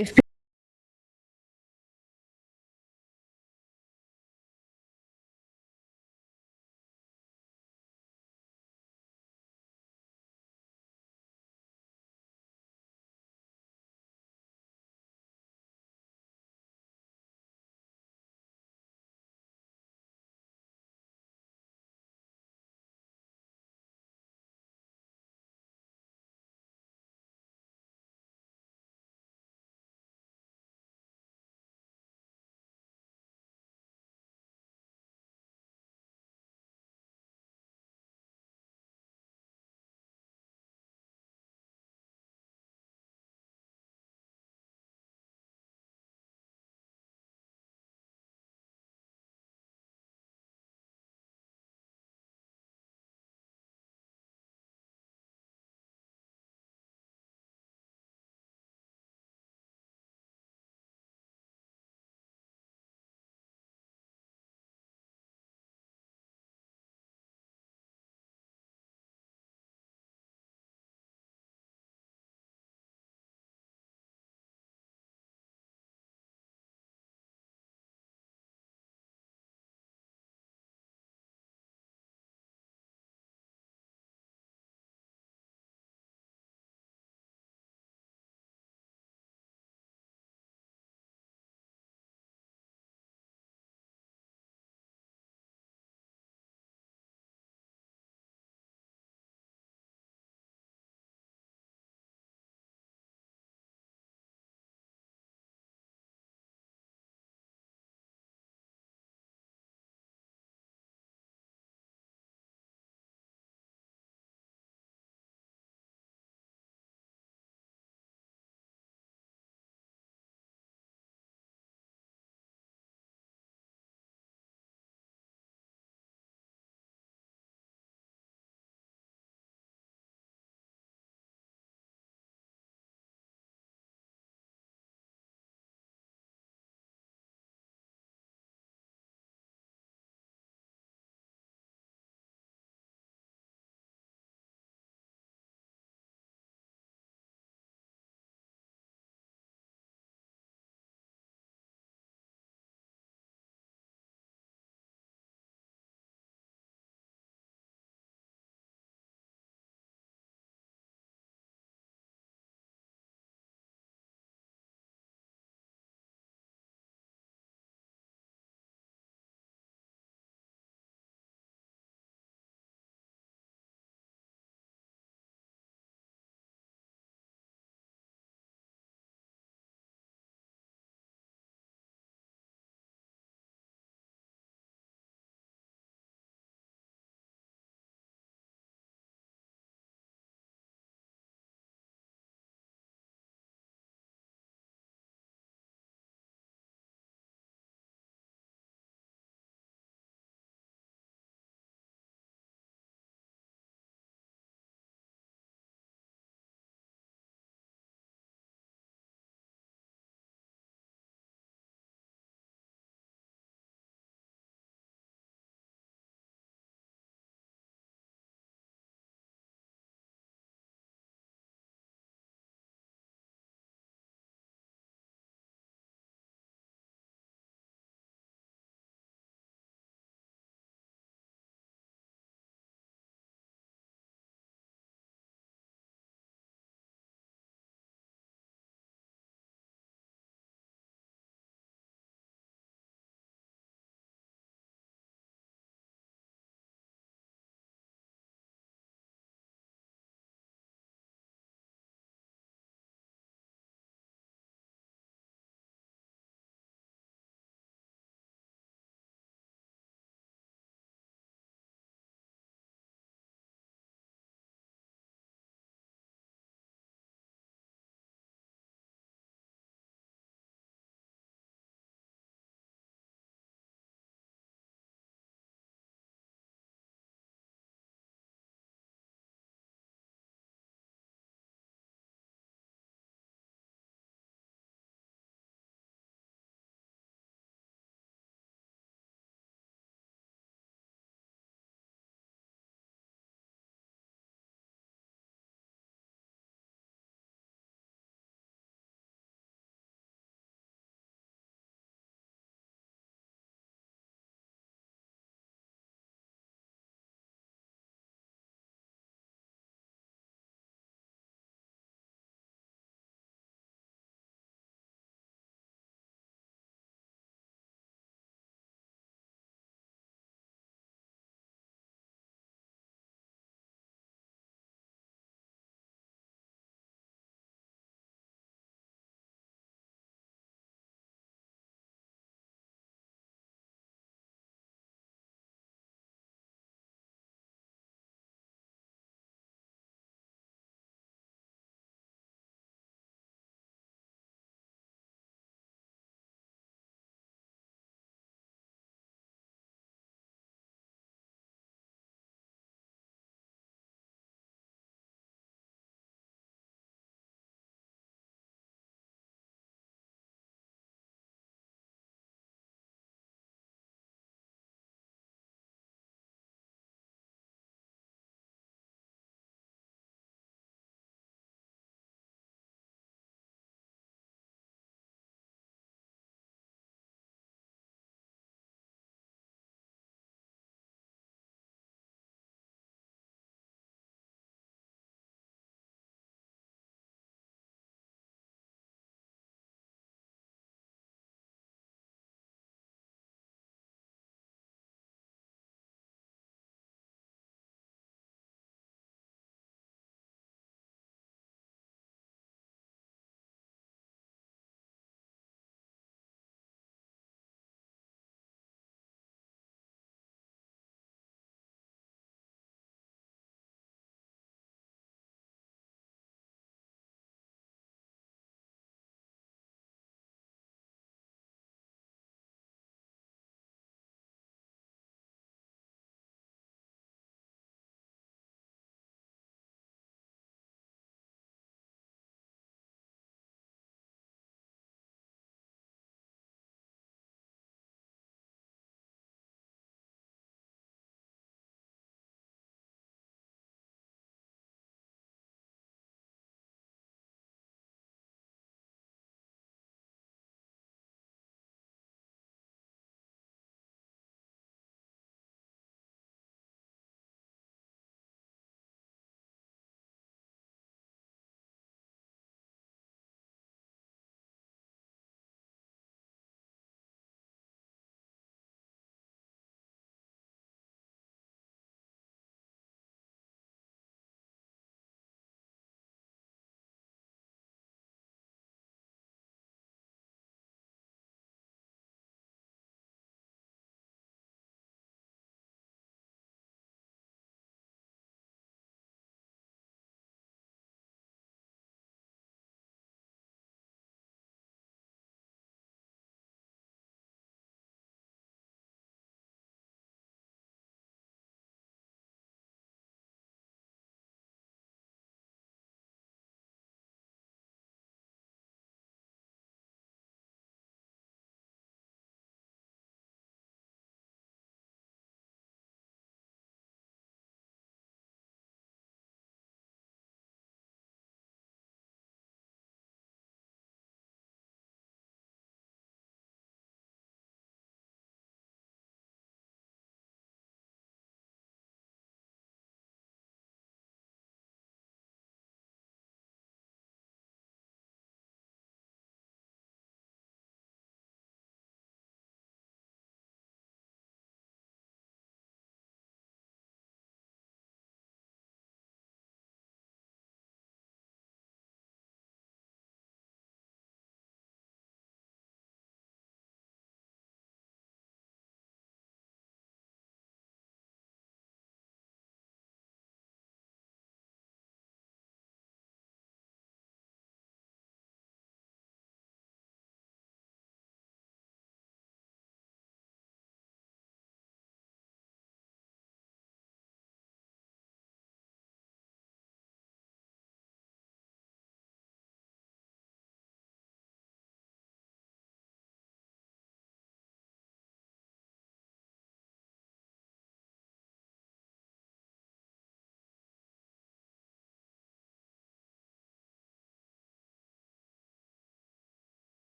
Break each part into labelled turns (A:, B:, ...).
A: if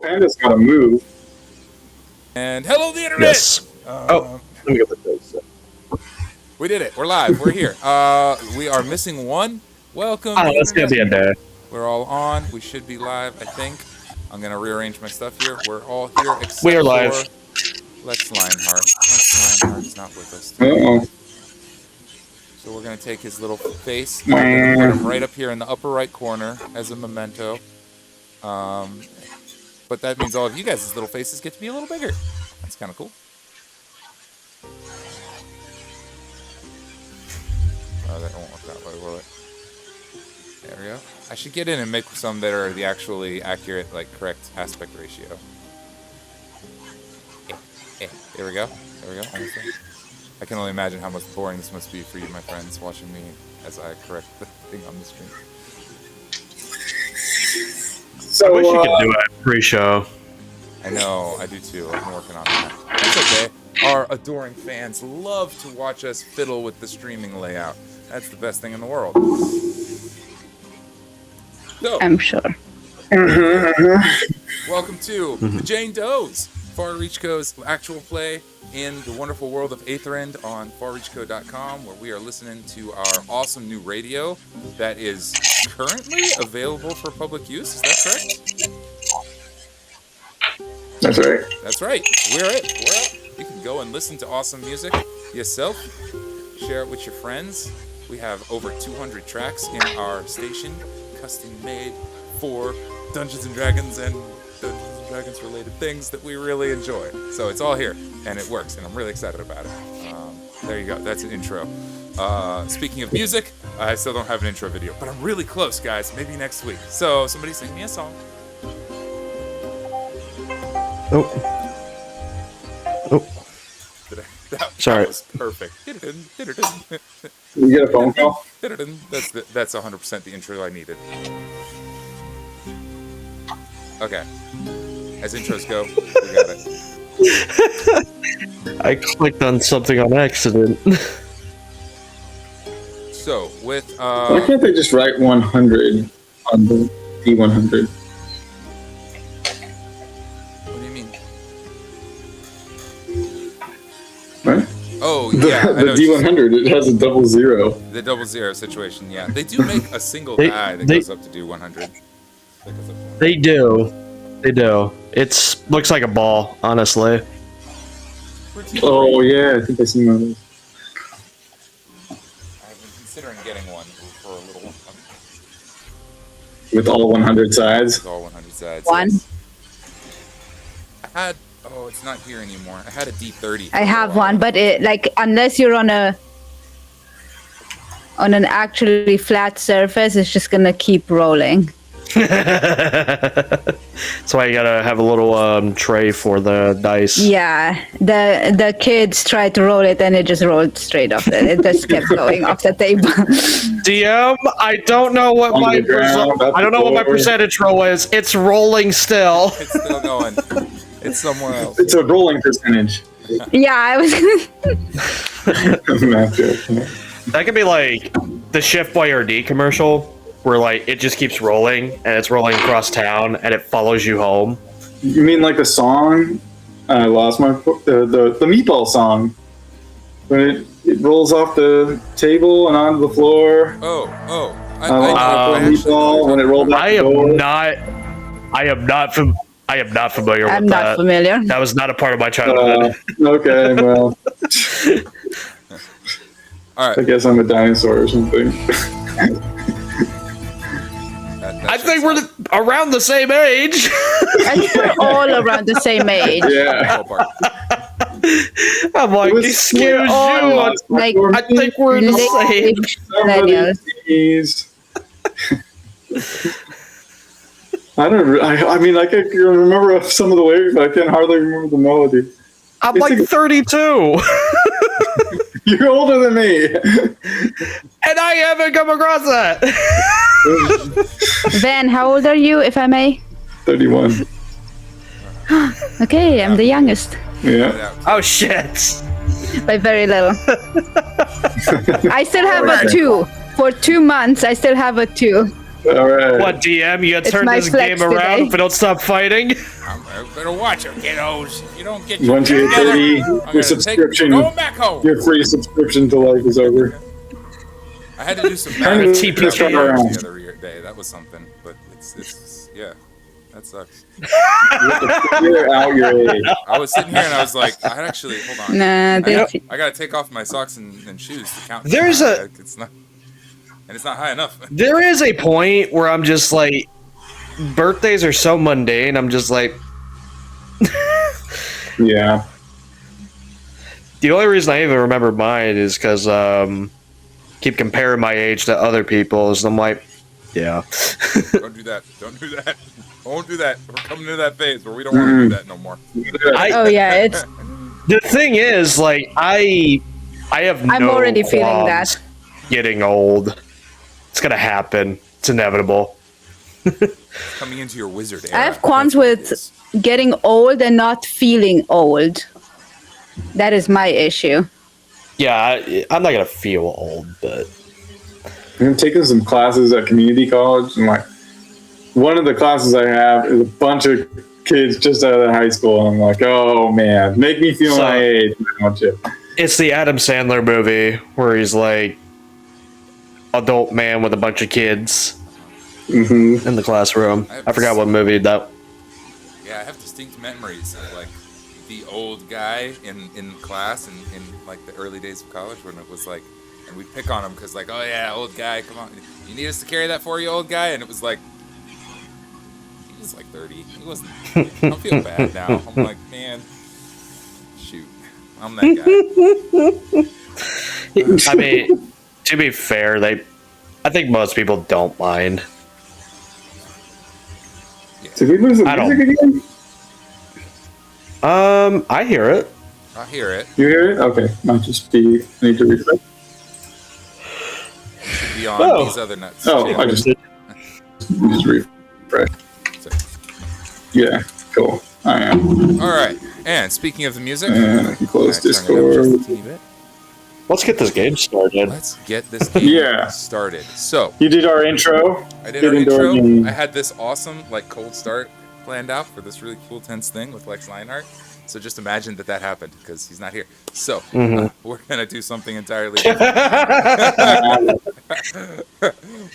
A: Panda's gotta move.
B: And hello, the internet!
C: Yes.
A: Let me get the face.
B: We did it. We're live. We're here. We are missing one. Welcome.
C: Oh,
B: the
C: that's gonna
B: internet.
C: be a day.
B: We're all on. We should be live, I think. I'm gonna rearrange my stuff here. We're all here except
C: We are live.
B: for Lex Lionheart. Lex Lionheart's not with us.
A: Uh-oh.
B: So we're gonna take his little face. We're gonna put him right up here in the upper right corner as a memento. But that means all of you guys' little faces get to be a little bigger. That's kind of cool. Oh, that won't work that way, will it? There we go. I should get in and make some that are the actually accurate, like, correct aspect ratio. There we go. There we go. Almost there. I can only imagine how much boring this must be for you, my friends, watching me as I correct the thing on the screen.
A: So,
C: I wish you could do it pre-show.
B: I know, I do too. I'm working on that. That's okay. Our adoring fans love to watch us fiddle with the streaming layout. That's the best thing in the world. So,
D: I'm sure.
B: welcome to the Jane Doe's, Far Reach Co's actual play in the wonderful world of Aethrend on farreachco.com, where we are listening to our awesome new radio that is currently available for public use. Is that correct?
A: that's right.
B: That's right. We're it. We're up. You can go and listen to awesome music yourself. Share it with your friends. We have over 200 tracks in our station, custom made for Dungeons and Dragons and Dungeons and Dragons related things that we really enjoy. So it's all here, and it works, and I'm really excited about it. There you go. That's an intro. Speaking of music, I still don't have an intro video, but I'm really close, guys. Maybe next week. So somebody sing me a song.
C: Sorry.
B: That was perfect.
A: You get a phone call?
B: That's 100% the intro I needed. Okay. As intros go, we got it.
C: I clicked on something on accident.
B: So, with,
A: Why can't they just write 100 on the D100?
B: what do you mean?
A: Right?
B: Oh, yeah. I
A: The
B: know
A: D100, it has a 00.
B: the 00 situation, yeah. They do make a single
C: They-
B: die that
C: they-
B: goes up to do 100. That goes up to 100.
C: They do. They do. It's looks like a ball, honestly.
A: Oh, yeah, I think I seen one of those.
B: I've been considering getting one for a little one.
A: With all 100 sides.
B: With all 100 sides.
D: One.
B: Yes. I had, oh, it's not here anymore. I had a D30.
D: I have one, but unless you're on an actually flat surface, it's just gonna keep rolling.
C: That's why you gotta have a little tray for the dice.
D: Yeah, the kids tried to roll it and it just rolled straight off. It just kept going off the table.
C: DM, I don't know what
A: On
C: my
A: the ground,
C: I don't know what my percentage roll is. It's rolling still.
B: It's still going. It's somewhere else.
A: It's a rolling percentage.
D: Yeah, I was.
A: Not joking.
C: That could be like the Shift Boyardee commercial, where like it just keeps rolling and it's rolling across town and it follows you home.
A: You mean like the song? I lost my the meatball song. When it rolls off the table and onto the floor.
B: Oh.
A: I lost my meatball when it rolled back the door.
C: I am not familiar
D: I'm
C: with
D: not
C: that.
D: familiar.
C: That was not a part of my childhood.
A: Okay, well,
B: All right.
A: I guess I'm a dinosaur or something.
C: I think we're around the same age.
D: I think we're all around the same age.
A: Yeah.
C: I'm like,
A: It was
C: excuse
A: split on
C: you.
A: last
D: Like,
A: night.
C: I think we're the same.
D: Millennials.
A: Somebody's I don't. I mean, I can remember some of the lyrics, but I can hardly remember the melody.
C: I'm like 32.
A: You're older than me.
C: And I haven't come across that.
D: Van, how old are you, if I may?
A: 31.
D: Okay, I'm the youngest
A: Yeah.
C: Oh shit.
D: by very little. I still have a 2. For 2 months, I still have a 2.
A: All right.
C: What, DM? You gotta
D: It's
C: turn
D: my
C: this
D: flex
C: game around
D: today.
C: if we don't stop fighting?
B: I better watch it, kiddos. If you don't get your
A: Once
B: shit
A: you hit
B: together,
A: 30,
B: I'm
A: your
B: gonna take
A: subscription,
B: going back home.
A: your free subscription to life is over.
B: I had to do some
A: Turn
B: math
A: it-
C: TP
A: turn it around.
B: the other day. That was something, but it's yeah, that sucks.
A: Figure out your age.
B: I was sitting here and I was like, I actually hold on.
D: Nah,
B: I gotta take off my socks and shoes to count.
C: There's a-
B: It's not, and it's not high enough.
C: There is a point where I'm just like, birthdays are so mundane. I'm just like,
A: Yeah.
C: the only reason I even remember mine is because keep comparing my age to other people's. And I'm like, yeah.
B: Don't do that. Don't do that. Don't do that. We're coming to that phase where we don't want to do that no more.
D: oh yeah, it's.
C: The thing is, like, I have no
D: I'm already feeling
C: qualms
D: that.
C: getting old. It's gonna happen. It's inevitable.
B: Coming into your wizard era.
D: I have qualms
B: That's what it
D: with
B: is.
D: getting old and not feeling old. That is my issue.
C: Yeah, I'm not gonna feel old, but
A: I'm taking some classes at community college, and like one of the classes I have is a bunch of kids just out of high school, and I'm like, oh man, make me feel
C: So-
A: my age. I want you.
C: it's the Adam Sandler movie where he's like adult man with a bunch of kids
A: Mm-hmm.
C: in the classroom. I forgot what movie that.
B: Yeah, I have distinct memories of like the old guy in class and in like the early days of college when it was like, and we pick on him because like, oh yeah, old guy, come on, you need us to carry that for you, old guy, and it was like, he was like 30. He wasn't. I don't feel bad now. I'm like, man, shoot, I'm that guy.
C: I mean, to be fair, I think most people don't mind.
A: Did we lose the
C: I
A: music again?
C: I hear it.
B: I hear it.
A: You hear it? Okay, might just be. I need to refresh.
B: Should be on
C: Oh.
B: these other nuts.
A: Oh, I
B: channels.
A: just refresh.
B: So-
A: Yeah, cool. I am.
B: All right, and speaking of the music,
A: And I can close
B: can I turn it up just a
A: Discord.
B: teeny bit?
C: Let's get this game started.
B: Let's get this game
A: Yeah.
B: started. So,
A: You did our intro.
B: I did
A: Get
B: our
A: into our
B: intro.
A: game.
B: I had this awesome, like, cold start planned out for this really cool, tense thing with Lex Lionheart. So just imagine that happened because he's not here. So, we're going to do something entirely different.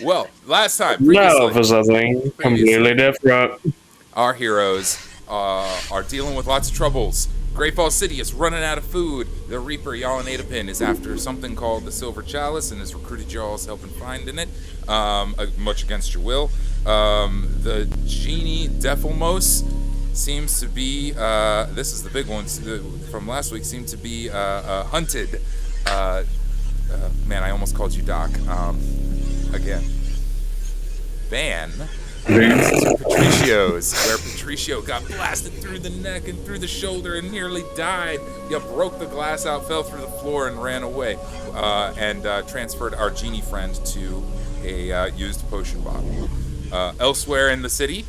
B: Well, last time,
C: No, for
B: previously,
C: something completely different.
B: our heroes are dealing with lots of troubles. Great Falls City is running out of food. The Reaper Yalanatapin is after something called the Silver Chalice and has recruited y'all's helping finding it, much against your will. The Genie Defilmos seems to be, this is the big one from last week, seemed to be hunted. Man, I almost called you Doc. Again. Van. Patricio's, where Patricio got blasted through the neck and through the shoulder and nearly died. You broke the glass out, fell through the floor, and ran away. And transferred our genie friend to a used potion bottle. Elsewhere in the city,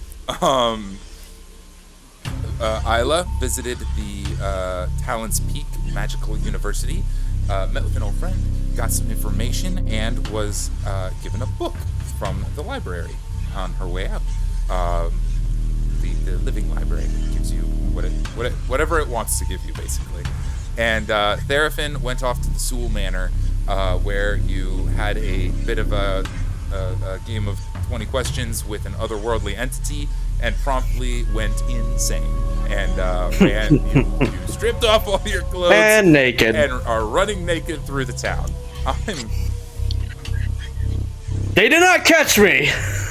B: Isla visited the Talon's Peak Magical University, met with an old friend, got some information, and was given a book from the library on her way out. The living library gives you whatever it wants to give you, basically. And Therafin went off to the Sewell Manor, where you had a bit of a game of 20 questions with an otherworldly entity, and promptly went insane. And you stripped off all your clothes
C: And naked.
B: and are running naked through the town.
C: They did not catch me.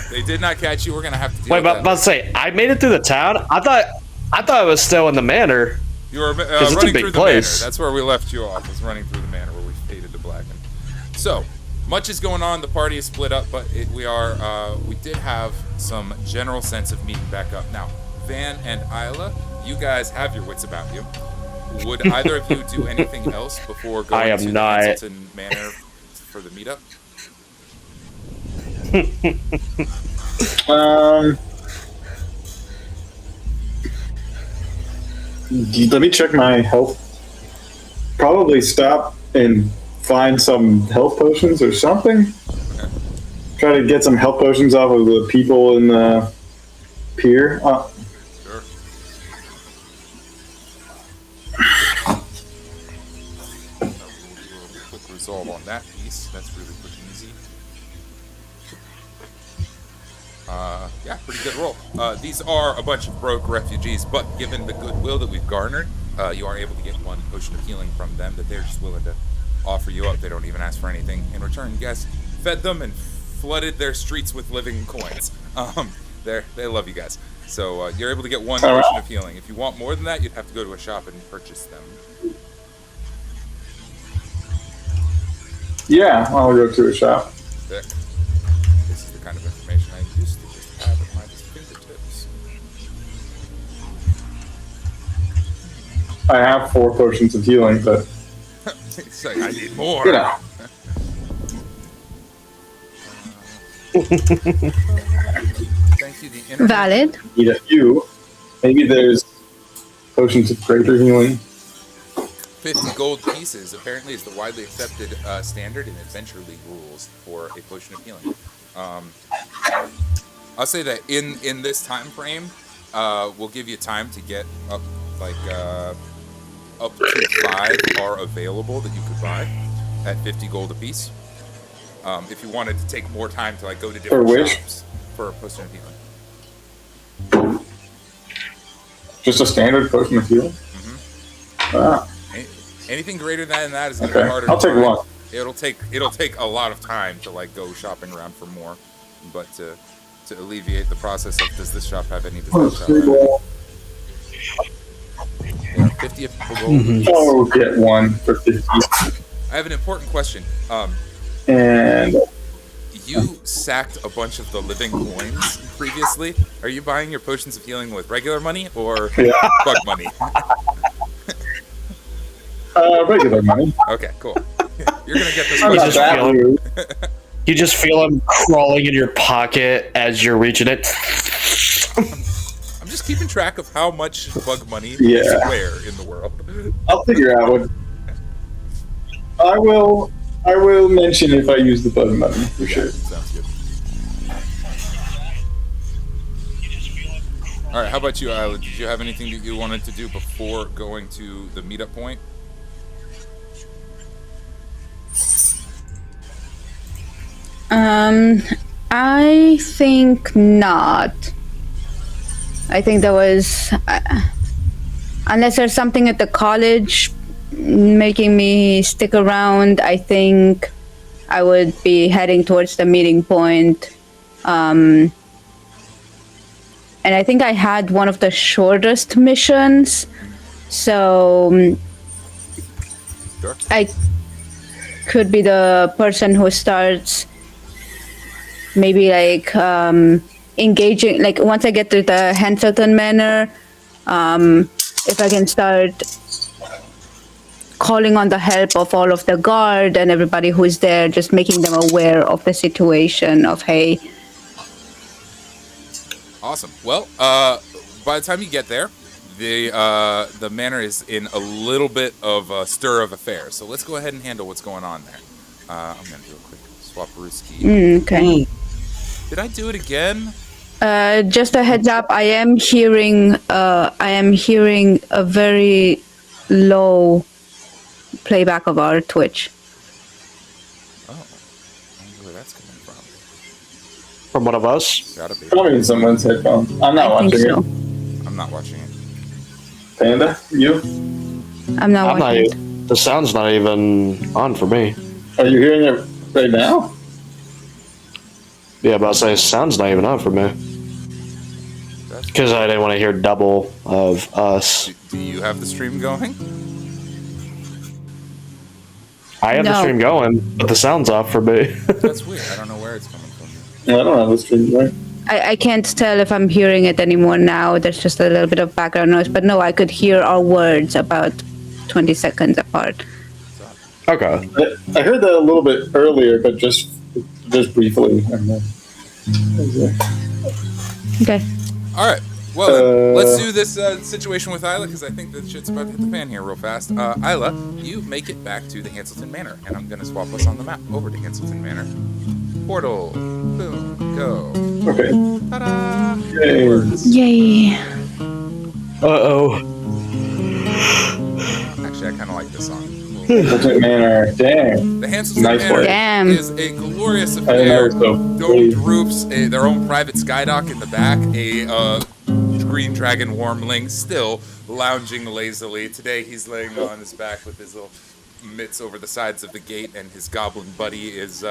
B: They did not catch you. We're gonna have to deal
C: Wait,
B: with
C: but
B: that.
C: let's say I made it through the town. I thought I was still in the manor.
B: You were
C: it's a
B: running
C: big
B: through
C: place.
B: the manor. That's where we left you off. Was running through the manor where we faded to blacken. So much is going on. The party is split up, but we did have some general sense of meeting back up. Now, Van and Isla, you guys have your wits about you. Would either of you do anything else before going
C: I am
B: to
C: not.
B: the Hazelton Manor for the meetup?
A: Let me check my health. Probably stop and find some health potions or something. try to get some health potions off of the people in the pier.
B: Sure. We'll do a quick resolve on that piece. That's really quick and easy. Yeah, pretty good roll. These are a bunch of broke refugees, but given the goodwill that we've garnered, you are able to get one potion of healing from them that they're just willing to offer you up. They don't even ask for anything in return. You guys fed them and flooded their streets with living coins. They love you guys. So you're able to get one potion of healing. If you want more than that, you'd have to go to a shop and purchase them.
A: Yeah, I'll go to a shop.
B: Sick. This is the kind of information I used to just have at my fingertips.
A: I have 4 potions of healing, but
B: It's like, I need more.
A: you know.
B: Thank you, the internet.
D: Valid.
A: Need a few. Maybe there's potions of greater healing.
B: 50 gold pieces apparently is the widely accepted standard in Adventure League rules for a potion of healing. I'll say that in this time frame, we'll give you time to get up up to 5 are available that you could buy at 50 gold apiece. If you wanted to take more time to like go to different shops for a potion of healing.
A: Just a standard potion of healing?
B: Anything greater than that is going to be harder.
A: I'll take
B: find.
A: one.
B: It'll take a lot of time to like go shopping around for more, but to alleviate the process of does this shop have any? Does this shop have any? Yeah, 50 of gold.
A: Oh, get one for 50.
B: I have an important question.
A: And
B: You sacked a bunch of the living coins previously. Are you buying your potions of healing with regular money or bug money?
A: Regular money.
B: Okay, cool. You're gonna get this
A: I'm not
B: potion.
A: that rude.
C: You just feel him crawling in your pocket as you're reaching it.
B: I'm just keeping track of how much bug money is where in the world.
A: I'll figure out what. I will mention if I use the bug money for sure.
B: Sounds good. All right, how about you, Isla? Did you have anything that you wanted to do before going to the meetup point?
D: I think not. I think there was, unless there's something at the college making me stick around, I think I would be heading towards the meeting point. And I think I had one of the shortest missions, so
B: Sure.
D: I could be the person who starts maybe like engaging, like once I get to the Henselton Manor, if I can start calling on the help of all of the guard and everybody who's there, just making them aware of the situation of, hey.
B: Awesome. Well, by the time you get there, the manor is in a little bit of a stir of affairs. So let's go ahead and handle what's going on there. I'm gonna do a quick swap-a-rooski.
D: Okay.
B: Did I do it again?
D: Just a heads up, I am hearing a very low playback of our Twitch.
B: Oh, I wonder where that's coming from.
C: From one of us?
B: Gotta be.
A: Probably in someone's headphones. I'm not
D: I think
A: watching
D: so.
A: it.
B: I'm not watching it.
A: Panda, you?
D: I'm not
C: I'm not
D: watching it.
C: even, the sound's not even on for me.
A: Are you hearing it right now?
C: Yeah, but I'll say sound's not even on for me. Because I didn't want to hear double of us.
B: Do you have the stream going?
C: I have the
D: No.
C: stream going, but the sound's off for me.
B: That's weird. I don't know where it's coming from.
A: No, I don't have the stream going.
D: I can't tell if I'm hearing it anymore now. There's just a little bit of background noise. But no, I could hear our words about 20 seconds apart.
C: Okay.
A: I heard that a little bit earlier, but just briefly. And then,
D: Okay.
B: All right. Well, then, let's do this situation with Isla because I think that shit's about to hit the fan here real fast. Isla, you make it back to the Hanselton Manor, and I'm going to swap us on the map over to Hanselton Manor. portal. Boom. Go.
A: Okay.
B: Ta-da!
A: Yay.
B: Works.
D: Yay.
C: Uh-oh.
B: Actually, I kind of like this song.
A: Infiltrate Manor. Dang.
B: The Hanselson
A: Nice
B: Manor
A: work.
D: Damn.
B: is a glorious
A: I didn't know
B: affair.
A: it was so
B: Domed
A: pretty.
B: roofs, their own private skydock in the back, a green dragon wormling still lounging lazily. Today he's laying on his back with his little mitts over the sides of the gate, and his goblin buddy is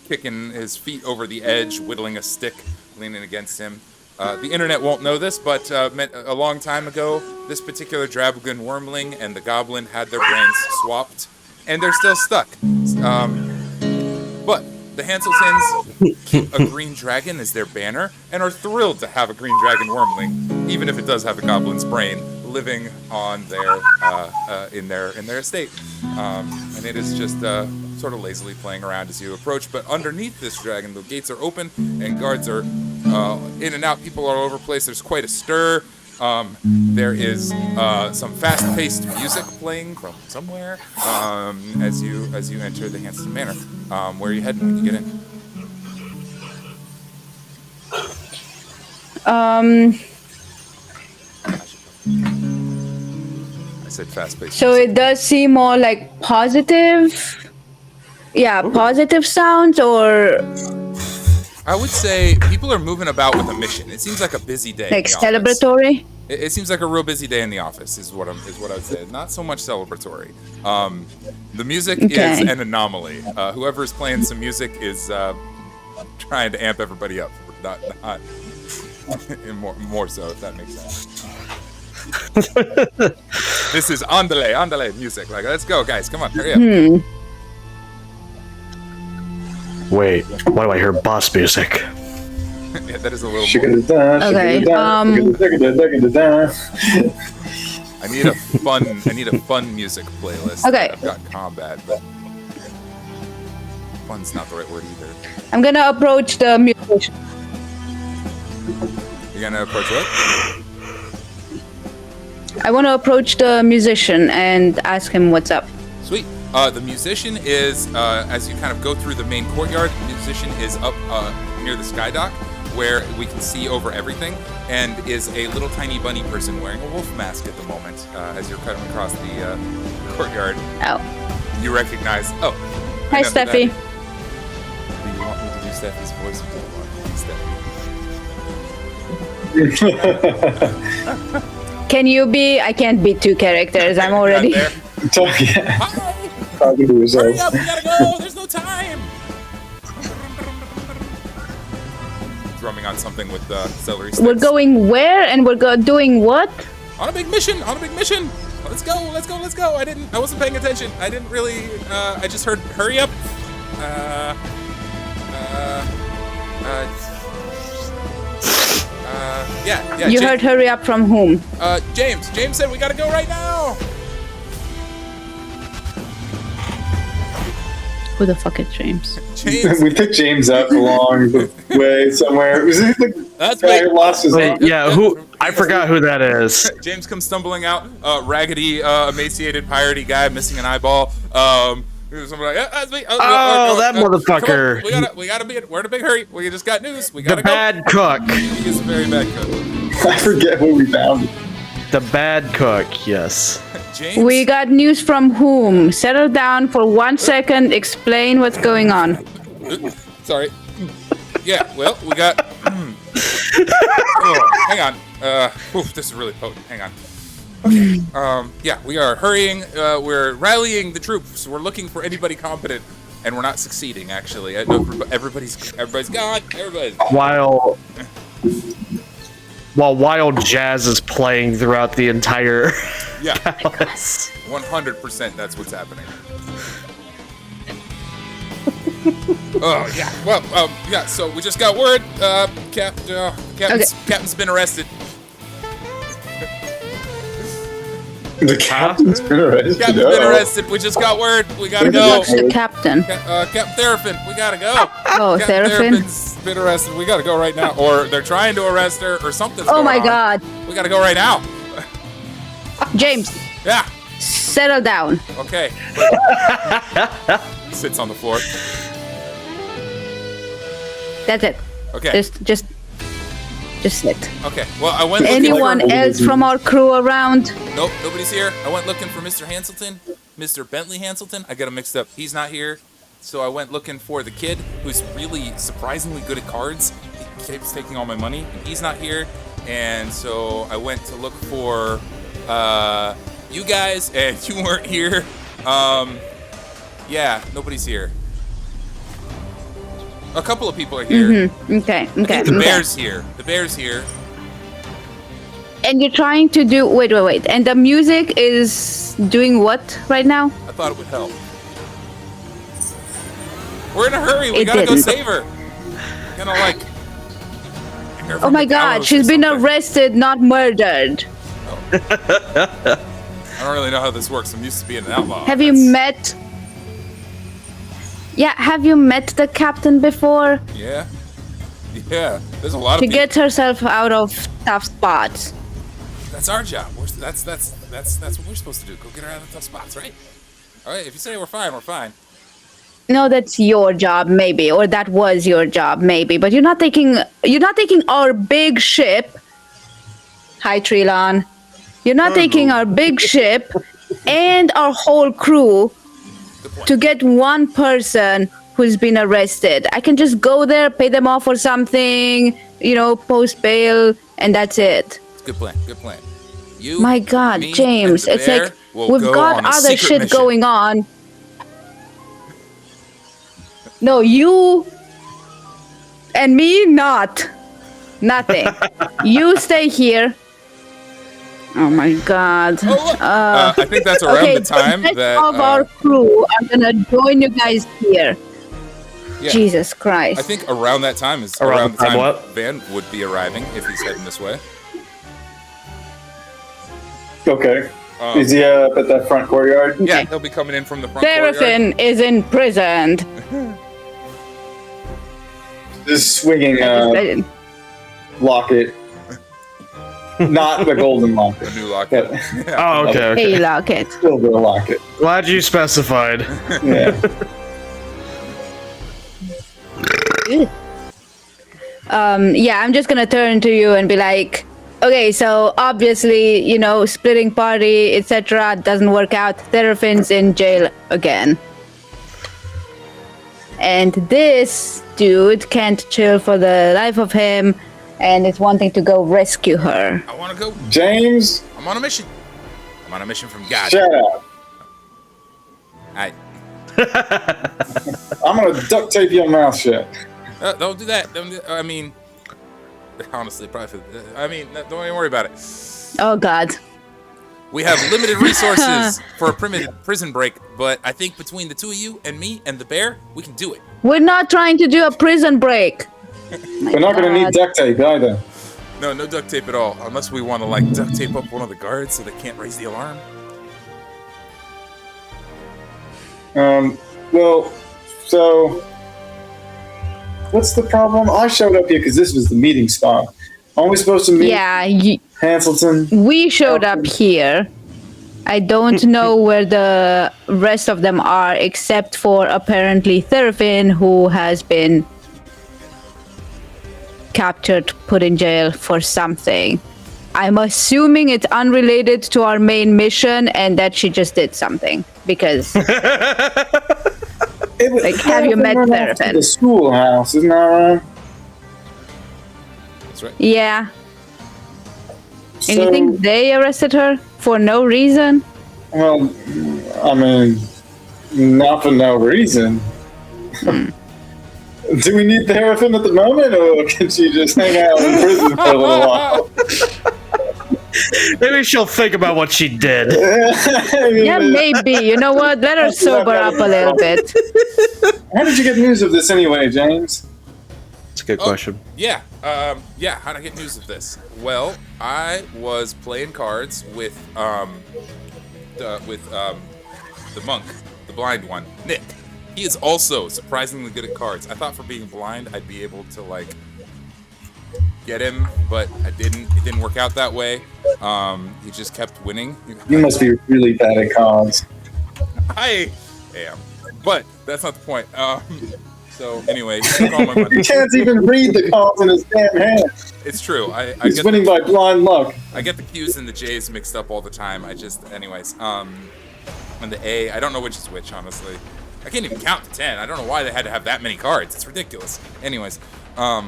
B: kicking his feet over the edge, whittling a stick, leaning against him. The internet won't know this, but a long time ago, this particular dragon wormling and the goblin had their brains swapped, and they're still stuck. But the Hanselsons keep a green dragon as their banner and are thrilled to have a green dragon wormling, even if it does have a goblin's brain, living on their in their estate. And it is just sort of lazily playing around as you approach. But underneath this dragon, the gates are open and guards are in and out. People are all over the place. There's quite a stir. There is some fast-paced music playing from somewhere as you enter the Hanson Manor. Where are you heading when you get in? I said fast-paced.
D: So it does seem more like positive. Yeah, positive sounds, or
B: I would say people are moving about with a mission. It seems like a busy day.
D: like
B: in the office.
D: celebratory.
B: It seems like a real busy day in the office. Is what I would say. Not so much celebratory. The music
D: Okay.
B: is an anomaly. Whoever's playing some music is trying to amp everybody up. Not and more so, if that makes sense. This is andale music. Like, let's go, guys. Come on, hurry up.
C: Wait, why do I hear boss music?
B: Yeah, that is a little more.
D: Okay,
B: I need a fun music playlist.
D: Okay.
B: I've got combat, but fun's not the right word either.
D: I'm gonna approach the musician.
B: You're gonna approach what?
D: I want to approach the musician and ask him what's up.
B: Sweet. The musician is, as you kind of go through the main courtyard, the musician is up near the skydock, where we can see over everything, and is a little tiny bunny person wearing a wolf mask at the moment. As you're cutting across the courtyard,
D: Oh,
B: you recognize. Oh. I
D: hi,
B: know who that
D: Steffi.
B: is. Do you want me to do Steffi's voice? Or do you want me to do Steffi?
D: Can you be? I can't be two characters. I'm already.
B: Right there.
A: Talking to
B: Hurry
A: yourself.
B: up, we gotta go! There's no time! Drumming on something with celery sticks.
D: We're going where, and we're doing what?
B: On a big mission! On a big mission! Let's go! Let's go! Let's go! I wasn't paying attention. I didn't really. I just heard hurry up. Yeah.
D: You heard hurry up from whom?
B: James. James said we gotta go right now.
D: Who the fuck is James?
B: James.
A: We picked James up along the way somewhere. Was it the
B: That's
A: guy
B: right.
A: who lost his
C: Wait, yeah, who? I forgot who that is.
B: James comes stumbling out, raggedy, emaciated, piratey guy missing an eyeball. Somebody like, yeah, that's me.
C: Oh, that motherfucker.
B: Come on. We gotta be. We're in a big hurry. We just got news. We
C: The
B: gotta go.
C: bad cook.
B: He is a very bad cook.
A: I forget who we found.
C: The bad cook, yes.
B: James.
D: We got news from whom? Settle down for 1 second. Explain what's going on.
B: Sorry. Yeah. Well, we got. Oh, hang on. This is really potent. Hang on. Okay. Yeah, we are hurrying. We're rallying the troops. We're looking for anybody competent, and we're not succeeding. Actually, everybody's gone. Everybody's.
C: While wild jazz is playing throughout the entire
B: Yeah.
C: palace.
B: 100%. That's what's happening. Oh yeah. Well, yeah. So we just got word. Captain's been arrested.
A: The captain's been arrested.
B: Captain's been arrested. We just got word. We gotta go.
D: What's the captain?
B: Captain Therapin, we gotta go.
D: Oh,
B: Captain
D: Therapin.
B: Therapin's been arrested. We gotta go right now. Or they're trying to arrest her, or something's
D: Oh
B: going
D: my
B: on.
D: god.
B: We gotta go right now.
D: James,
B: Yeah.
D: settle down.
B: Okay. Sits on the floor.
D: That's it.
B: Okay.
D: Just sit.
B: Okay. Well, I went looking.
D: Anyone else from our crew around?
B: Nope, nobody's here. I went looking for Mr. Hanselton, Mr. Bentley Hanselton. I got him mixed up. He's not here. So I went looking for the kid who's really surprisingly good at cards. He keeps taking all my money, and he's not here. And so I went to look for you guys, and you weren't here. Yeah, nobody's here. A couple of people are here.
D: Okay.
B: I think the bear's here. The bear's here.
D: And you're trying to do wait. And the music is doing what right now?
B: I thought it would help. We're in a hurry. We
D: It
B: gotta go
D: didn't.
B: save her. Gonna like.
D: Oh my god, she's been arrested, not murdered.
B: I don't really know how this works. I'm used to being an outlaw.
D: Have you met? Yeah, have you met the captain before?
B: Yeah. Yeah. There's a lot of
D: She
B: people.
D: gets herself out of tough spots.
B: That's our job. That's what we're supposed to do. Go get her out of the tough spots, right? All right. If you say we're fine, we're fine.
D: No, that's your job, maybe, or that was your job, maybe. But you're not taking our big ship. Hi, Trilon. You're not taking our big ship and our whole crew to get one person who's been arrested. I can just go there, pay them off or something, post bail, and that's it.
B: Good plan. Good plan. You.
D: My God,
B: me,
D: James,
B: and the
D: it's
B: bear
D: like
B: will
D: we've
B: go
D: got
B: on a
D: other
B: secret
D: shit
B: mission.
D: going on. No, you and me, not. Nothing. You stay here. Oh my God.
B: Oh, look. I think that's around
D: Okay,
B: the time
D: the rest
B: that.
D: of our crew are gonna join you guys here.
B: Yeah.
D: Jesus Christ.
B: I think around that time is
C: Around
B: around
C: the
B: the
C: time
B: time
C: what?
B: Van would be arriving if he's heading this way.
A: Okay.
B: Um,
A: Is he at that front courtyard?
B: Yeah,
D: Okay.
B: he'll be coming in from the front courtyard.
D: Seraphin is imprisoned.
A: Just swinging
D: I
A: locket. Not the golden
B: A
A: locket.
B: new locket.
A: But
C: Oh, okay.
D: Hey, Locket.
A: silver locket.
C: Glad you specified.
A: Yeah.
D: Yeah, I'm just gonna turn to you and be like, okay, so obviously, splitting party, etc., doesn't work out. Seraphin's in jail again. And this dude can't chill for the life of him and is wanting to go rescue her.
B: I want to go.
A: James,
B: I'm on a mission. I'm on a mission from God.
A: shut up.
B: I,
A: I'm gonna duct tape your mouth shut.
B: don't do that. Don't do, I mean, honestly, probably. Don't even worry about it.
D: Oh, God.
B: We have limited resources for a prison break, but I think between the two of you and me and the bear, we can do it.
D: We're not trying to do a prison break.
A: We're not gonna need duct tape either.
B: No duct tape at all, unless we want to duct tape up one of the guards so they can't raise the alarm.
A: Well, so what's the problem? I showed up here because this was the meeting spot. Aren't we supposed to meet
D: Yeah,
A: Hanselton?
D: we showed up here. I don't know where the rest of them are, except for apparently Seraphin, who has been captured, put in jail for something. I'm assuming it's unrelated to our main mission and that she just did something. Because, have you met Seraphin?
A: The schoolhouse, isn't that right?
B: That's right.
D: Yeah. And
A: So,
D: you think they arrested her for no reason?
A: well, I mean, not for no reason. Do we need Seraphin at the moment, or can she just hang out in prison for a little while?
C: Maybe she'll think about what she did.
D: Yeah, maybe. You know what? Let her sober up a little bit.
A: How did you get news of this anyway, James?
C: It's a good question.
B: Yeah. How'd I get news of this? Well, I was playing cards with the monk, the blind one, Nick. He is also surprisingly good at cards. I thought for being blind, I'd be able to get him, but I didn't. It didn't work out that way. He just kept winning.
A: You must be really bad at cards.
B: I am, but that's not the point. So anyway, he took all my money.
A: He can't even read the cards in his damn hand.
B: It's true.
A: He's winning by blind luck.
B: I get the Q's and the J's mixed up all the time. Anyways, and the A, I don't know which is which, honestly. I can't even count to 10. I don't know why they had to have that many cards. It's ridiculous. Anyways, I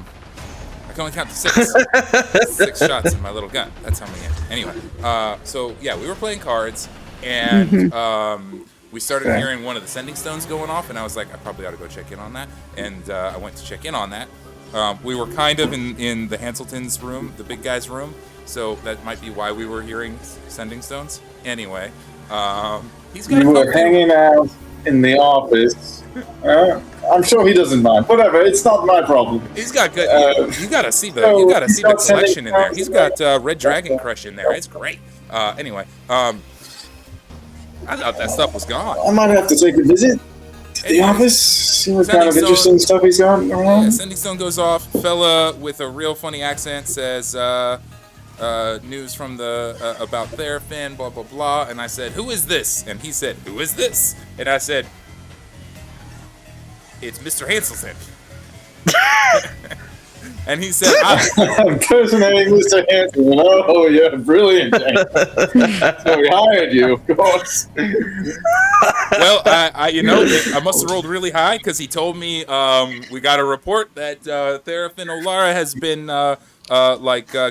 B: can only count to 6. 6 shots in my little gun. That's how many. Anyway, so yeah, we were playing cards, and we started hearing one of the sending stones going off, and I was like, I probably ought to go check in on that. And I went to check in on that. We were kind of in the Hanselton's room, the big guy's room, so that might be why we were hearing sending stones. Anyway, he's got.
A: You were hanging out in the office. I'm sure he doesn't mind. Whatever, it's not my problem.
B: He's got good. You gotta see the collection in there. He's got Red Dragon Crush in there. It's great. Anyway, I thought that stuff was gone.
A: I might have to take a visit to the office. See what kind of interesting stuff he's got around.
B: Yeah, sending stone goes off. Fella with a real funny accent says, "News from the about Therafin, blah blah blah." And I said, "Who is this?" And he said, "Who is this?" And I said, "It's Mr. Hanselton." And he said,
A: I'm impersonating Mr. Hanselton. Oh, you're brilliant, James. So we hired you, of course.
B: Well, I must have rolled really high because he told me we got a report that Therafin Olara has been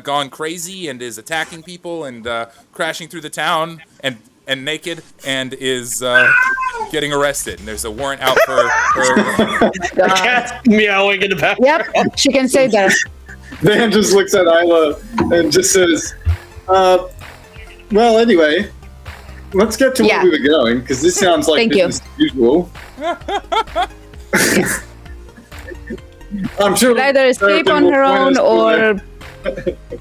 B: gone crazy and is attacking people and crashing through the town and naked and is getting arrested. And there's a warrant out for her.
C: Cat's meowing in the back.
D: Yep, she can say that.
A: Dan just looks at Isla and just says, well, anyway, let's get to where we were going, because this sounds like business as usual. I'm sure
D: Either escape on her own or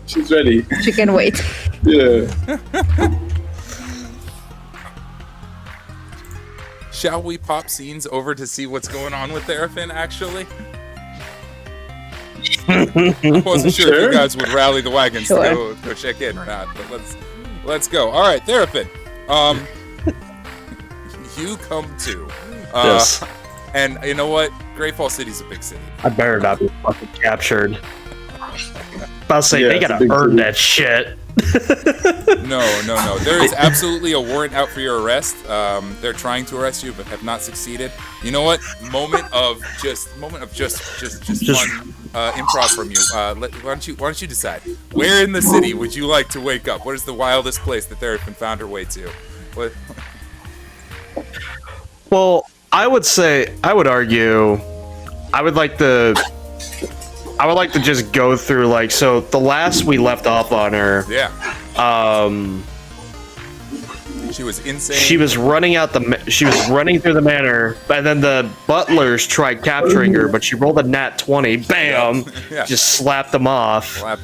A: she's ready.
D: She can wait.
A: Yeah.
B: Shall we pop scenes over to see what's going on with Therafin, actually? I wasn't sure if you guys would rally the wagons to go check in or not, but let's go. All right, Therafin. You come to.
C: Yes.
B: And you know what? Great Falls City's a big city.
C: I better not be fucking captured. About to say, they gotta earn that shit.
B: No. There is absolutely a warrant out for your arrest. They're trying to arrest you, but have not succeeded. You know what? Moment of just fun improv from you. Why don't you decide? Where in the city would you like to wake up? What is the wildest place that Therafin found her way to? What?
C: Well, I would argue, I would like to just go through so the last we left off on her.
B: Yeah. She was insane.
C: She was running through the manor, and then the butlers tried capturing her, but she rolled a nat 20. Bam!
B: Yeah.
C: Just slapped them off.
B: Yeah.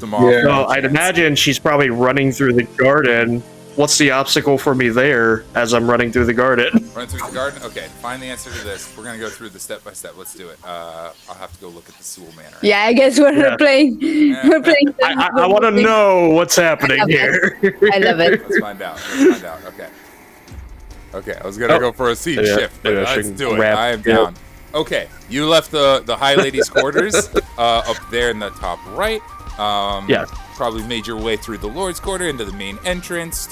C: So I'd imagine she's probably running through the garden. What's the obstacle for me there as I'm running through the garden?
B: Running through the garden? Okay, find the answer to this. We're going to go through the step by step. Let's do it. I'll have to go look at the Sewell Manor.
D: Yeah, I guess we're playing. We're playing.
C: I want to know what's happening here.
D: I love it.
B: Let's find out. Okay, I was going to go for a seat shift, but let's do it. I am down. Okay, you left the High Lady's quarters up there in the top right.
C: Yes.
B: Probably made your way through the Lord's Quarter into the main entrance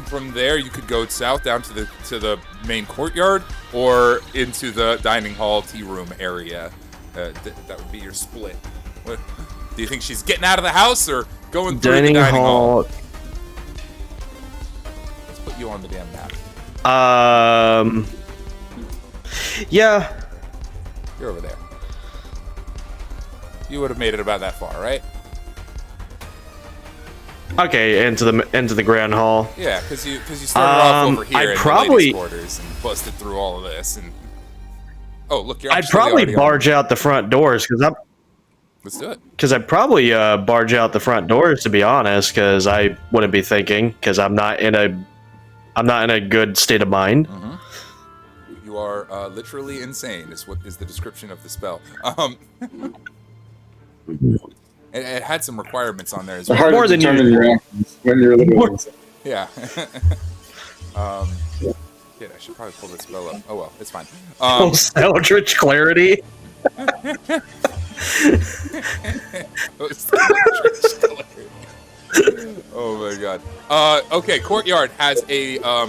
B: from there you could go south down to the main courtyard or into the dining hall tea room area. That would be your split. What, do you think she's getting out of the house or going through the dining hall? Let's put you on the damn map.
C: Yeah.
B: You're over there. You would have made it about that far, right?
C: Okay, into the grand hall.
B: Yeah, because you started off over here in the ladies' quarters and busted through all of this. And look, you're.
C: I'd probably barge out the front doors because
B: Let's do it.
C: Because I'd probably barge out the front doors, to be honest, because I wouldn't be thinking, because I'm not in a good state of mind.
B: Mm-hmm. You are literally insane. Is what is the description of the spell. It had some requirements on there as well.
C: More than usual.
A: When you're a little
B: Yeah. Shit, I should probably pull this spell up. Oh well, it's fine.
C: Eldritch Clarity.
B: Oh my god. Okay, Courtyard has a little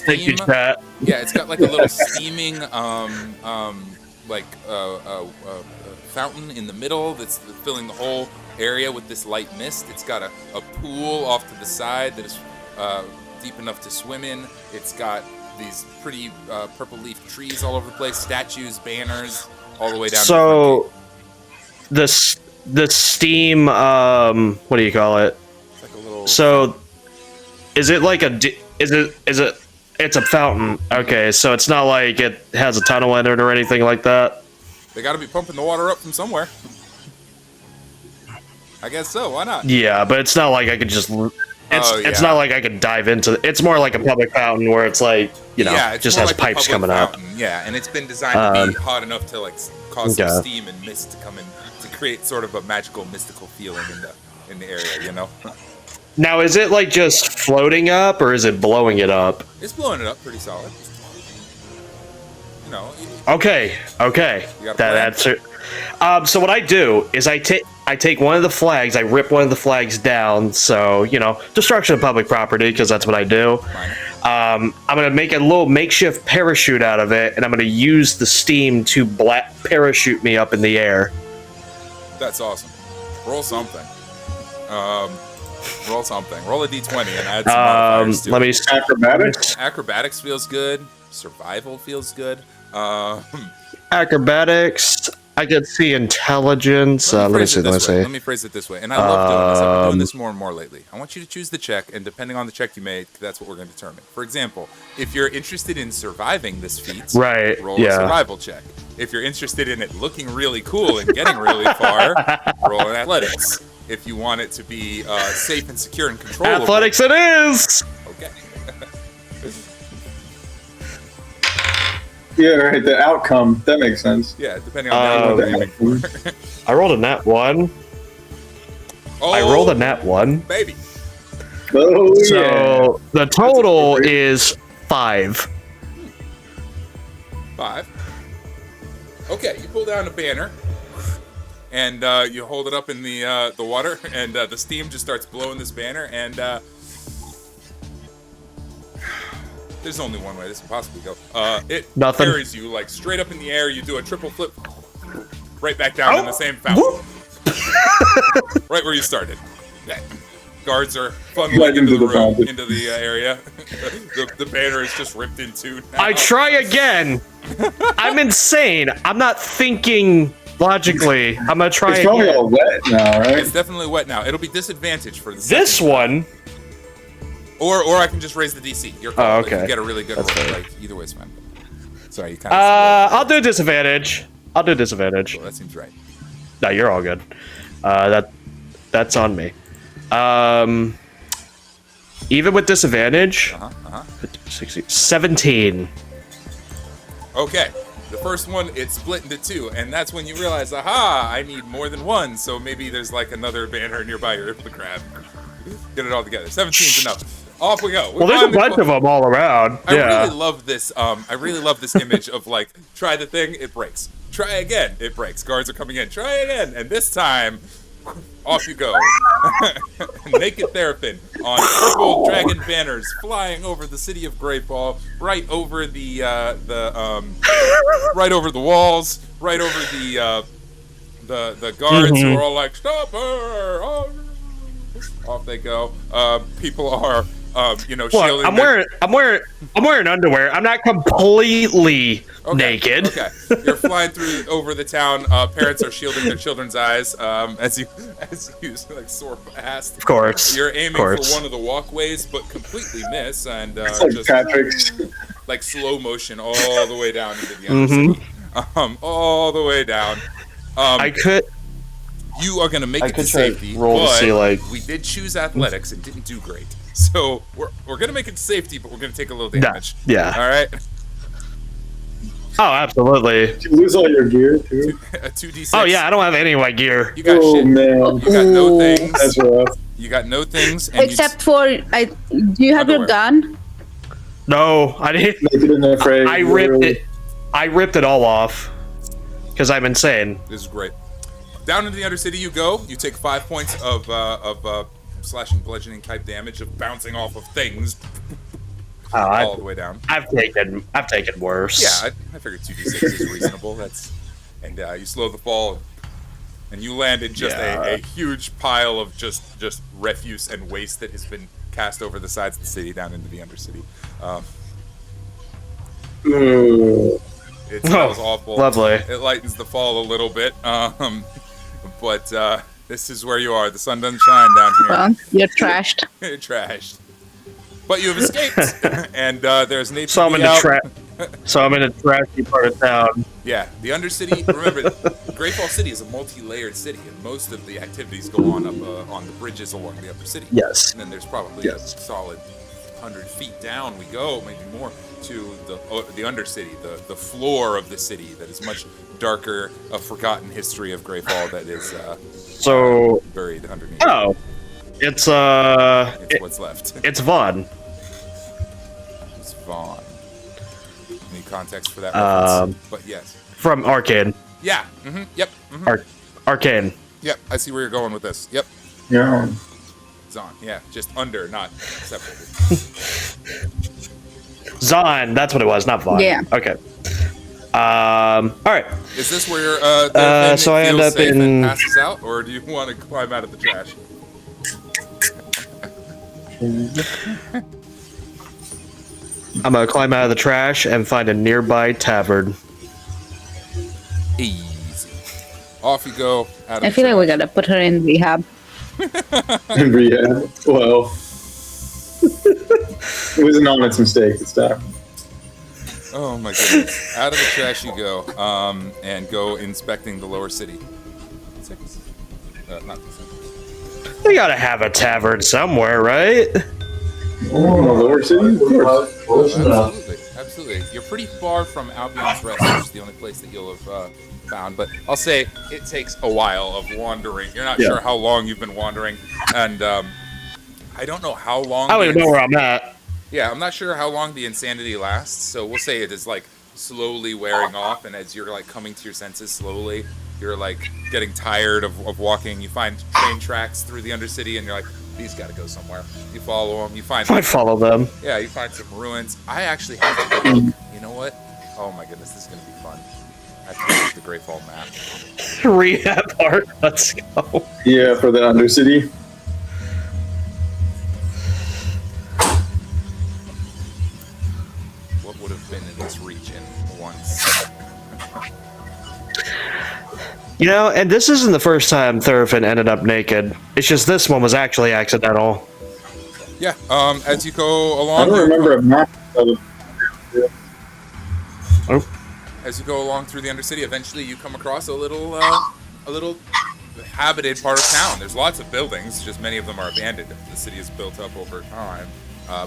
C: Thank you,
B: steam.
C: chat.
B: Yeah, it's got like a little steaming fountain in the middle that's filling the whole area with this light mist. It's got a pool off to the side that is deep enough to swim in. It's got these pretty purple leaf trees all over the place, statues, banners, all the way down.
C: So, the steam, what do you call it?
B: It's like a little.
C: So, is it like it's a fountain? Okay, so it's not like it has a tunnel in it or anything like that.
B: They got to be pumping the water up from somewhere. I guess so. Why not?
C: Yeah, but it's not like I could just. It's not like I could dive into. It's more like a public fountain where it's like
B: it
C: just has pipes coming up.
B: Yeah, and it's been designed to be hot enough to like cause some steam and mist to come in to create sort of a magical, mystical feeling in the area. You know.
C: Now, is it like just floating up, or is it blowing it up?
B: It's blowing it up pretty solid. You know.
C: Okay. That's it. So what I do is I take one of the flags, I rip one of the flags down, so, destruction of public property, because that's what I do. I'm going to make a little makeshift parachute out of it, and I'm going to use the steam to parachute me up in the air.
B: That's awesome. Roll something. Roll something. Roll a d20 and add some modifiers to it.
A: Acrobatics?
B: Acrobatics feels good. Survival feels good.
C: Acrobatics... I could see intelligence. Let me see.
B: Let me phrase it this way. And I love doing this. I've been doing this more and more lately. I want you to choose the check, and depending on the check you made, that's what we're going to determine. For example, if you're interested in surviving this feat, roll a survival check. If you're interested in it looking really cool and getting really far, roll an athletics. If you want it to be safe and secure and controllable,
C: athletics it is.
B: Okay.
A: Yeah, right. The outcome, that makes sense.
B: Yeah, depending on the outcome you're aiming for.
C: I rolled a nat 1.
B: Oh,
C: I rolled a nat 1.
B: Baby.
A: Oh,
C: so the total is 5.
B: 5. Okay, you pull down a banner, and you hold it up in the water, and the steam just starts blowing this banner, and there's only one way this can possibly go. It carries you like straight up in the air. You do a triple flip, right back down in the same fountain, right where you started. Yeah. Guards are funneling into the room, into the area. The banner is just ripped in two. Now.
C: I try again. I'm insane. I'm not thinking logically. I'm gonna try.
A: It's probably all wet now, right?
B: It's definitely wet now. It'll be disadvantaged for
C: this one.
B: Or I can just raise the DC. You're called.
C: Okay.
B: If you get a really good roll. Like either way is fine. Sorry, you kind of.
C: I'll do disadvantage. Cool,
B: that seems right.
C: No, you're all good. That's on me. Even with disadvantage. 17.
B: Okay. The first one, it's split into 2, and that's when you realize, aha, I need more than one, so maybe there's like another banner nearby you're able to grab. Get it all together. 17's enough. Off we go.
C: Well, there's a bunch of them all around.
B: I really love this. I really love this image of like, try the thing, it breaks. Try again, it breaks. Guards are coming in. Try again, and this time, off you go. Naked Therapin on purple dragon banners flying over the city of Greyfall, right over the right over the walls, right over the guards who are all like, stop her! Oh. Off they go. People are, shielding.
C: I'm wearing underwear. I'm not completely naked.
B: Okay, you're flying over the town. Parents are shielding their children's eyes as you like soar past.
C: Of course.
B: You're aiming for one of the walkways, but completely miss, and just
A: Patrick's.
B: like slow motion all the way down into the end city. All the way down. You are going to make it to safety, but we did choose athletics and didn't do great. So we're going to make it to safety, but we're going to take a little damage.
C: Yeah.
B: All right?
C: Oh, absolutely.
A: Did you lose all your gear, too?
B: A 2d6.
C: Oh, yeah, I don't have any of my gear.
B: You got shit.
A: Man.
B: You got no things.
A: That's rough.
B: You got no things. And
D: Except for, do you have your gun?
C: No, I didn't.
A: Make it in the fray.
C: I ripped it. I ripped it all off because I'm insane.
B: This is great. Down into the Undercity you go. You take 5 points of slashing, bludgeoning type damage of bouncing off of things all the way down.
C: I've taken worse.
B: Yeah, I figured 2d6 is reasonable. And you slow the fall, and you land in just a huge pile of just refuse and waste that has been cast over the sides of the city down into the Undercity. It smells awful.
C: Lovely.
B: It lightens the fall a little bit. But this is where you are. The sun doesn't shine down here.
D: Well, you're trashed.
B: You're trashed. But you have escaped. And there's an
C: So I'm in the trashy part of town.
B: Yeah, the Undercity. Remember, Great Fall City is a multi-layered city, and most of the activities go on up on the bridges along the upper city.
C: Yes.
B: And then there's probably a solid 100 feet down we go, maybe more, to the Undercity, the floor of the city that is much darker, a forgotten history of Great Fall that is buried underneath.
C: Oh, it's
B: what's left.
C: It's Vaughn.
B: It's Vaughn. Any context for that reference? But yes.
C: From Arcane.
B: Yeah. Mm-hmm. Yep. Mm-hmm.
C: Arcane.
B: Yep. I see where you're going with this. Yep.
A: Yeah.
B: Zon. Yeah. Just under, not separated.
C: Zon. That's what it was, not Vaughn.
D: Yeah.
C: Okay. All right.
B: Is this where the
C: so I end up
B: safe
C: in
B: and passes out, or do you want to climb out of the trash?
C: I'm gonna climb out of the trash and find a nearby tavern.
B: Easy. Off you go. Out of
D: I feel like we gotta put her in rehab.
A: In rehab. Well, it was an honest mistake this time.
B: Oh my goodness. Out of the trash you go, and go inspecting the lower city. 6. Not 6.
C: We gotta have a tavern somewhere, right?
A: Oh, the lower city? Of course.
B: Absolutely. You're pretty far from Albion's Rest, which is the only place that you'll have found. But I'll say it takes a while of wandering. You're not sure how long you've been wandering, and I don't know how long.
C: I don't even know where I'm at.
B: Yeah, I'm not sure how long the insanity lasts. So we'll say it is like slowly wearing off, and as you're like coming to your senses slowly, you're like getting tired of walking. You find train tracks through the Undercity, and you're like, these got to go somewhere. You follow them. You find.
C: I follow them.
B: Yeah, you find some ruins. I actually have to look. You know what? Oh my goodness, this is gonna be fun. I have to look at the Great Fall map.
C: Rehab part. Let's go.
A: Yeah, for the Undercity.
B: What would have been in this region once?
C: You know, and this isn't the first time Thurfinn ended up naked. It's just this one was actually accidental.
B: Yeah. As you go along.
A: I don't remember a map of it.
B: As you go along through the Undercity, eventually you come across a little inhabited part of town. There's lots of buildings, just many of them are abandoned. The city is built up over time,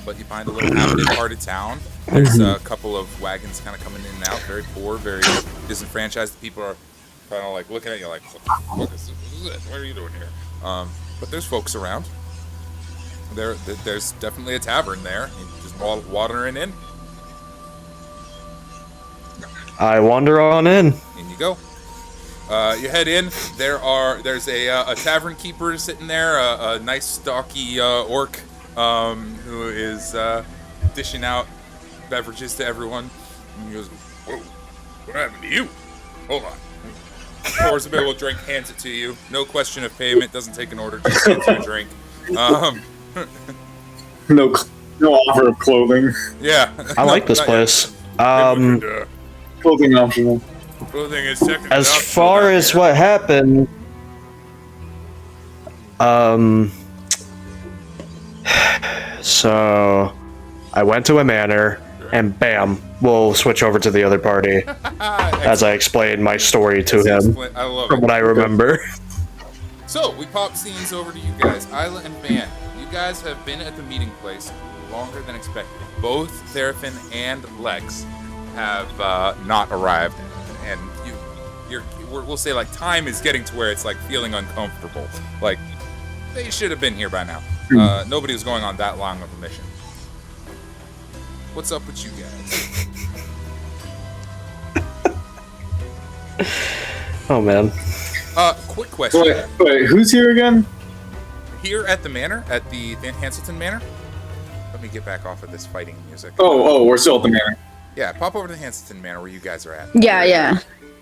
B: but you find a little inhabited part of town. There's a couple of wagons kind of coming in and out, very poor, very disenfranchised. The people are kind of like looking at you like, what is this? What are you doing here? But there's folks around. There's definitely a tavern there. You just wandering in.
C: I wander on in.
B: In you go. You head in. There's a tavern keeper sitting there, a nice stocky orc who is dishing out beverages to everyone. And he goes, "Whoa, what happened to you? Hold on." Pours a bit of a drink, hands it to you. No question of payment. Doesn't take an order. Just hands you a drink.
A: No offer of clothing.
B: Yeah.
C: I like this place.
A: Clothing optional.
B: Clothing is technically
C: As
B: optional
C: far
B: down
C: as
B: here.
C: what happened, so I went to a manor, and bam, we'll switch over to the other party as I explain my story to him
B: I love
C: from
B: it.
C: what I remember.
B: So, we pop scenes over to you guys. Isla and Van, you guys have been at the meeting place longer than expected. Both Therafin and Lex have not arrived, and we'll say like time is getting to where it's like feeling uncomfortable. Like they should have been here by now. Nobody was going on that long of a mission. What's up with you guys?
C: Oh man.
B: Quick question.
A: Wait, who's here again?
B: Here at the manor, at the Van Hanselton Manor. Let me get back off of this fighting music.
A: Oh, we're still at the manor.
B: Yeah, pop over to the Hanselton Manor where you guys are at.
D: Yeah.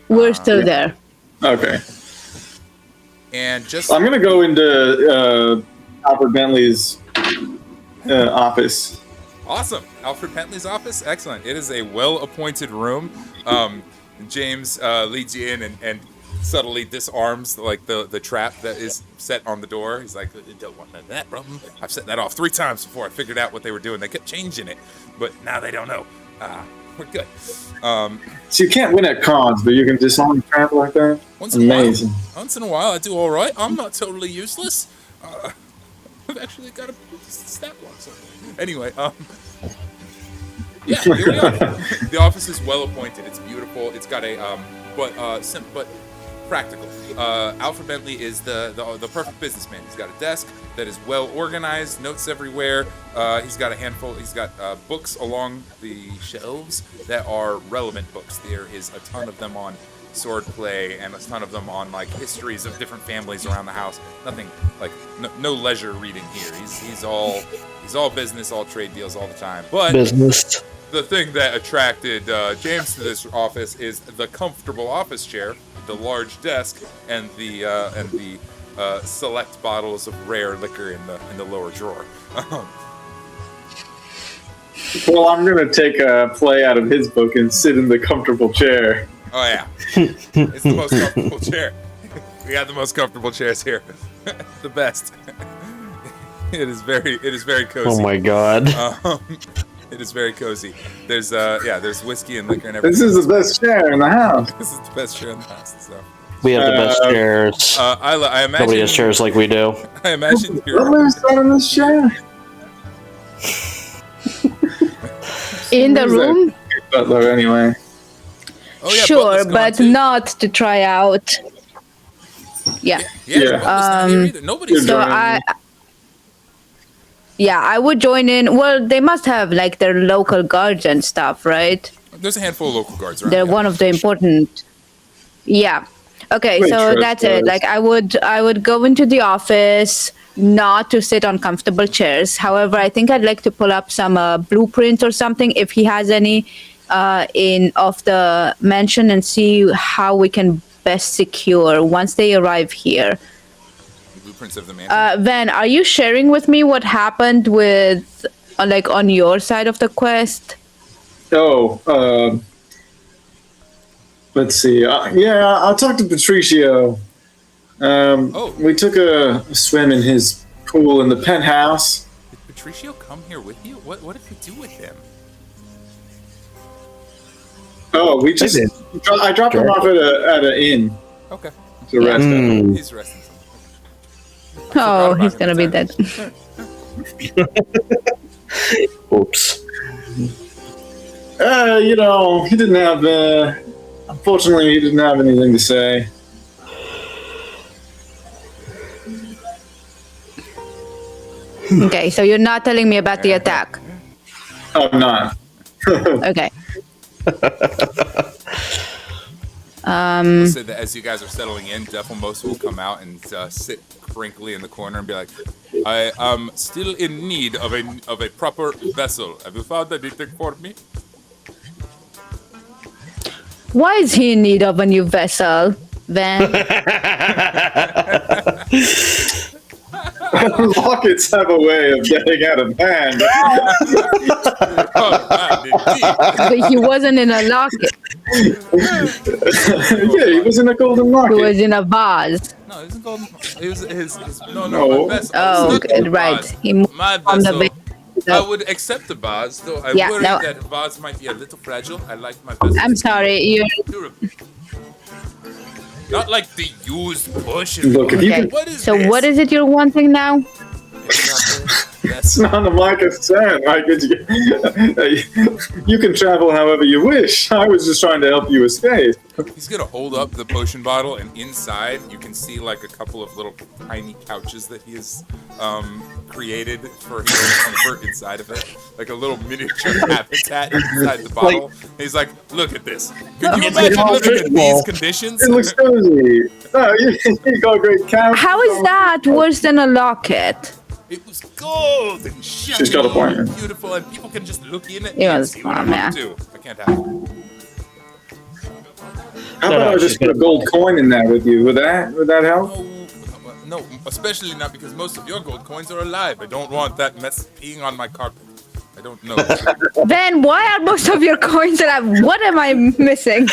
D: We're still there.
A: Okay.
B: And just
A: I'm gonna go into Alfred Bentley's office.
B: awesome. Alfred Bentley's office? Excellent. It is a well-appointed room. James leads you in and subtly disarms like the trap that is set on the door. He's like, don't want none of that problem. I've set that off 3 times before I figured out what they were doing. They kept changing it, but now they don't know. We're good.
A: So you can't win at cons, but you can disarm a trap like that?
B: Once in
A: Amazing.
B: a while, I do all right. I'm not totally useless. I've actually got a stat block. So. Anyway, yeah, here we are. The office is well appointed. It's beautiful. It's got a but practical. Alfred Bentley is the perfect businessman. He's got a desk that is well organized, notes everywhere. He's got a handful. He's got books along the shelves that are relevant books. There is a ton of them on swordplay and a ton of them on like histories of different families around the house. Nothing like no leisure reading here. He's all business, all trade deals all the time. But
C: Business.
B: the thing that attracted James to this office is the comfortable office chair, the large desk, and the select bottles of rare liquor in the lower drawer.
A: Well, I'm gonna take a play out of his book and sit in the comfortable chair.
B: Oh yeah, it's the most comfortable chair. We got the most comfortable chairs here. The best. It is very cozy.
C: Oh my god.
B: It is very cozy. There's whiskey and liquor and everything.
A: This is the best chair in the house.
B: This is the best chair in the house. So.
C: We have the best chairs.
B: I imagine
C: Nobody has chairs like we do.
B: I imagine
A: Somebody's sat in this chair.
D: In the room?
A: Butler, anyway.
B: Oh, yeah,
D: Sure,
B: Butler's gone
D: but
B: too.
D: not to try out. Yeah.
A: Yeah.
B: Butler's not here either. Nobody's
D: So
B: here.
D: I would join in. Well, they must have like their local guards and stuff, right?
B: There's a handful of local guards around.
D: They're
B: yeah.
D: one of the important. Yeah. Okay,
A: Wait,
D: so
A: trust
D: that's it.
A: us.
D: Like I would go into the office not to sit on comfortable chairs. However, I think I'd like to pull up some blueprints or something if he has any of the mansion and see how we can best secure once they arrive here.
B: Blueprints of the mansion.
D: Van, are you sharing with me what happened with like on your side of the quest?
A: Let's see. I'll talk to Patricio. We took a swim in his pool in the penthouse.
B: Did Patricio come here with you? What did we do with him?
A: Oh, I dropped him off at an inn
B: Okay.
A: to rest.
B: He's resting.
D: Oh,
B: about
D: he's
B: him
D: gonna be
B: that
D: dead.
C: Oops.
A: He didn't have. Unfortunately, he didn't have anything to say.
D: Okay, so you're not telling me about the attack.
A: I'm not.
D: Okay.
B: I'll say that as you guys are settling in, Devilmost will come out and sit crinkly in the corner and be like, I am still in need of a proper vessel. Have you found anything for me?
D: Why is he in need of a new vessel, Van?
A: Rockets have a way of getting out of hand.
D: But he wasn't in a locket.
A: Yeah, he was in a golden
D: He
A: locket.
D: was in a vase.
B: No, it wasn't golden. It was his
A: No.
B: my vessel.
D: Oh,
B: It's not
D: okay,
B: a
D: right.
B: vase.
D: He moved
B: My
D: from the
B: vessel.
D: base.
B: I would accept the vase, though I
D: Yeah,
B: worry
D: no.
B: that vase might be a little fragile. I like my vessel.
D: I'm sorry. You're
B: Durable. Not like the used push.
A: Look, if you
D: okay.
A: could-
B: What is
D: So
B: this?
D: what is it you're wanting now?
A: It's not my consent. You can travel however you wish. I was just trying to help you escape.
B: He's gonna hold up the potion bottle, and inside you can see like a couple of little tiny couches that he has created for his comfort inside of it, like a little miniature habitat inside the bottle. And he's like, "Look at this. Could you imagine living in these conditions?"
A: It looks cozy. Oh, you got a great couch.
D: How is that worse than a locket?
B: It was gold and shiny
A: She's got a point.
B: and beautiful, and people can just look in it
D: It
B: and
D: was
B: see what I
D: fun,
B: want to
D: yeah.
B: do. I can't have it.
A: How about I just put a gold coin in there with you? Would that help?
B: No, especially not because most of your gold coins are alive. I don't want that mess peeing on my carpet. I don't know.
D: Then why are most of your coins alive? What am I missing?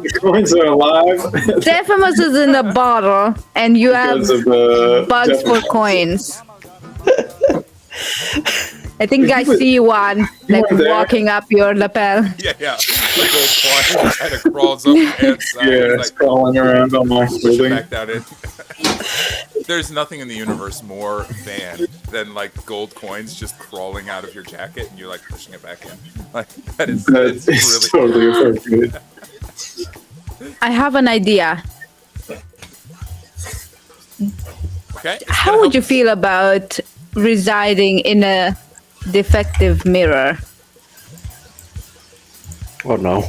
A: The coins are alive.
D: Stephanos is in the bottle, and you have
A: Because of,
D: bugs for coins. I think I see one, like
A: weren't there.
D: walking up your lapel.
B: Yeah. The gold coin kind of crawls up the inside.
A: Yeah, it's crawling around on my building.
B: Back down in. There's nothing in the universe more banned than like gold coins just crawling out of your jacket and you're like pushing it back in. Like that's
A: It's
B: really
A: totally appropriate.
D: I have an idea.
B: okay.
D: How would you feel about residing in a defective mirror?
C: Oh no.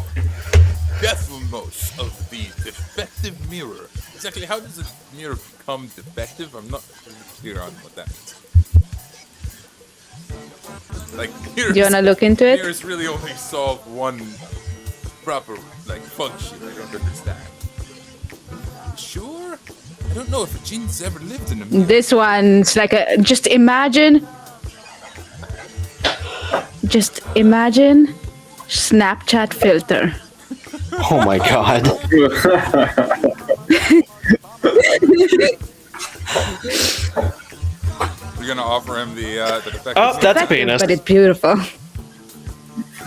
B: Deathmost of the defective mirror. Exactly how does a mirror become defective? I'm not really clear on what that means. Like mirrors,
D: Do you want to look into it?
B: mirrors really only solve one proper like function. I don't understand. Sure? I don't know if a genie's ever lived in a mirror.
D: This one's like a. Just imagine Snapchat filter.
C: Oh my god.
B: You're gonna offer him the defective
C: Oh,
B: mirror?
C: that's a penis.
D: But it's beautiful.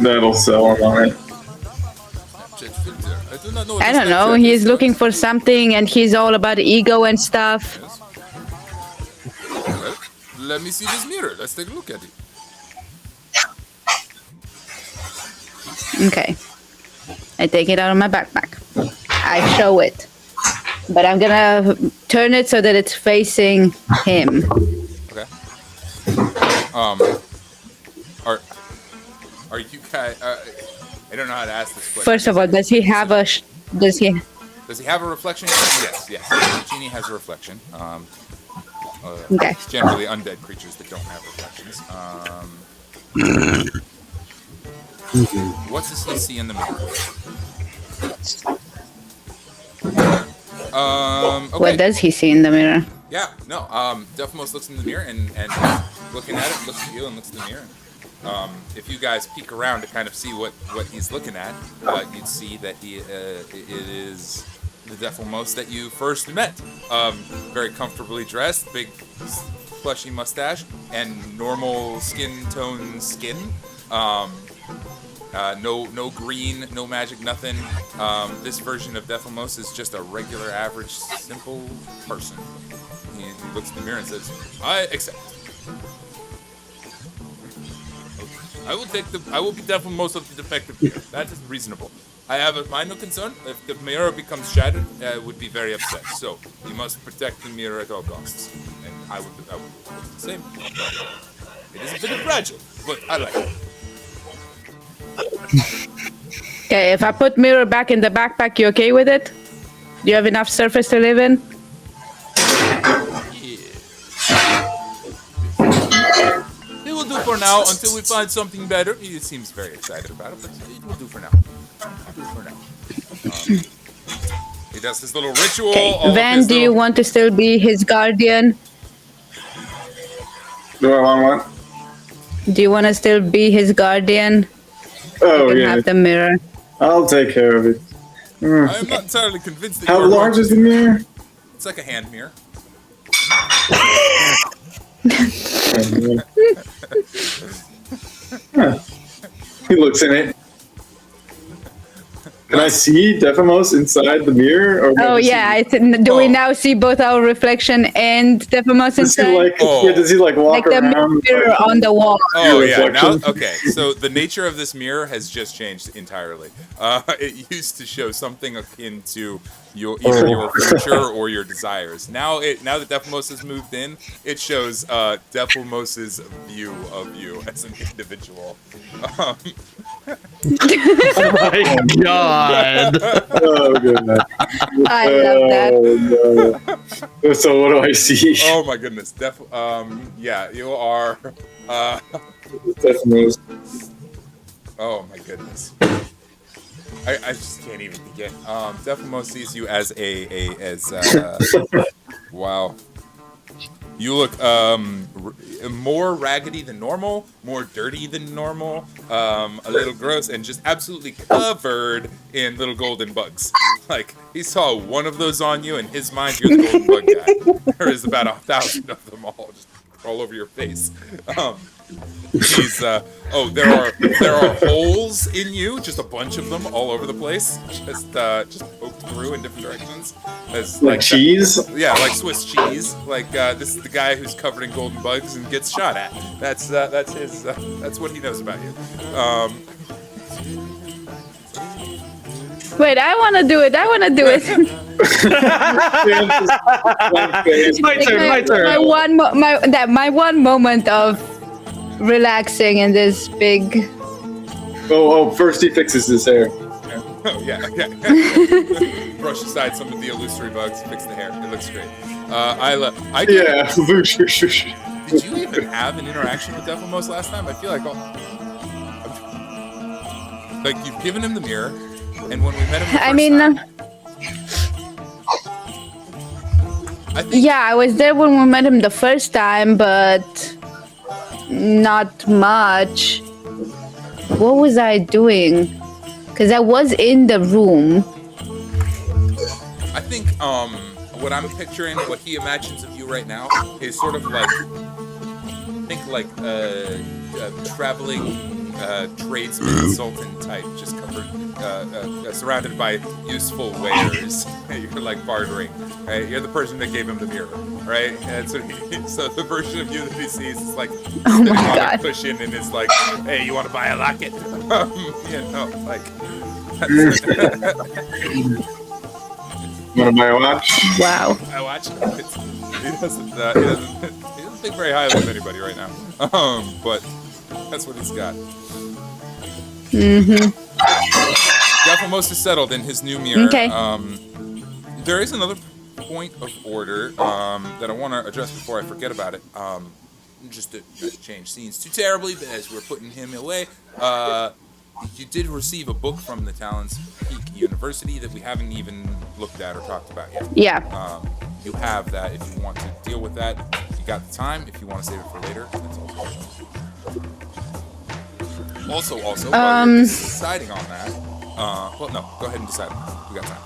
A: That'll sell him on it.
B: Snapchat filter. I do not know. What
D: I
B: the
D: don't know.
B: Snapchat
D: He's
B: is.
D: looking for something, and he's all about ego and stuff.
B: Yes. Well, let me see this mirror. Let's take a look at it.
D: Okay. I take it out of my backpack. I show it. But I'm gonna turn it so that it's facing him.
B: Okay. Are you guys? I don't know how to ask this question.
D: First of all, does he have a? Does he?
B: Does he have a reflection? Yes. The genie has a reflection.
D: Okay.
B: It's generally undead creatures that don't have reflections. What does he see in the mirror? Okay.
D: What does he see in the mirror?
B: Yeah, no. Deathmost looks in the mirror and looking at it, looks at you and looks in the mirror. If you guys peek around to kind of see what he's looking at, you'd see that it is the Deathmost that you first met. Very comfortably dressed, big fleshy mustache, and normal skin tone skin. No green, no magic, nothing. This version of Deathmost is just a regular, average, simple person. He looks in the mirror and says, "I accept. I will be Deathmost of the defective mirror. That is reasonable. I have a minor concern. If the mirror becomes shattered, I would be very upset. So you must protect the mirror at all costs. And I would do the same. It is a bit fragile, but I like it."
D: Okay, if I put mirror back in the backpack, you okay with it? Do you have enough surface to live in?
B: It will do for now until we find something better. He seems very excited about it, but it will do for now. He does his little ritual. all of
D: Van,
B: his
D: do you
B: little-
D: want to still be his guardian?
A: Do I want what?
D: Do you want to still be his guardian?
A: Oh,
D: You can
A: yeah.
D: have the mirror.
A: I'll take care of it.
B: I am not entirely convinced that
A: How
B: you are
A: large
B: going
A: is the mirror?
B: to- It's like a hand mirror.
A: Huh. He looks in it. Can I see Dephamos inside the mirror? Or
D: Oh yeah, do we now see both our reflection and Dephamos
A: does he
D: inside?
A: like? Yeah, does he like walk
D: Like the
A: around?
D: mirror
A: like,
D: on the wall.
B: Oh yeah. Now,
A: reflection?
B: okay. So the nature of this mirror has just changed entirely. It used to show something akin to either your future or your desires. Now that Dephamos has moved in, it shows Dephamos' view of you as an individual.
C: Oh my god.
A: Oh goodness.
D: I love that.
A: No. So what do I see?
B: Oh my goodness. Yeah, you are.
A: Dephamos.
B: Oh my goodness. I just can't even begin. Dephamos sees you as wow. You look more raggedy than normal, more dirty than normal, a little gross, and just absolutely covered in little golden bugs. Like, he saw one of those on you, in his mind, you're the golden bug guy. There is about 1,000 of them all over your face. There are holes in you, just a bunch of them all over the place, just poked through in different directions.
A: Like cheese?
B: Like Swiss cheese. Like this is the guy who's covered in golden bugs and gets shot at. That's what he knows about you.
D: Wait, I want to do it.
C: My turn.
D: My one moment of relaxing in this big.
A: First he fixes his hair.
B: Oh yeah. Brush aside some of the illusory bugs, fix the hair. It looks great. Did you even have an interaction with Dephamos last time? I feel like you've given him the mirror, and when we met him
D: I was there when we met him the first time, but not much. What was I doing? Because I was in the room.
B: I think what I'm picturing, what he imagines of you right now, is sort of like, a traveling tradesman consultant type, just covered, surrounded by useful wares. You're like bartering, right? You're the person that gave him the mirror, right? And so the version of you that he sees is like sitting on a cushion and is like, hey, you want to buy a locket?
A: You want to buy a watch?
D: Wow.
B: I watch. He doesn't think very highly of anybody right now. But that's what he's got. Dephamos is settled in his new mirror.
D: Okay.
B: There is another point of order that I want to address before I forget about it. Just to change scenes too terribly, but as we're putting him away, you did receive a book from the Talon's Peak University that we haven't even looked at or talked about yet.
D: Yeah.
B: You have that if you want to deal with that. You got the time. If you want to save it for later, that's also. Also, while you're deciding on that, go ahead and decide. We got time.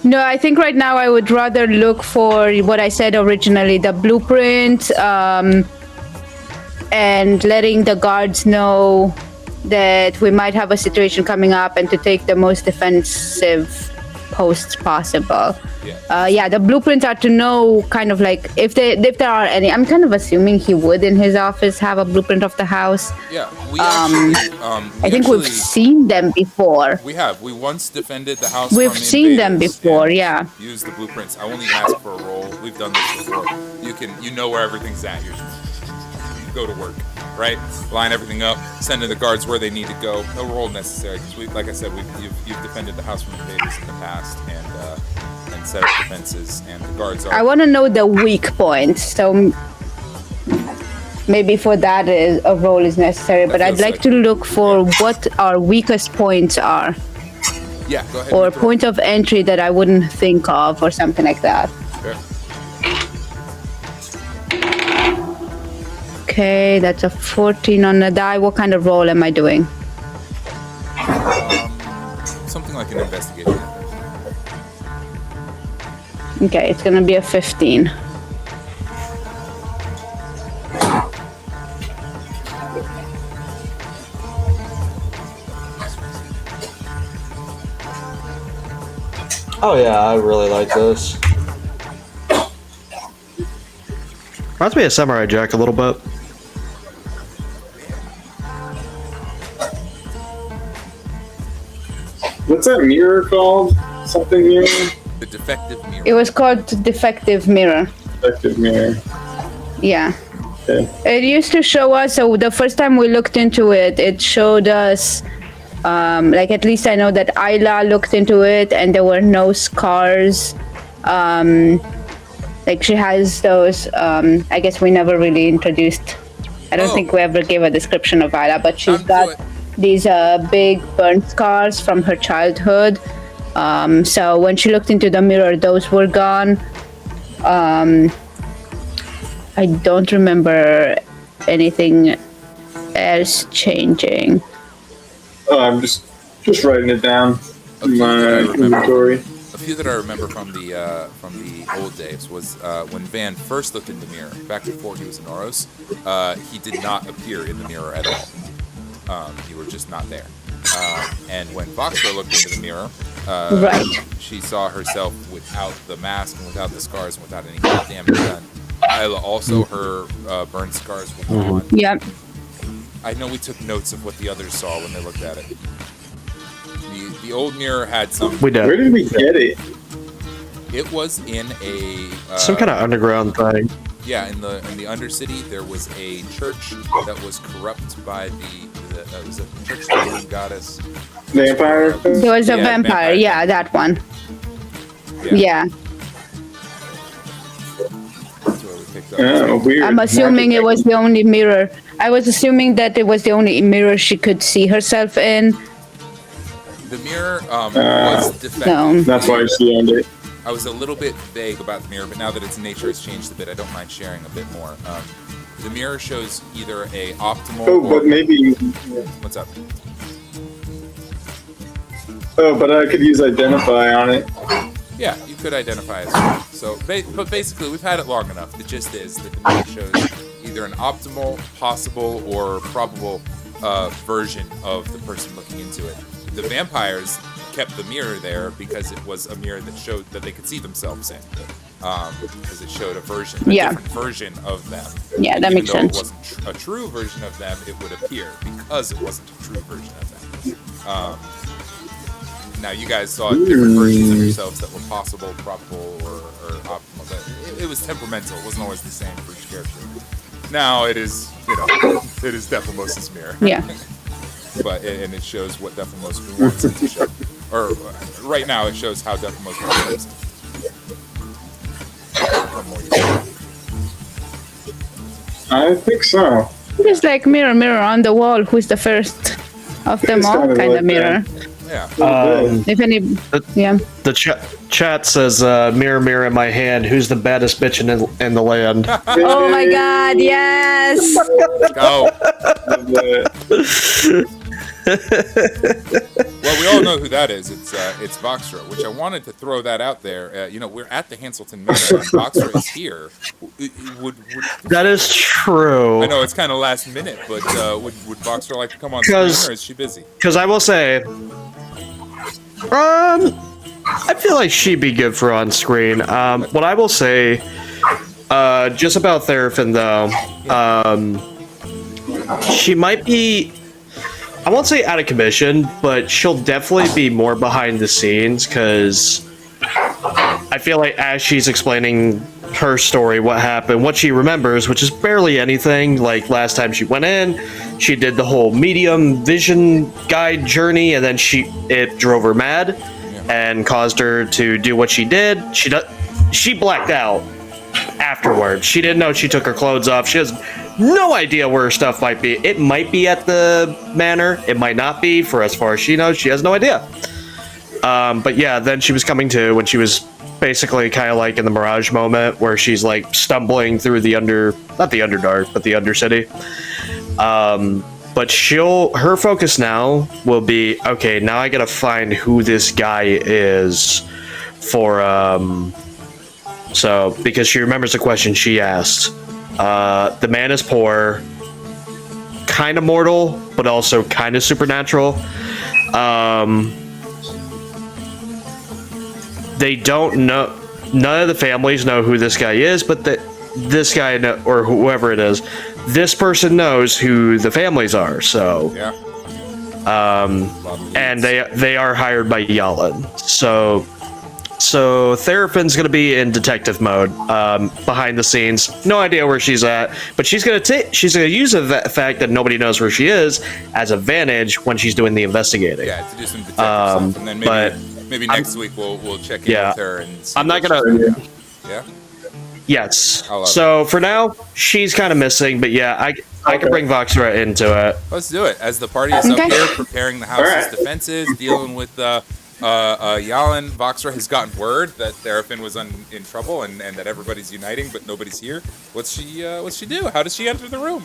D: No, I think right now I would rather look for what I said originally, the blueprint, and letting the guards know that we might have a situation coming up and to take the most defensive posts possible. The blueprints are to know kind of like if there are any. I'm kind of assuming he would in his office have a blueprint of the house.
B: Yeah,
D: I think we've seen them before.
B: We have. We once defended the house.
D: We've
B: from
D: seen them before. Yeah.
B: Use the blueprints. I won't even ask for a roll. We've done this before. You know where everything's at. You go to work, right? Line everything up. Send in the guards where they need to go. No roll necessary because like I said, you've defended the house from invaders in the past and set up defenses, and the guards are.
D: I want to know the weak points, so maybe for that a roll is necessary. But I'd like to look for what our weakest points are.
B: Yeah, go ahead.
D: Or point of entry that I wouldn't think of, or something like that.
B: Sure.
D: Okay, that's a 14 on the die. What kind of roll am I doing?
B: Something like an investigation.
D: Okay, it's gonna be a 15.
C: Oh yeah, I really like this. Reminds me of Samurai Jack a little bit.
A: What's that mirror called? Something mirror?
B: The defective mirror.
D: It was called Defective Mirror.
A: Defective mirror.
D: Yeah.
A: Okay.
D: It used to show us, so the first time we looked into it, it showed us, like at least I know that Ayla looked into it and there were no scars. Like she has those, I guess we never really introduced, I don't think we ever gave a description of Ayla, but she's got these big burn scars from her childhood. So when she looked into the mirror, those were gone. I don't remember anything else changing.
A: Oh, I'm just writing it down in my inventory.
B: A few that I remember from the old days was when Van first looked in the mirror, back before he was in Oros, he did not appear in the mirror at all. You were just not there. And when Voxra looked into the mirror, she saw herself without the mask and without the scars and without any damage done. Ayla also, her burn scars were gone.
D: Yep.
B: I know we took notes of what the others saw when they looked at it. The old mirror had some...
C: We did.
A: Where did we get it?
B: It was in a...
C: some kind of underground thing.
B: Yeah, in the Undercity, there was a church that was corrupt by the was a church goddess.
A: Vampire?
D: There was a vampire. Yeah, that one. Yeah.
B: That's where we picked up.
A: Oh, weird.
D: I'm assuming it was the only mirror. I was assuming that it was the only mirror she could see herself in.
B: The mirror was defective.
D: No.
A: That's why she owned it.
B: I was a little bit vague about the mirror, but now that its nature has changed a bit, I don't mind sharing a bit more. The mirror shows either a optimal.
A: Oh, but maybe.
B: What's up?
A: Oh, but I could use identify on it.
B: Yeah, you could identify as well. So, but basically, we've had it long enough. The gist is that the mirror shows either an optimal, possible, or probable version of the person looking into it. The vampires kept the mirror there because it was a mirror that showed that they could see themselves in. Because it showed a different version of them.
D: Yeah, that makes sense.
B: Even though it wasn't a true version of them, it would appear because it wasn't a true version of them. Now, you guys saw different versions of yourselves that were possible, probable, or optimal. But it was temperamental. It wasn't always the same for each character. Now it is, it is Dephimos' mirror.
D: Yeah.
B: But and it shows what Dephimos wants it to show. Or right now, it shows how Dephimos wants it.
A: I think so.
D: It's like mirror, mirror on the wall. Who's the first of them all? Kind of
A: like
D: mirror.
B: Yeah.
D: If any,
C: The chat says, "Mirror, mirror in my hand, who's the baddest bitch in the land?"
D: Oh my God! Yes.
B: Go. Well, we all know who that is. It's Voxra, which I wanted to throw that out there. We're at the Hanselton Manor, and Voxra is here.
C: That is true.
B: I know it's kind of last minute, but would Voxra like to come on screen, or is she busy?
C: Because I will say, I feel like she'd be good for on screen. What I will say, just about Therafin though, she might be. I won't say out of commission, but she'll definitely be more behind the scenes because I feel like as she's explaining her story, what happened, what she remembers, which is barely anything. Like last time she went in, she did the whole medium vision guide journey, and then it drove her mad and caused her to do what she did. She blacked out afterwards. She didn't know she took her clothes off. She has no idea where her stuff might be. It might be at the manor. It might not be. For as far as she knows, she has no idea. But yeah, then she was coming to when she was basically kind of like in the Mirage moment where she's like stumbling through not the Underdark, but the Undercity. But her focus now will be, okay, now I gotta find who this guy is for, because she remembers the question she asked. The man is poor, kind of mortal, but also kind of supernatural. they don't know. None of the families know who this guy is, but this guy or whoever it is, this person knows who the families are. So
B: Yeah.
C: and they are hired by Yalin. So Therapin's gonna be in detective mode, behind the scenes. No idea where she's at, but she's gonna use the fact that nobody knows where she is as advantage when she's doing the investigating.
B: Yeah, to do some detective stuff, and then maybe next week we'll check in with her and see.
C: I'm not gonna.
B: Yeah.
C: Yes. So for now, she's kind of missing, but yeah, I can bring Voxra into it.
B: Let's do it. As the party is up here preparing the house's defenses, dealing with Yalin, Voxra has gotten word that Therapin was in trouble and that everybody's uniting, but nobody's here. What's she do? How does she enter the room?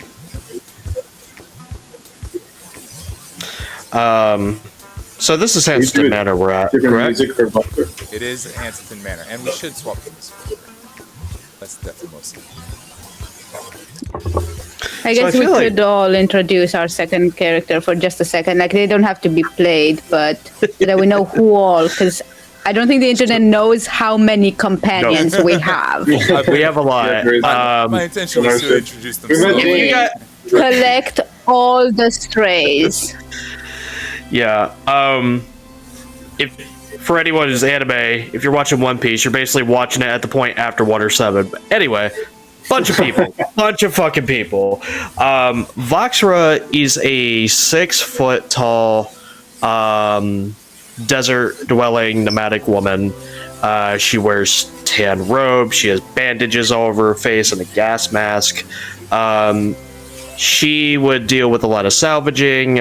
C: So this is Hanselton Manor we're at, correct?
B: It is Hanselton Manor, and we should swap the music. That's definitely mostly.
D: I guess we could all introduce our second character for just a second. Like, they don't have to be played, but so that we know who all, because I don't think the internet knows how many companions we have.
C: We have a lot.
B: My intention was to introduce them.
D: Collect all the strays.
C: Yeah. If for anyone who's anime, if you're watching One Piece, you're basically watching it at the point after Water 7. But anyway, bunch of people. Bunch of fucking people. Voxra is a 6-foot tall desert-dwelling nomadic woman. She wears tan robes. She has bandages all over her face and a gas mask. She would deal with a lot of salvaging.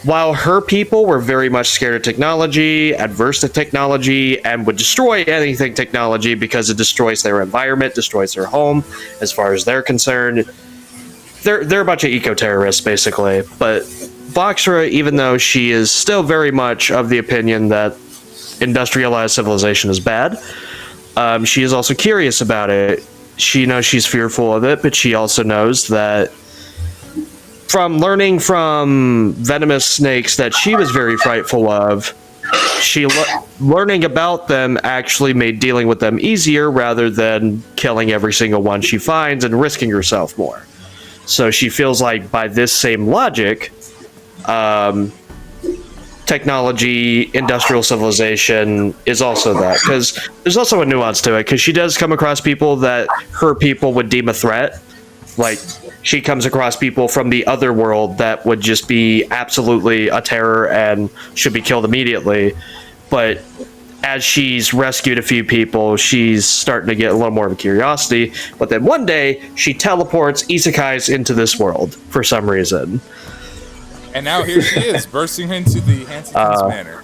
C: While her people were very much scared of technology, adverse to technology, and would destroy anything technology because it destroys their environment, destroys their home, as far as they're concerned. They're a bunch of eco-terrorists, basically. But Voxra, even though she is still very much of the opinion that industrialized civilization is bad, she is also curious about it. She knows she's fearful of it, but she also knows that from learning from venomous snakes that she was very frightful of, learning about them actually made dealing with them easier rather than killing every single one she finds and risking herself more. So she feels like by this same logic, technology, industrial civilization is also that. Because there's also a nuance to it, because she does come across people that her people would deem a threat. Like, she comes across people from the other world that would just be absolutely a terror and should be killed immediately. But as she's rescued a few people, she's starting to get a little more of a curiosity. But then one day, she teleports isekais into this world for some reason.
B: And now here she is, bursting into the Hanselton's Manor.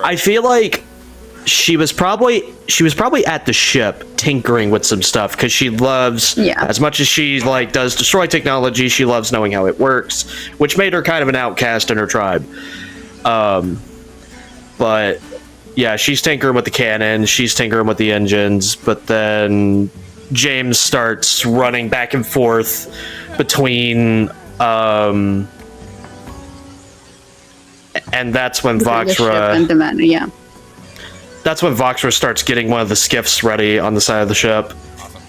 C: I feel like she was probably at the ship tinkering with some stuff because she loves, as much as she does destroy technology, she loves knowing how it works, which made her kind of an outcast in her tribe. But yeah, she's tinkering with the cannon, she's tinkering with the engines, but then James starts running back and forth between and that's when Voxra
D: and the manor,
C: That's when Voxra starts getting one of the skiffs ready on the side of the ship.
B: Awesome.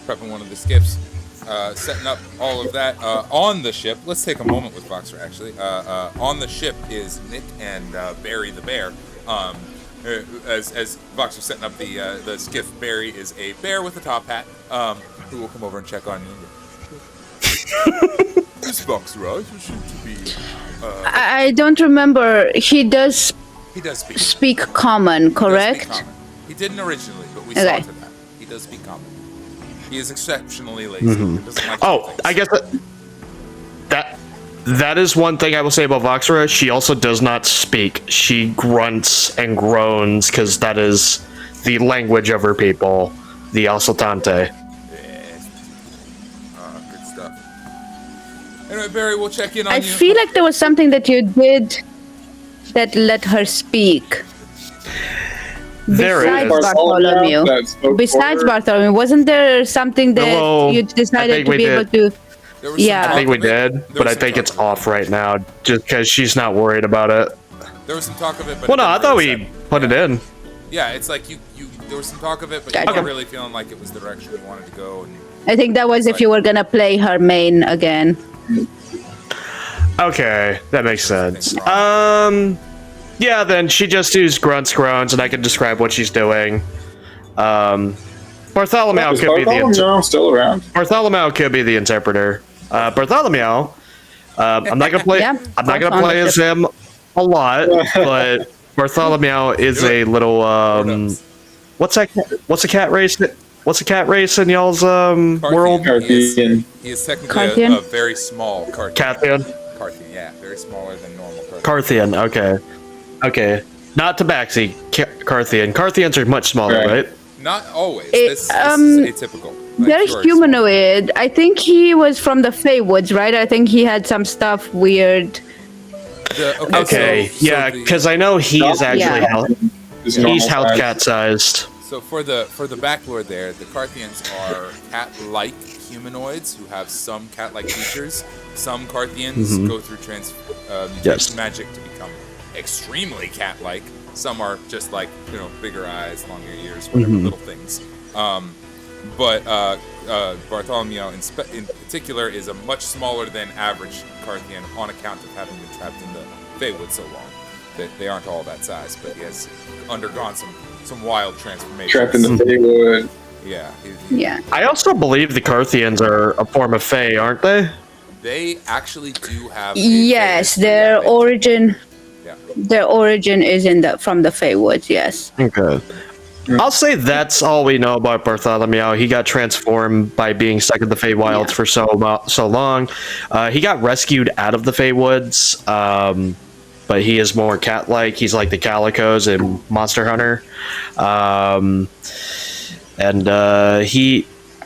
B: Prepping one of the skiffs, setting up all of that on the ship. Let's take a moment with Voxra, actually. On the ship is Nick and Barry the bear. As Voxra's setting up the skiff, Barry is a bear with a top hat who will come over and check on you. This Voxra should be...
D: I don't remember. He does speak common, correct?
B: He does speak common. He didn't originally, but we saw to that. He does speak common. He is exceptionally lazy.
C: Mm-hmm. I guess that is one thing I will say about Voxra. She also does not speak. She grunts and groans because that is the language of her people, the Asaltante.
B: Good stuff. Anyway, Barry, we'll check in on you.
D: I feel like there was something that you did that let her speak. Besides Bartholomew. Wasn't there something that you decided to be able to...
C: I think we did, but I think it's off right now just because she's not worried about it.
B: There was some talk of it, but
C: Well, no, I thought we put it in.
B: Yeah, it's like you. There was some talk of it, but you weren't really feeling like it was the direction you wanted to go. And
D: I think that was if you were gonna play her main again.
C: Okay, that makes sense. Yeah, then she just used grunts, groans, and I can describe what she's doing. Bartholomew could be the
A: still around.
C: Bartholomew could be the interpreter. Bartholomew, I'm not gonna play.
D: Yeah,
C: I'm not gonna play as him a lot, but Bartholomew is a little what's a cat race? What's a cat race in y'all's world?
A: Carthian.
B: He is technically a very small Carthian.
C: Cathian.
B: Carthian, yeah, very smaller than normal
C: Carthian. Okay. Not Tabaxi. Carthian. Carthians are much smaller, right?
B: Not always. This is atypical.
D: They're humanoid. I think he was from the Feywoods, right? I think he had some stuff weird.
C: Yeah, because I know he is actually he's house cat sized.
B: So for the backlore there, the Carthians are cat-like humanoids who have some cat-like features. Some Carthians go through mutation magic to become extremely cat-like. Some are just like, bigger eyes, longer ears, whatever, little things. But Bartholomew in particular is a much smaller than average Carthian on account of having been trapped in the Feywood so long. They aren't all that size, but he has undergone some wild transformations.
A: Trapped in the Feywood.
B: Yeah.
D: Yeah.
C: I also believe the Carthians are a form of Fey, aren't they?
B: They actually do have.
D: Yes, their origin. Yeah. Their origin is from the Feywoods. Yes.
C: Okay. I'll say that's all we know about Bartholomew. He got transformed by being stuck in the Feywilds for so long. He got rescued out of the Feywoods, but he is more cat-like. He's like the Calicos in Monster Hunter.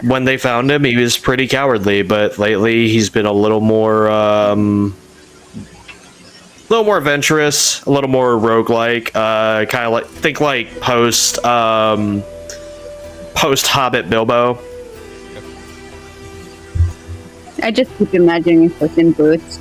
C: When they found him, he was pretty cowardly, but lately he's been a little more adventurous, a little more roguelike, kind of think like post Hobbit Bilbo.
D: I just keep imagining Puss in Boots.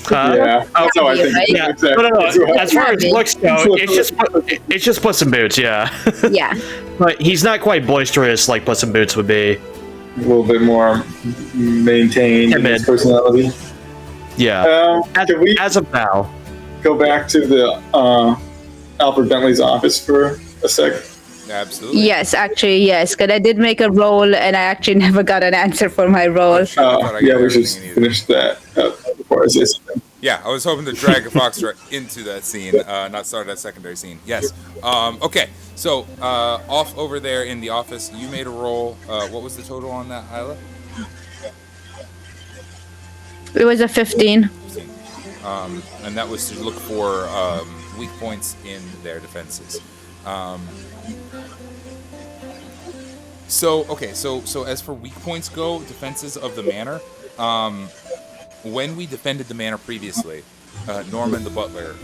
A: Yeah, that's how I think.
D: Right?
C: Yeah.
A: Exactly.
C: No. As far as looks go, it's just Puss in Boots, yeah.
D: Yeah.
C: But he's not quite boisterous like Puss in Boots would be.
A: A little bit more maintained in his personality.
C: Yeah.
A: Can we
C: as of now,
A: go back to the Albert Bentley's office for a sec?
B: Absolutely.
D: Yes, actually, yes. Because I did make a roll, and I actually never got an answer for my roll.
A: Yeah, we should finish that before I say something.
B: Yeah, I was hoping to drag a Foxtrot into that scene, not start that secondary scene. Yes. Okay, so off over there in the office, you made a roll. What was the total on that, Isla?
D: It was a 15.
B: 15. And that was to look for weak points in their defenses. So as for weak points go, defenses of the manor, when we defended the manor previously, Norman the butler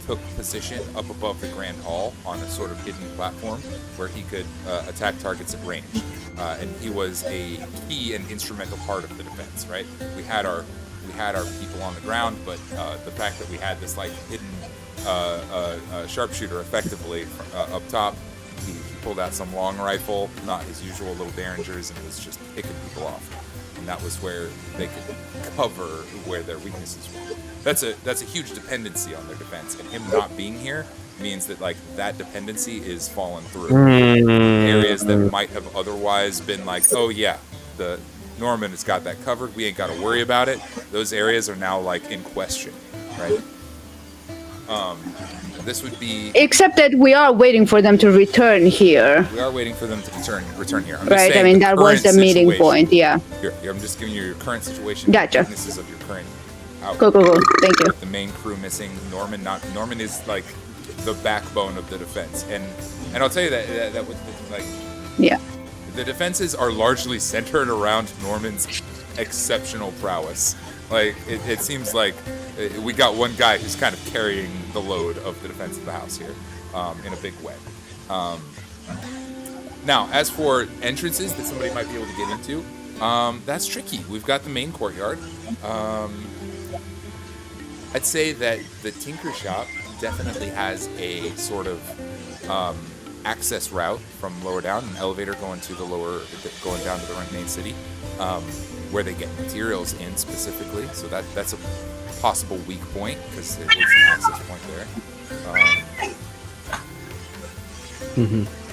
B: took position up above the Grand Hall on a sort of hidden platform where he could attack targets at range. And he was a key and instrumental part of the defense, right? We had our people on the ground, but the fact that we had this like hidden sharpshooter effectively up top, he pulled out some long rifle, not his usual little derringers, and was just picking people off. And that was where they could cover where their weaknesses were. That's a huge dependency on their defense, and him not being here means that like that dependency is fallen through. Areas that might have otherwise been like, oh yeah, the Norman has got that covered, we ain't got to worry about it. Those areas are now like in question, right? This would be... Except
D: that we are waiting for them to return here.
B: We are waiting for them to return here.
D: Right, I mean, that was the meeting point, yeah.
B: Here, I'm just giving you your current situation.
D: Gotcha.
B: Weaknesses of your current outfit.
D: Go. Thank you.
B: The main crew missing. Norman is like the backbone of the defense. And I'll tell you that would like...
D: Yeah.
B: The defenses are largely centered around Norman's exceptional prowess. Like, it seems like we got one guy who's kind of carrying the load of the defense of the house here in a big way. Now, as for entrances that somebody might be able to get into, that's tricky. We've got the main courtyard. I'd say that the Tinker Shop definitely has a sort of access route from lower down, an elevator going down to the main city, where they get materials in specifically. So that's a possible weak point because it is an access point there.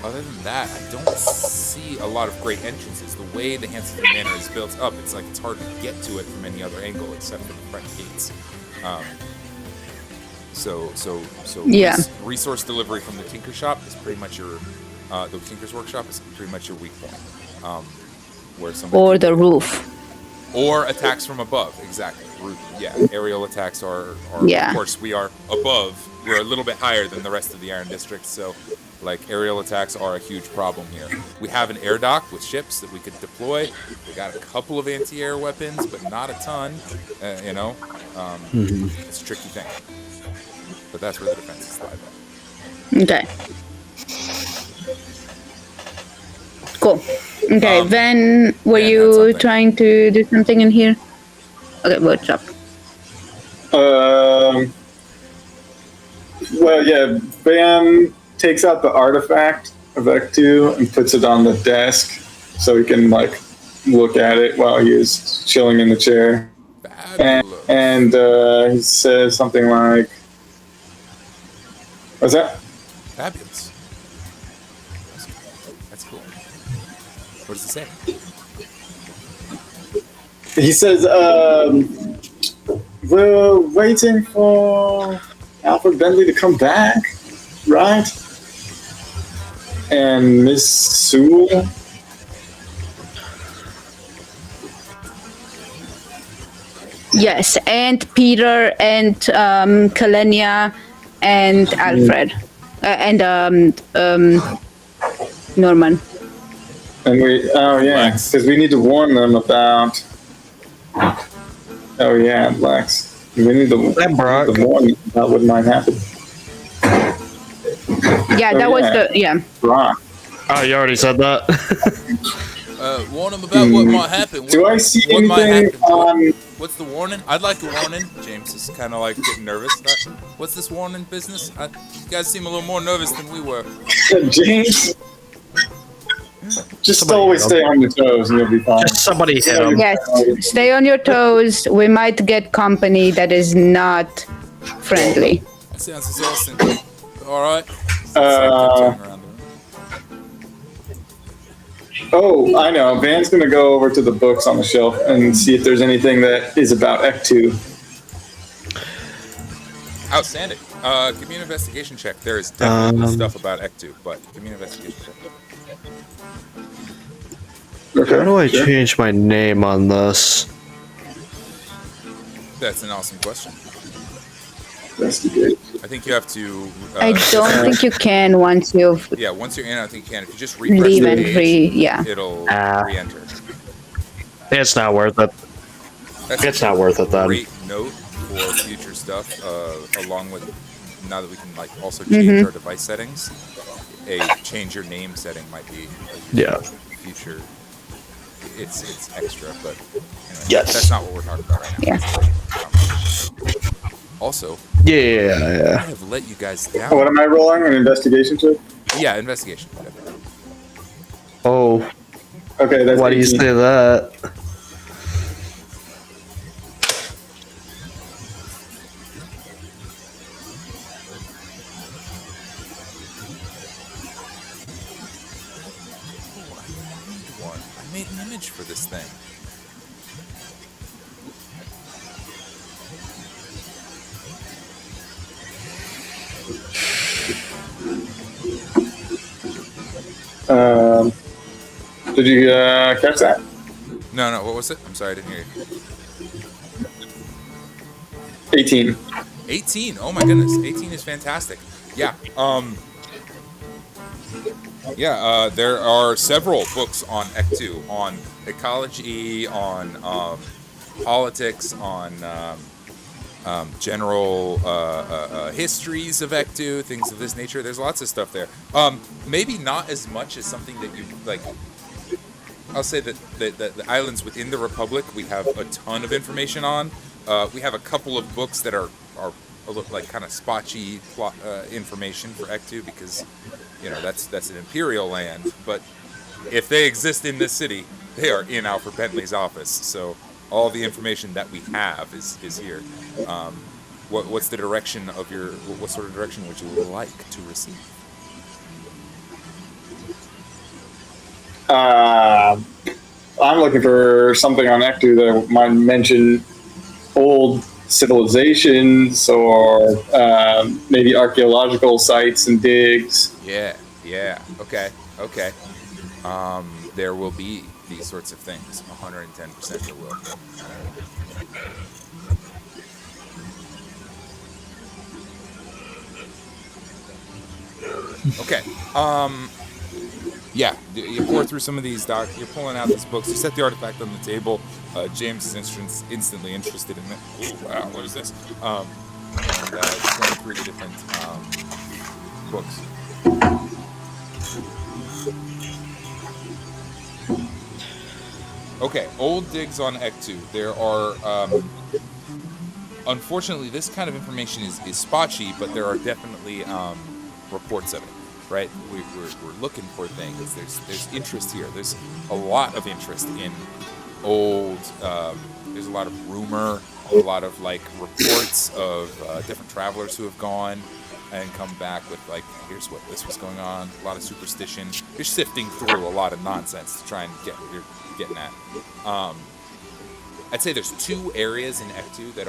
B: Other than that, I don't see a lot of great entrances. The way the Hanson Manor is built up, it's like it's hard to get to it from any other angle except for the front gates. So
D: Yeah.
B: resource delivery from the Tinker Shop is pretty much your the Tinker's Workshop is pretty much your weak point. Where
D: Or the roof.
B: or attacks from above, exactly. Yeah, aerial attacks are
D: Yeah.
B: Of course we are above. We're a little bit higher than the rest of the Iron District, so like aerial attacks are a huge problem here. We have an air dock with ships that we could deploy. We got a couple of anti-air weapons, but not a ton. It's a tricky thing. But that's where the defenses lie.
D: Okay. Cool. Okay, then were
B: yeah, that's
D: you
B: something.
D: trying to do something in here? Okay, workshop.
A: Well, yeah, Van takes out the artifact of Act 2 and puts it on the desk so he can, like, look at it while he is chilling in the chair.
B: Fabulous.
A: And he says something like, what's that?
B: Fabulous. That's cool. What does it say?
A: He says, we're waiting for Alfred Bentley to come back, right? And Miss Sewell?
D: Yes, and Peter and Kalenia and Alfred and Norman.
A: And because we need to warn them about. Oh yeah, Lex. We need to warn them about what might happen.
D: Yeah, that was the
A: Brock.
C: Oh, you already said that?
B: Warn them about what might happen.
A: Do I see
B: what might
A: anything
B: happen?
A: on?
B: What's the warning? I'd like a warning. James is kind of like getting nervous. What's this warning business? You guys seem a little more nervous than we were.
A: James? Just
C: Somebody
A: always
C: hit him.
A: stay on your toes and you'll be fine.
C: Just somebody hit him.
D: Yes, stay on your toes. We might get company that is not friendly.
B: That sounds exhausting. All right.
A: Oh, I know. Van's going to go over to the books on the shelf and see if there's anything that is about Act 2.
B: Outstanding. Give me an investigation check. There is definitely stuff about Act 2, but give me an investigation check.
A: Okay.
C: How do I change my name on this?
B: That's an awesome question.
A: Investigate.
B: I think you have to.
D: I don't think you can once you've
B: Yeah, once you're in, I think you can. If you just refresh
D: leave
B: the
D: and
B: page,
D: yeah.
B: it'll re-enter.
C: It's not worth it.
B: That's
C: It's not worth it then.
B: Great note for future stuff. Along with now that we can like also change our device settings, a change your name setting might be a future. It's extra, but anyway,
C: Yes.
B: that's not what we're talking about right now.
D: Yeah.
B: Also, I
C: Yeah.
B: have let you guys down.
A: What am I rolling? An investigation check?
B: Yeah, investigation.
C: Oh,
A: Okay, that's
C: why do you
A: 18.
C: say that?
B: I made an image for this thing.
A: Did you catch that?
B: No, what was it? I'm sorry, I didn't hear you.
A: 18.
B: 18. Oh my goodness, 18 is fantastic. Yeah. There are several books on Act 2, on ecology, on politics, on general histories of Act 2, things of this nature. There's lots of stuff there. Maybe not as much as something that you like. I'll say that the islands within the Republic we have a ton of information on. We have a couple of books that are like kind of spotchy plot, information for Ectu because that's an Imperial land. But if they exist in this city, they are in Alfred Bentley's office. So all the information that we have is here. What's the direction of what sort of direction would you like to receive?
A: I'm looking for something on Ectu that might mention old civilizations or maybe archaeological sites and digs.
B: Yeah. Okay. There will be these sorts of things. 110% there will. Okay. Yeah, you pour through some of these, Doc. You're pulling out these books. You set the artifact on the table. James is instantly interested in it. Ooh, wow, what is this? And it's going through the different books. Okay, old digs on Ectu. There are, unfortunately, this kind of information is spotchy, but there are definitely reports of it. Right, we're looking for things. There's interest here. There's a lot of interest in old. There's a lot of rumor, a lot of like reports of different travelers who have gone and come back with like, here's what this was going on. A lot of superstition. You're sifting through a lot of nonsense to try and get what you're getting at. I'd say there's 2 areas in Ectu that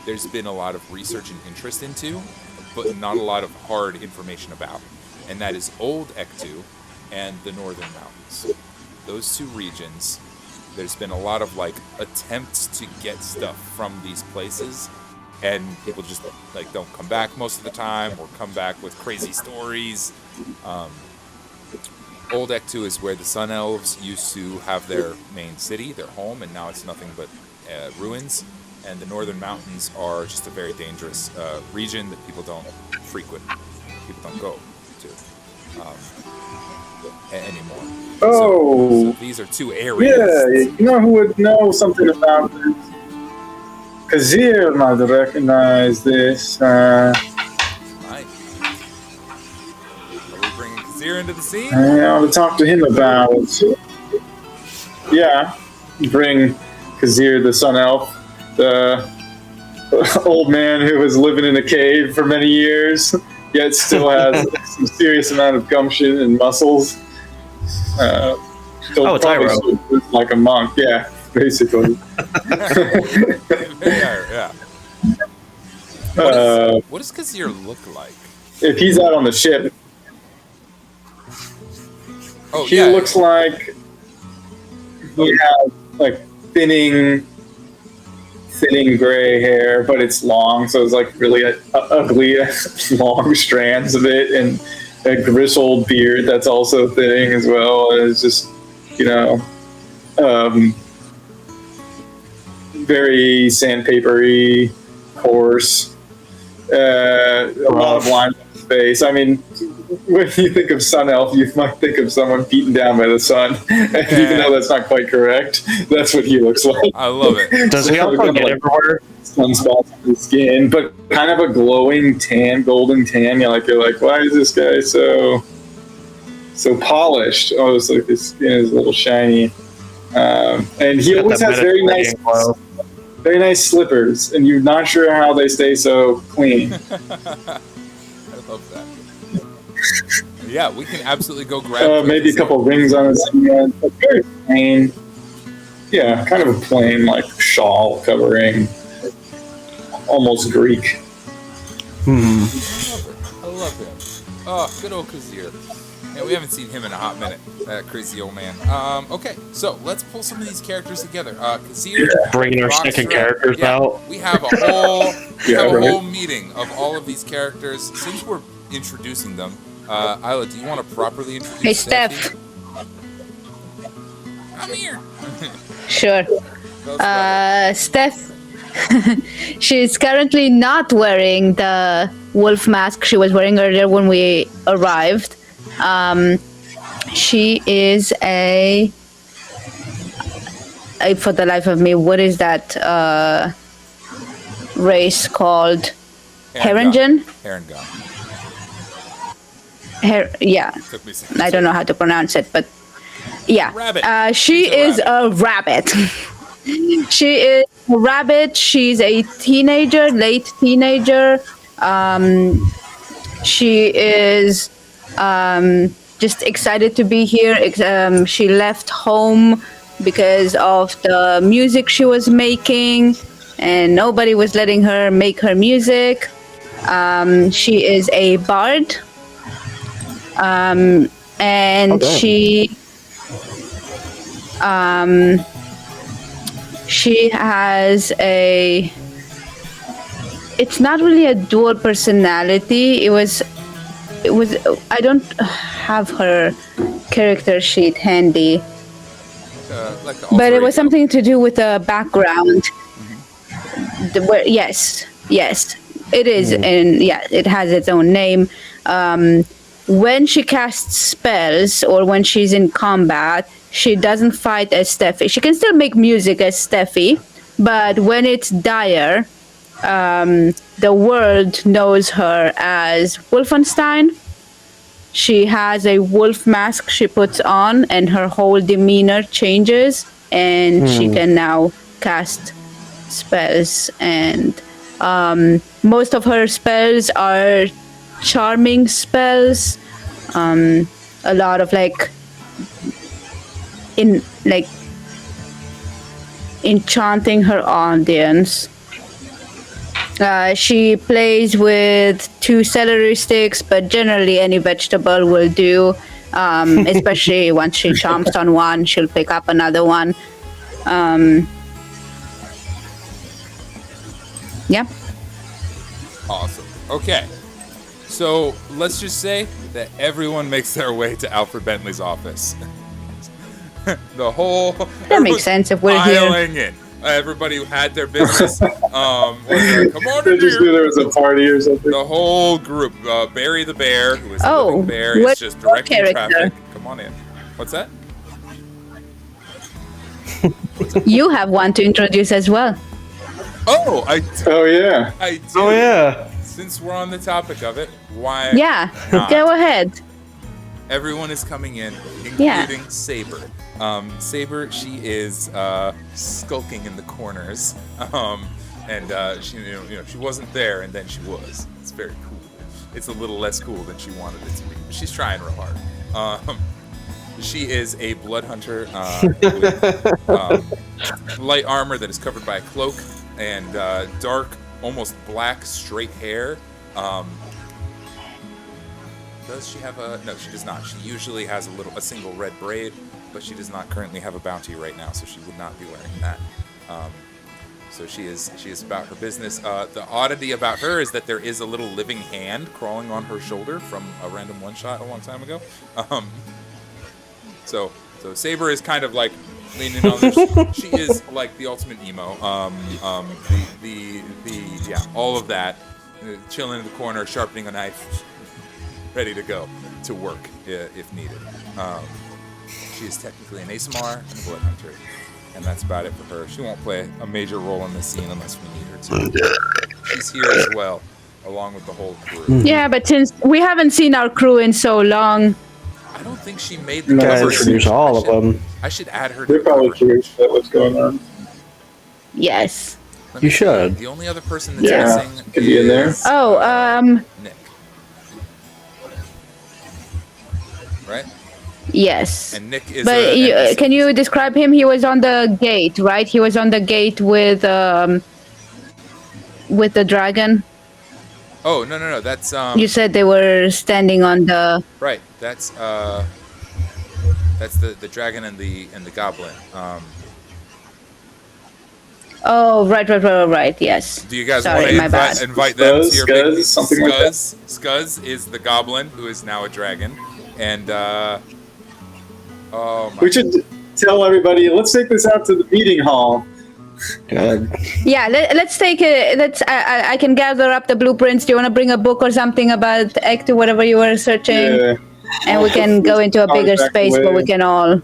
B: there's been a lot of research and interest into, but not a lot of hard information about, and that is Old Ectu and the Northern Mountains. Those 2 regions, there's been a lot of like attempts to get stuff from these places, and people just like don't come back most of the time, or come back with crazy stories. Old Ectu is where the Sun Elves used to have their main city, their home, and now it's nothing but ruins. And the Northern Mountains are just a very dangerous region that people don't frequent, people don't go to anymore. So these are 2 areas.
A: Yeah, you know who would know something about this? Kazir might recognize this.
B: Nice. Are we bringing Kazir into the scene?
A: I want to talk to him about. Yeah, bring Kazir, the Sun Elf. The old man who was living in a cave for many years, yet still has some serious amount of gumption and muscles. Probably like a monk, yeah, basically.
B: Yeah. What does Kazir look like?
A: If he's out on the ship, he looks like he has like thinning gray hair, but it's long, so it's like really ugly, long strands of it, and a grizzled beard that's also thinning as well. And it's just, very sandpapery, coarse, a lot of lines on his face. I mean, when you think of Sun Elf, you might think of someone beaten down by the sun. Even though that's not quite correct, that's what he looks like.
B: I love it.
C: Does he also get everywhere?
A: Sunspots on his skin, but kind of a glowing tan, golden tan. You're like, why is this guy so polished? Oh, it's like his skin is a little shiny. And he always has very nice slippers, and you're not sure how they stay so clean.
B: I love that. Yeah, we can absolutely go grab.
A: Maybe a couple rings on his hand. But very plain. Yeah, kind of a plain like shawl covering, almost Greek.
B: I love him. Oh, good old Kazir. Yeah, we haven't seen him in a hot minute. That crazy old man. Okay, so let's pull some of these characters together. Kazir,
C: bringing our second characters out.
B: We have a whole whole meeting of all of these characters. Since we're introducing them, Isla, do you want to properly introduce?
D: Hey, Steph.
B: I'm here.
D: Sure. Steph. She's currently not wearing the wolf mask she was wearing earlier when we arrived. She is for the life of me, what is that? race called
B: Heron
D: Herongen.
B: Heron gun.
D: Yeah,
B: Took me a second.
D: I don't know how to pronounce it, but yeah.
B: Rabbit.
D: She
B: She's
D: is a rabbit. She is a rabbit. She's a teenager, late teenager. She is just excited to be here. She left home because of the music she was making, and nobody was letting her make her music. She is a bard. And she has a, it's not really a dual personality. It was I don't have her character sheet handy, but it was something to do with the background. Yes, it is, and yeah, it has its own name. When she casts spells or when she's in combat, she doesn't fight as Steffi. She can still make music as Steffi, but when it's dire, the world knows her as Wolfenstein. She has a wolf mask she puts on, and her whole demeanor changes, and she can now cast spells. And most of her spells are charming spells. A lot of enchanting her audience. She plays with 2 celery sticks, but generally any vegetable will do. Especially once she chomps on one, she'll pick up another one. Yeah.
B: Awesome. Okay. So let's just say that everyone makes their way to Alfred Bentley's office.
D: That makes sense if we're here.
B: Piling in. Everybody who had their business. Come on in
A: They just knew
B: here.
A: there was a party or something.
B: The whole group. Barry the bear, who is a
D: Oh,
B: living bear,
D: what
B: is just directing
D: character?
B: traffic. Come on in. What's that?
D: You have one to introduce as well.
B: Oh,
A: Oh yeah.
B: I do.
C: Oh yeah.
B: Since we're on the topic of it, why
D: Yeah,
B: not?
D: go ahead.
B: Everyone is coming in, including
D: Yeah.
B: Saber. Saber, she is skulking in the corners, and she, she wasn't there, and then she was. It's very cool. It's a little less cool than she wanted it to be, but she's trying real hard. She is a blood hunter with light armor that is covered by a cloak and dark, almost black, straight hair. Does she have a... No, she does not. She usually has a single red braid, but she does not currently have a bounty right now, so she would not be wearing that. So she is about her business. The oddity about her is that there is a little living hand crawling on her shoulder from a random one-shot a long time ago. So Saber is kind of like leaning on this. She is like the ultimate emo. Yeah, all of that. Chilling in the corner, sharpening a knife, ready to go to work if needed. She is technically an ASMR and a blood hunter, and that's about it for her. She won't play a major role in the scene unless we need her to. She's here as well, along with the whole crew.
D: Yeah, but since we haven't seen our crew in so long,
B: I don't think she made the
C: Gotta
B: cover.
C: introduce all of them.
B: I should add her to
A: They're
B: the
A: probably
B: cover.
A: curious about what's going on.
D: yes.
B: Let
C: You
B: me see.
C: should.
B: The only other person that's
A: Yeah,
B: missing
A: could be in there.
B: is
D: Oh,
B: Nick. Right?
D: yes.
B: And Nick is
D: But
B: a
D: can you describe him? He was on the gate, right? He was on the gate with the dragon.
B: Oh, no. That's
D: You said they were standing on the.
B: right. That's the dragon and the goblin.
D: Oh, right. Yes.
B: Do you guys
D: Sorry,
B: want to
D: my bad.
B: invite them to your
A: Scuzz,
B: big
A: something like that.
B: Scuzz is the goblin who is now a dragon, and oh my.
A: We should tell everybody. Let's take this out to the meeting hall.
C: God.
D: Yeah. Let's take it. I can gather up the blueprints. Do you want to bring a book or something about Act 2, whatever you were searching?
A: Yeah.
D: And we can go into a bigger
A: Artifact
D: space where we
A: away.
D: can all.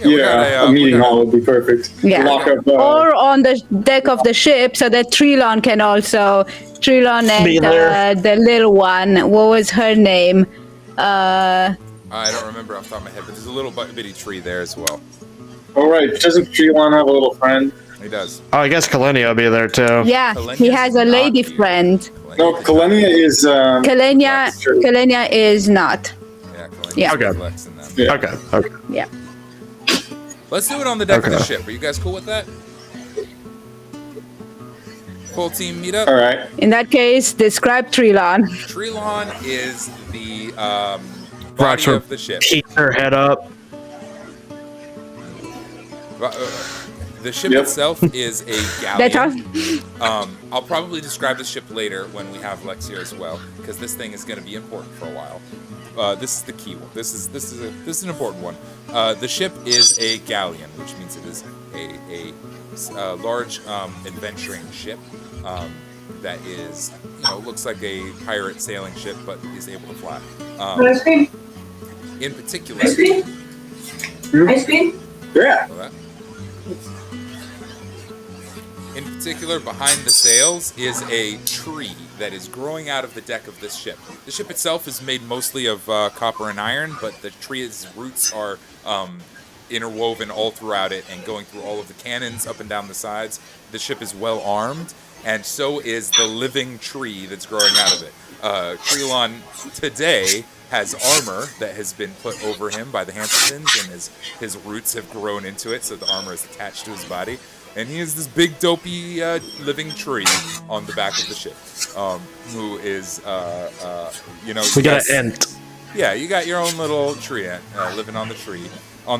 A: Yeah, a meeting hall would be perfect.
D: Yeah.
A: Lock up,
D: Or on the deck of the ship so that Trilon can also. Trilon and the little one. What was her name?
B: I don't remember off the top of my head, but there's a little bitty tree there as well.
A: All right. Doesn't Trilon have a little friend?
B: He does.
C: Oh, I guess Kalenia will be there too.
D: Yeah,
B: Kalenia's
D: he has a lady
B: not
D: friend.
A: No, Kalenia is.
D: Kalenia is not.
B: Yeah, Kalenia's
D: Yeah.
C: Okay.
B: Lex and them.
A: Yeah.
C: Okay.
D: Yeah.
B: Let's do it on the deck of the
C: Okay.
B: ship. Are you guys cool with that? Full team meetup.
A: All right.
D: In that case, describe Trilon.
B: Trilon is the body
C: Rockstar
B: of the ship.
C: keeps her head up.
B: The ship
A: Yep.
B: itself is a
D: That's
B: galleon.
D: all.
B: I'll probably describe the ship later when we have Lex here as well, because this thing is going to be important for a while. This is the key one. This is an important one. The ship is a galleon, which means it is a large adventuring ship that is, looks like a pirate sailing ship, but is able to fly.
E: Ice cream?
B: In particular,
E: Ice cream? Ice cream?
A: Yeah.
B: In particular, behind the sails is a tree that is growing out of the deck of this ship. The ship itself is made mostly of copper and iron, but the tree's roots are interwoven all throughout it and going through all of the cannons up and down the sides. The ship is well armed, and so is the living tree that's growing out of it. Trilon today has armor that has been put over him by the Hanseltons, and his roots have grown into it, so the armor is attached to his body. And he is this big, dopey, living tree on the back of the ship, who is,
C: We got an ent.
B: Yeah, you got your own little tree ant living on the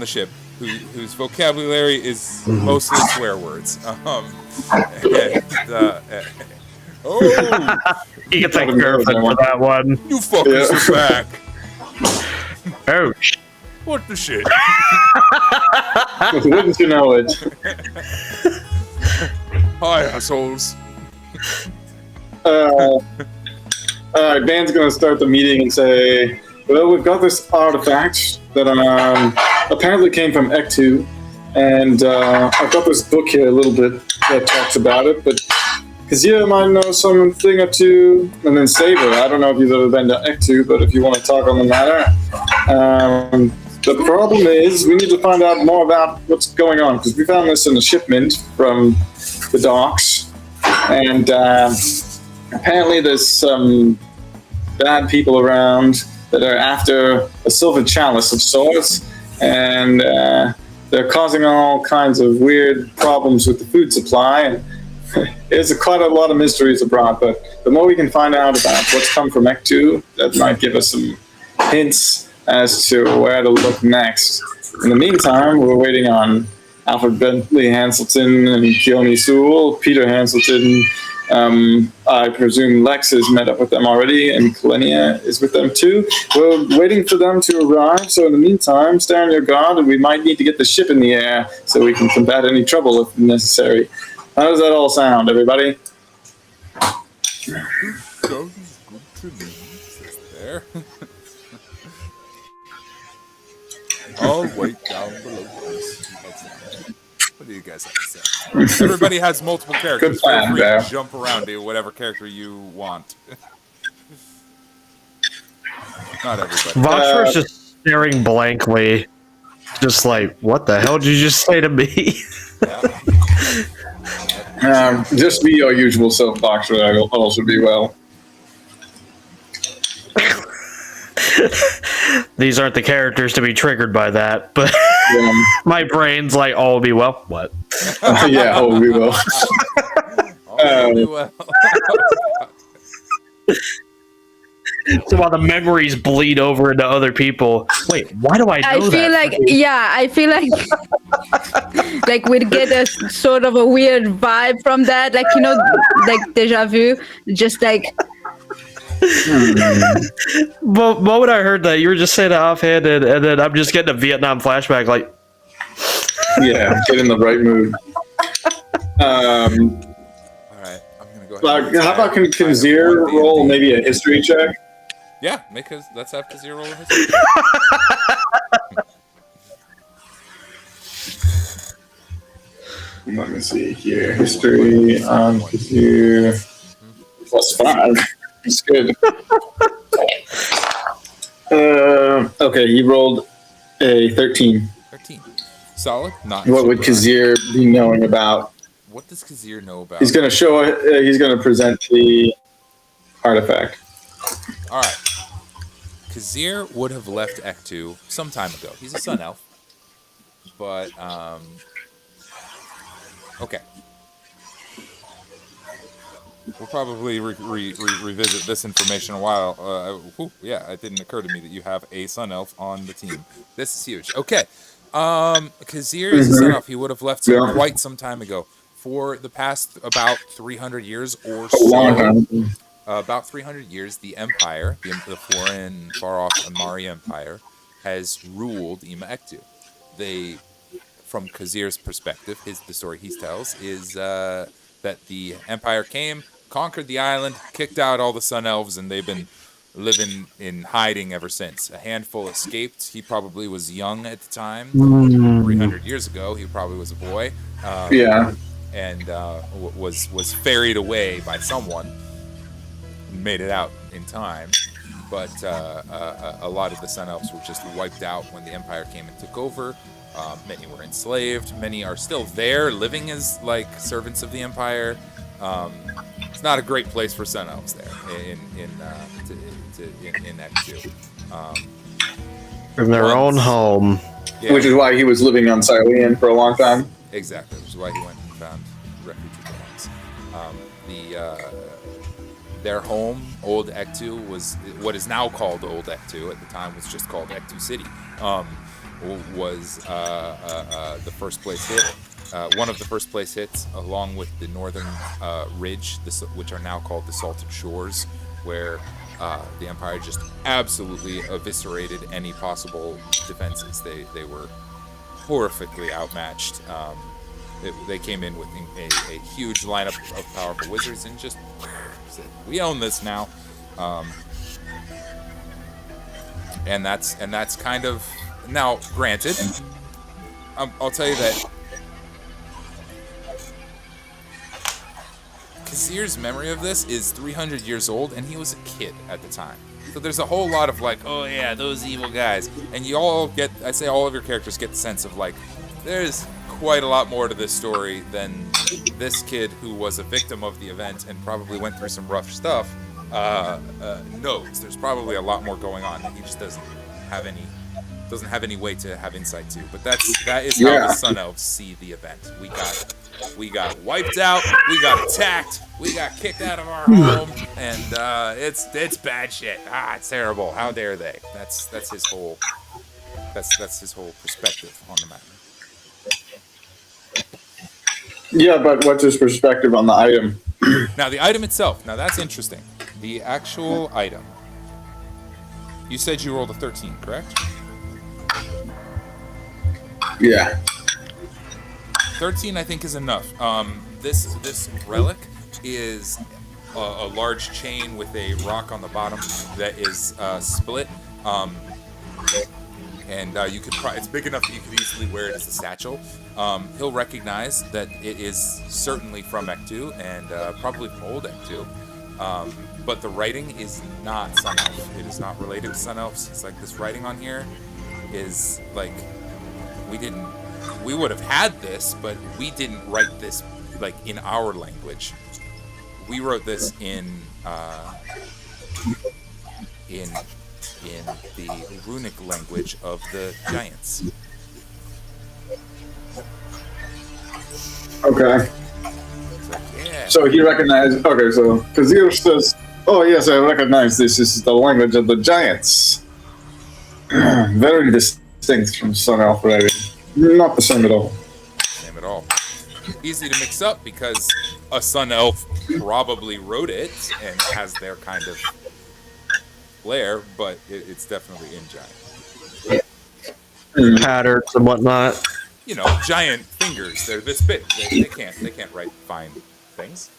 B: ship, whose vocabulary is mostly swear words.
C: You get that girlfriend for that one.
B: You fuckers are back.
C: Oh,
B: What the shit?
A: Wouldn't you know it?
B: Hi, assholes.
A: Dan's gonna start the meeting and say, "Well, we've got this artifact that apparently came from Ectu, and I've got this book here a little bit that talks about it, but Kazia might know something or two, and then Saber. I don't know if you've ever been to Ectu, but if you want to talk on the matter." The problem is we need to find out more about what's going on, because we found this in a shipment from the docks, and apparently there's some bad people around that are after a silver chalice of sorts, and they're causing all kinds of weird problems with the food supply, and there's quite a lot of mysteries abroad, but the more we can find out about what's come from Ectu, that might give us some hints as to where to look next. In the meantime, we're waiting on Alfred Bentley Hanselton and Keone Sewell, Peter Hanselton. I presume Lex has met up with them already, and Kalenia is with them too. We're waiting for them to arrive, so in the meantime, stay on your guard, and we might need to get the ship in the air so we can combat any trouble if necessary. How does that all sound, everybody?
B: Sounds good to me. There. I'll wait down below. What do you guys have to say? Everybody has multiple characters.
A: Good plan,
B: Feel free
A: Bear.
B: to jump around to whatever character you want. Not everybody.
C: Voxer's just staring blankly, just like, what the hell did you just say to me?
A: Just be your usual self-boxer, that'll also be well.
C: These aren't the characters to be triggered by that, but my brain's like, oh, be well. What?
A: Yeah, oh, we will.
B: Well.
C: So while the memories bleed over into other people, wait, why do I know
D: I feel
C: that?
D: like we'd get a sort of a weird vibe from that, like like deja vu, just like.
C: But moment I heard that, you were just saying it offhanded, and then I'm just getting a Vietnam flashback, like...
A: Yeah, get in the right mood.
B: Alright, I'm gonna go ahead.
A: How about can Zir roll maybe a history check?
B: Yeah, let's have Kazir roll a history.
A: Let me see here. History on Kazir. +5. That's good. Okay, he rolled a 13.
B: 13. Solid. Not.
A: What would Kazir be knowing about?
B: What does Kazir know about?
A: He's going to show. He's going to present the artifact.
B: All right. Kazir would have left Ektu some time ago. He's a sun elf, but okay. We'll probably revisit this information a while. Yeah, it didn't occur to me that you have a sun elf on the team. This is huge. Okay. Kazir is a sun elf. He would have left quite some time ago. For the past about 300 years or so. A long time. About 300 years, the Empire, the foreign, far-off Amari Empire, has ruled Ima Ektu. They, from Kazir's perspective, the story he tells is that the Empire came, conquered the island, kicked out all the Sun Elves, and they've been living in hiding ever since. A handful escaped. He probably was young at the time. 300 years ago, he probably was a boy. And was ferried away by someone. Made it out in time, but a lot of the Sun Elves were just wiped out when the Empire came and took over. Many were enslaved. Many are still there, living as like servants of the Empire. It's not a great place for Sun Elves there in Ektu.
C: In their own home.
A: Yeah. Which is why he was living on Silean for a long time.
B: Exactly, which is why he went and found refuge with the monks. Their home, Old Ektu, was what is now called Old Ektu. At the time, was just called Ektu City. Was the first place hit. One of the first place hits, along with the northern ridge, which are now called the Salted Shores, where the Empire just absolutely eviscerated any possible defenses. They were horrifically outmatched. They came in with a huge lineup of powerful wizards and just said, "We own this now," and that's kind of now. Granted, I'll tell you that Kazir's memory of this is 300 years old, and he was a kid at the time. So there's a whole lot of like, oh yeah, those evil guys, and you all get. I say all of your characters get the sense of like, there's quite a lot more to this story than this kid who was a victim of the event and probably went through some rough stuff knows. There's probably a lot more going on that he just doesn't have any way to have insight to. But that is how the Sun Elves see the event. We got wiped out, we got attacked, we got kicked out of our home, and it's bad shit. It's terrible. How dare they? That's his whole perspective on the matter.
A: Yeah, but what's his perspective on the item?
B: Now, the item itself. Now, that's interesting. The actual item. You said you rolled a 13, correct?
A: Yeah.
B: 13, I think, is enough. This relic is a large chain with a rock on the bottom that is split. And you could it's big enough that you could easily wear it as a satchel. He'll recognize that it is certainly from Ektu and probably from Old Ektu. But the writing is not Sun Elf. It is not related to Sun Elves. It's like this writing on here is like we would have had this, but we didn't write this like in our language. We wrote this in the runic language of the giants.
A: Okay.
B: Yeah.
A: So he recognized. Okay, so Kazir says, "Oh yes, I recognize this. This is the language of the giants. Very distinct from Sun Elf writing. Not the same at all.
B: Same at all. Easy to mix up because a Sun Elf probably wrote it and has their kind of flair, but it's definitely in giant.
C: Patterns and whatnot.
B: You know, giant fingers. They're this big. They can't write fine things.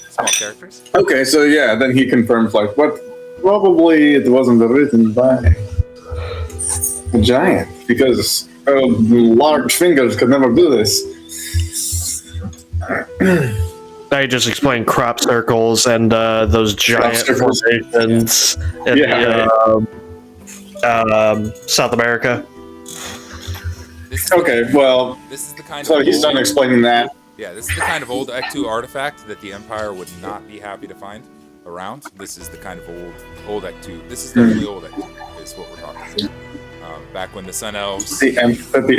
B: Small characters.
A: Okay, so yeah, then he confirms like what? Probably it wasn't written by a giant because large fingers could never do this.
C: I just explained crop circles and those giant
A: circles.
C: formations in South America.
A: Okay, well,
B: This is the kind
A: so
B: of
A: he's done
B: old,
A: explaining that.
B: yeah, this is the kind of old Act 2 artifact that the Empire would not be happy to find around. This is the kind of old Act 2. This is definitely old Act 2 is what we're talking about. Back when the Sun Elves...
A: The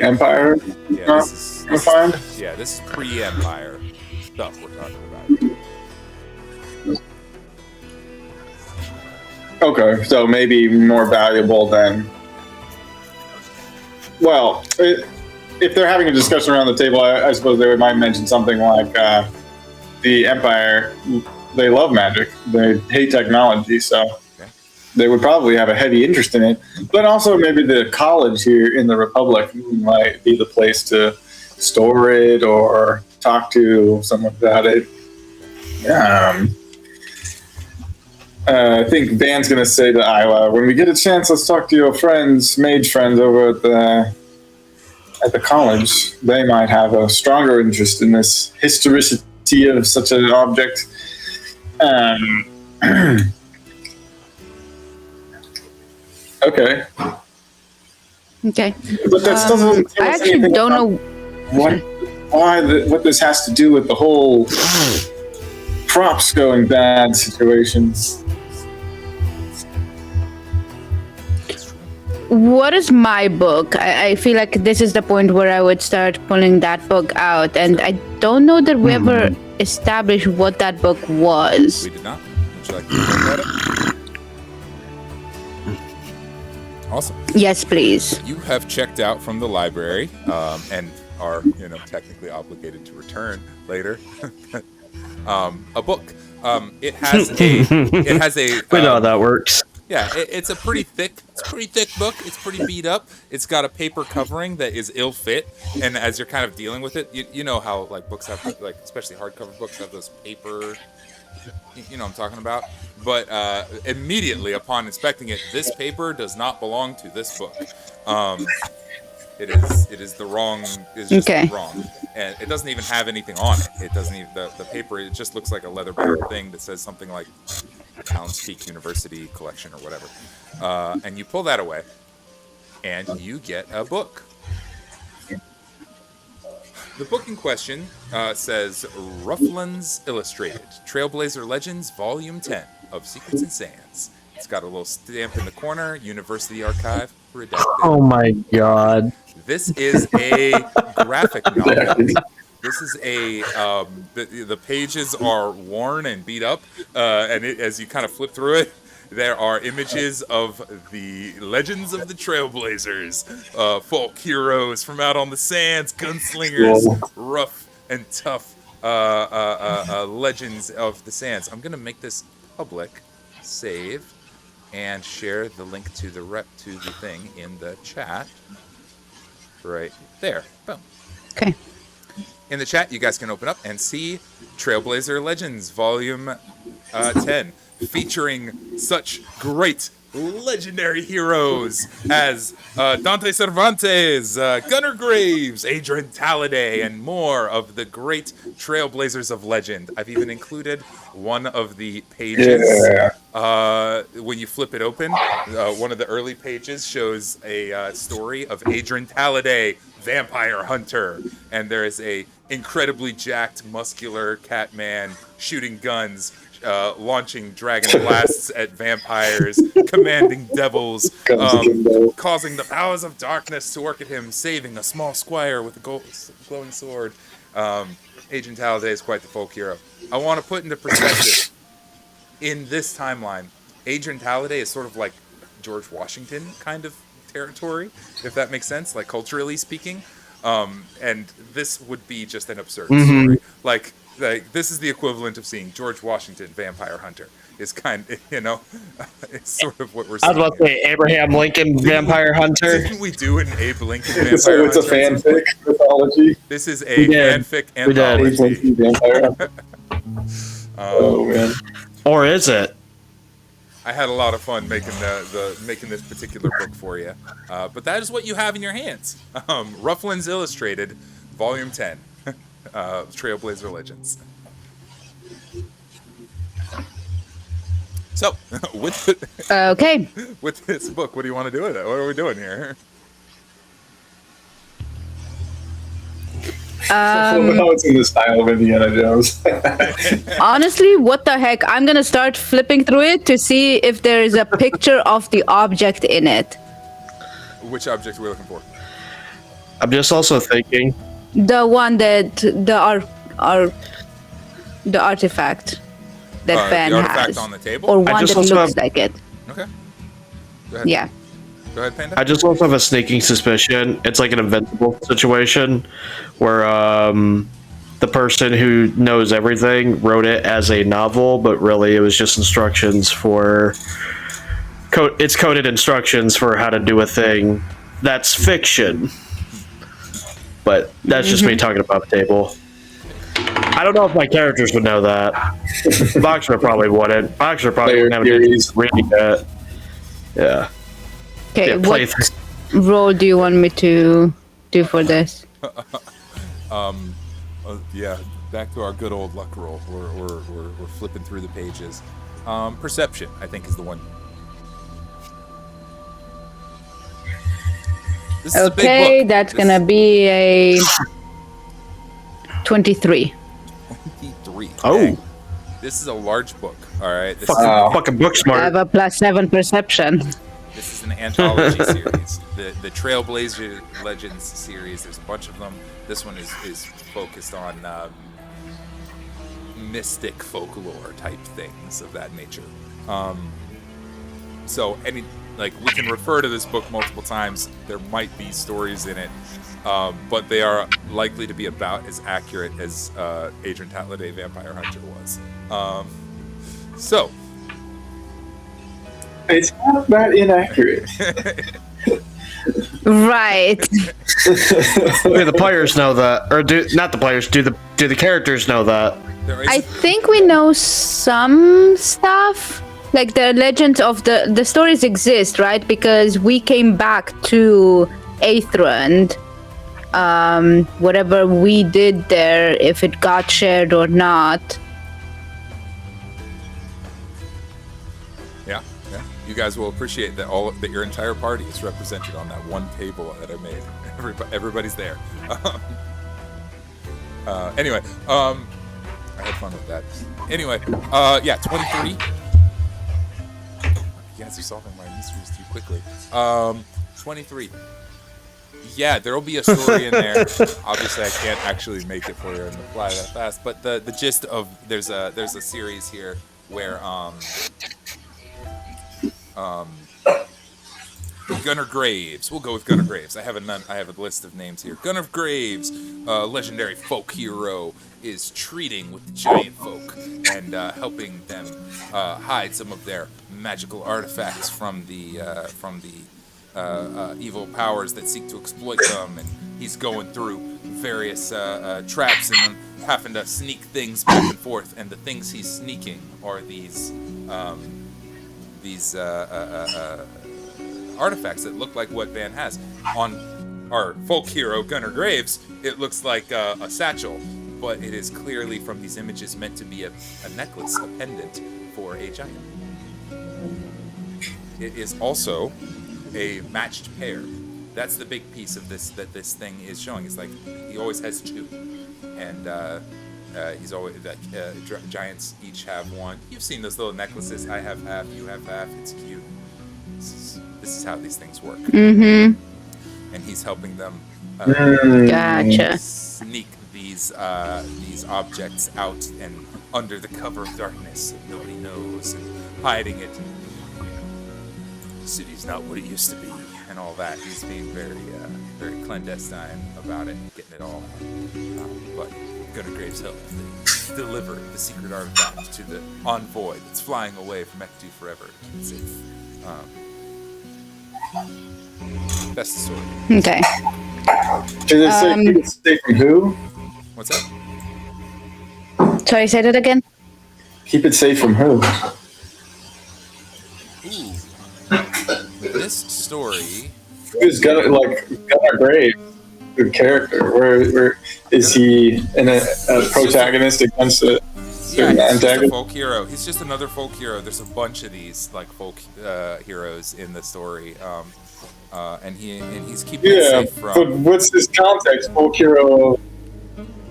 A: Empire
B: Yeah, this is
A: find?
B: yeah, this is pre-Empire stuff we're talking about.
A: Okay, so maybe more valuable than... Well, if they're having a discussion around the table, I suppose they might mention something like the Empire, they love magic. They hate technology, so they would probably have a heavy interest in it. But also maybe the college here in the Republic might be the place to store it or talk to someone about it. I think Van's going to say to Isla, when we get a chance, let's talk to your friends, mage friends over at the college. They might have a stronger interest in this historicity of such an object. Okay.
D: Okay.
A: But that still doesn't tell
D: I
A: us
D: actually
A: anything
D: don't
A: about
D: know.
A: what this has to do with the whole crops going bad situations.
D: What is my book? I feel like this is the point where I would start pulling that book out, and I don't know that we ever established what that book was.
B: We did not. Would you like to talk about it? Awesome.
D: Yes, please.
B: You have checked out from the library and are, technically obligated to return later. A book. It has a.
C: We know how that works.
B: Yeah, it's a pretty thick book. It's pretty beat up. It's got a paper covering that is ill fit, and as you're kind of dealing with it, you know how like books have especially hardcover books have those paper. You know what I'm talking about. But immediately upon inspecting it, this paper does not belong to this book. It is the wrong. It's just wrong, and it doesn't even have anything on it. It doesn't even the paper. It just looks like a leather-bound thing that says something like Townspeak University Collection or whatever. And you pull that away, and you get a book. The book in question says Rufflands Illustrated, Trailblazer Legends, Volume 10 of Secrets and Sands. It's got a little stamp in the corner, University Archive, redacted.
C: Oh my god.
B: This is a graphic novel. This is a, the pages are worn and beat up, and as you kind of flip through it, there are images of the legends of the Trailblazers, folk heroes from out on the sands, gunslingers, rough and tough legends of the sands. I'm going to make this public, save, and share the link to the thing in the chat. Right there. Boom.
D: Okay.
B: In the chat, you guys can open up and see Trailblazer Legends, Volume 10, featuring such great legendary heroes as Dante Cervantes, Gunnar Graves, Aethrend Talladay, and more of the great Trailblazers of legend. I've even included one of the pages. When you flip it open, one of the early pages shows a story of Aethrend Talladay, vampire hunter, and there is a incredibly jacked, muscular cat man shooting guns, launching dragon blasts at vampires, commanding devils, causing the powers of darkness to work at him, saving a small squire with a glowing sword. Aethrend Talladay is quite the folk hero. I want to put into perspective, in this timeline, Aethrend Talladay is sort of like George Washington kind of territory, if that makes sense, like culturally speaking. And this would be just an absurd story. Like this is the equivalent of seeing George Washington Vampire Hunter. Is kind of, it's sort of what we're seeing.
C: I was about to say Abraham Lincoln Vampire Hunter.
B: Didn't we do an Abe Lincoln Vampire
A: So it's
B: Hunter?
A: a fanfic mythology.
B: This is a fanfic anthology.
A: Oh man.
C: Or is it?
B: I had a lot of fun making making this particular book for you. But that is what you have in your hands. Rufflin's Illustrated, Volume 10, Trailblazer Legends. So,
D: Okay.
B: with this book, what do you want to do with it? What are we doing here?
A: Well, it's in the style of Indiana Jones.
D: Honestly, what the heck? I'm gonna start flipping through it to see if there is a picture of the object in it.
B: Which object are we looking for?
C: I'm just also thinking.
D: The one that the artifact that Ben
B: the artifact
D: has,
B: on the table?
D: or one
C: just
D: that
C: also
D: looks
C: have-
D: like it.
B: Okay. Go ahead.
D: Yeah.
B: Go ahead, Panda.
C: I just also have a sneaking suspicion. It's like an invincible situation where the person who knows everything wrote it as a novel, but really it was just instructions for. It's coded instructions for how to do a thing that's fiction. But that's just me talking about the table. I don't know if my characters would know that. Boxer probably wouldn't. Boxer probably wouldn't have any reading that. Yeah.
D: Okay.
C: Yeah,
D: What role do you want me to do for this?
B: Yeah, back to our good old luck roll. We're flipping through the pages. Perception, I think, is the one. This is a big
D: Okay,
B: book.
D: that's
B: This-
D: gonna be a 23.
B: 23.
C: Oh.
B: Dang. This is a large book. All right. This,
C: Fucking book
D: I
C: smart.
D: have a +7 perception.
B: this is an anthology series. The Trailblazer Legends series. There's a bunch of them. This one is focused on mystic folklore type things of that nature. So we can refer to this book multiple times. There might be stories in it, but they are likely to be about as accurate as Aethrend Tatladay Vampire Hunter was. So
A: It's not that inaccurate.
D: Right.
C: Do the players know that, or not the players? Do the characters know that?
B: there is
D: I think we know some stuff. Like the legends of the stories exist, right? Because we came back to Aethrend. Whatever we did there, if it got shared or not.
B: Yeah. You guys will appreciate that your entire party is represented on that one table that I made. Everybody's there. Anyway, I had fun with that. Anyway, 23. You guys are solving my mysteries too quickly. 23. Yeah, there'll be a story in there. Obviously, I can't actually make it for you on the fly that fast. But the gist of there's a series here where Gunnar Graves. We'll go with Gunnar Graves. I have a list of names here. Gunnar Graves, legendary folk hero, is treating with the giant folk and helping them hide some of their magical artifacts from the evil powers that seek to exploit them. And he's going through various traps and having to sneak things back and forth. And the things he's sneaking are these artifacts that look like what Van has. On our folk hero, Gunnar Graves, it looks like a satchel, but it is clearly from these images meant to be a necklace, a pendant for a giant. It is also a matched pair. That's the big piece of this that this thing is showing. It's like he always has two, and he's always giants each have one. You've seen those little necklaces. I have half, you have half. It's cute. This is how these things work.
D: Mm-hmm.
B: And he's helping them
D: Gotcha.
B: sneak these objects out and under the cover of darkness, so nobody knows, and hiding it. The city's not what it used to be, and all that. He's being very clandestine about it, getting it all. But Gunnar Graves helped deliver the secret artifact to the envoy that's flying away from Ektu forever. It's safe. That's the story.
D: Okay.
A: Keep it safe from who?
B: What's that?
D: Sorry, say that again.
A: Keep it safe from who?
B: This story.
A: Who's Gunnar Grave, the character? Where is he a protagonist against a certain
B: Yeah, he's just a
A: antagonist?
B: folk hero. He's just another folk hero. There's a bunch of these like folk heroes in the story, and he's keeping it
A: Yeah,
B: safe
A: but
B: from.
A: what's his context? Folk hero of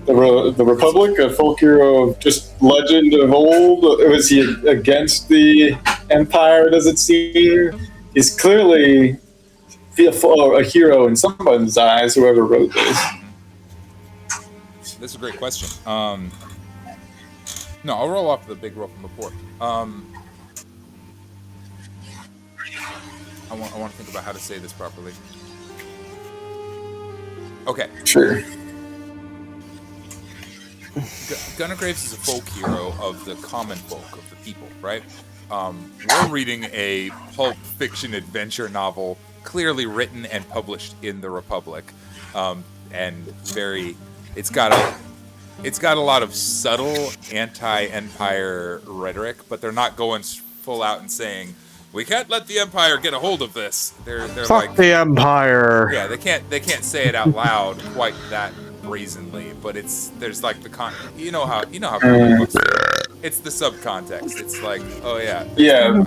A: the Republic? A folk hero of just legend of old? Was he against the Empire, does it seem? He's clearly a hero in someone's eyes, whoever wrote this.
B: This is a great question. No, I'll roll off the big roll from before. I want to think about how to say this properly. Okay.
A: Sure.
B: Gunnar Graves is a folk hero of the common folk, of the people, right? We're reading a pulp fiction adventure novel, clearly written and published in the Republic, and it's got a lot of subtle anti-Empire rhetoric, but they're not going full out and saying, "We can't let the Empire get a hold of this." They're
C: Fuck
B: like,
C: the Empire.
B: yeah, they can't say it out loud quite that brazenly, but there's like you know how comic books are. It's the subcontext. It's like, oh yeah.
A: Yeah.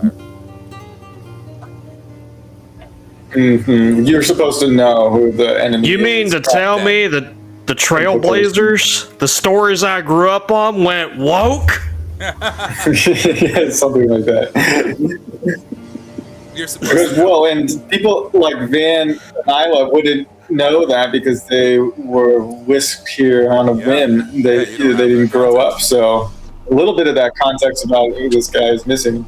A: You're supposed to know who the enemy
C: You
A: is.
C: mean to tell me that the Trailblazers, the stories I grew up on, went woke?
A: Yeah, something like that.
B: You're supposed to.
A: Well, and people like Van and Isla wouldn't know that because they were whisked here on a whim. They didn't grow up, so a little bit of that context about who this guy is missing.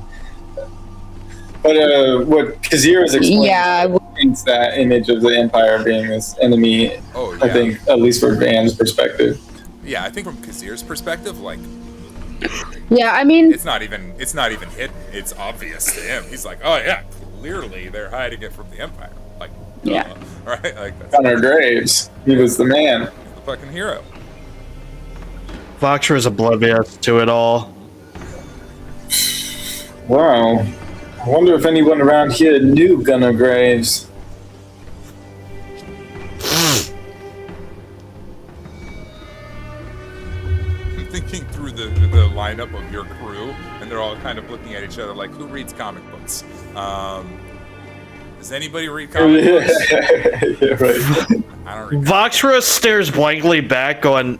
A: But what Kazir is explaining paints that image of the Empire being this enemy.
B: Oh, yeah.
A: I think, at least for Van's perspective.
B: Yeah, I think from Kazir's perspective, like,
D: Yeah, I mean,
B: it's not even hidden. It's obvious to him. He's like, oh yeah, clearly they're hiding it from the Empire. Like,
D: Yeah.
B: right? Like that's
A: Gunnar Graves, he was the man.
B: the fucking hero.
C: Voxer is oblivious to it all.
A: Wow. I wonder if anyone around here knew Gunnar Graves.
B: I'm thinking through the lineup of your crew, and they're all kind of looking at each other like, who reads comic books? Does anybody read comic books?
A: Yeah, right.
B: I don't read.
C: Voxer stares blankly back, going,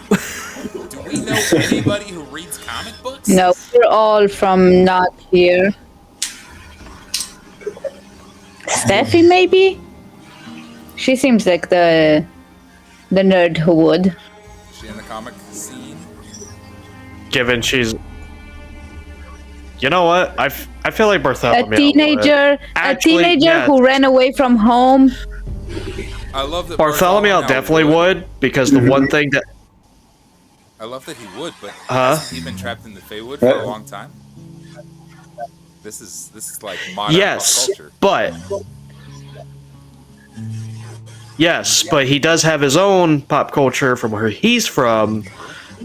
B: Do we know anybody who reads comic books?
D: no, we're all from not here. Steffi, maybe? She seems like the nerd who would.
B: Is she in the comic scene?
C: given she's... You know what? I feel like Bartholomew.
D: A teenager
C: Actually,
D: who ran away from home.
B: I love that
C: Bartholomew definitely would, because the one thing that...
B: I love that he would, but hasn't he been trapped in the Feywood for a long time? This is like modern pop culture.
C: Yes, but he does have his own pop culture from where he's from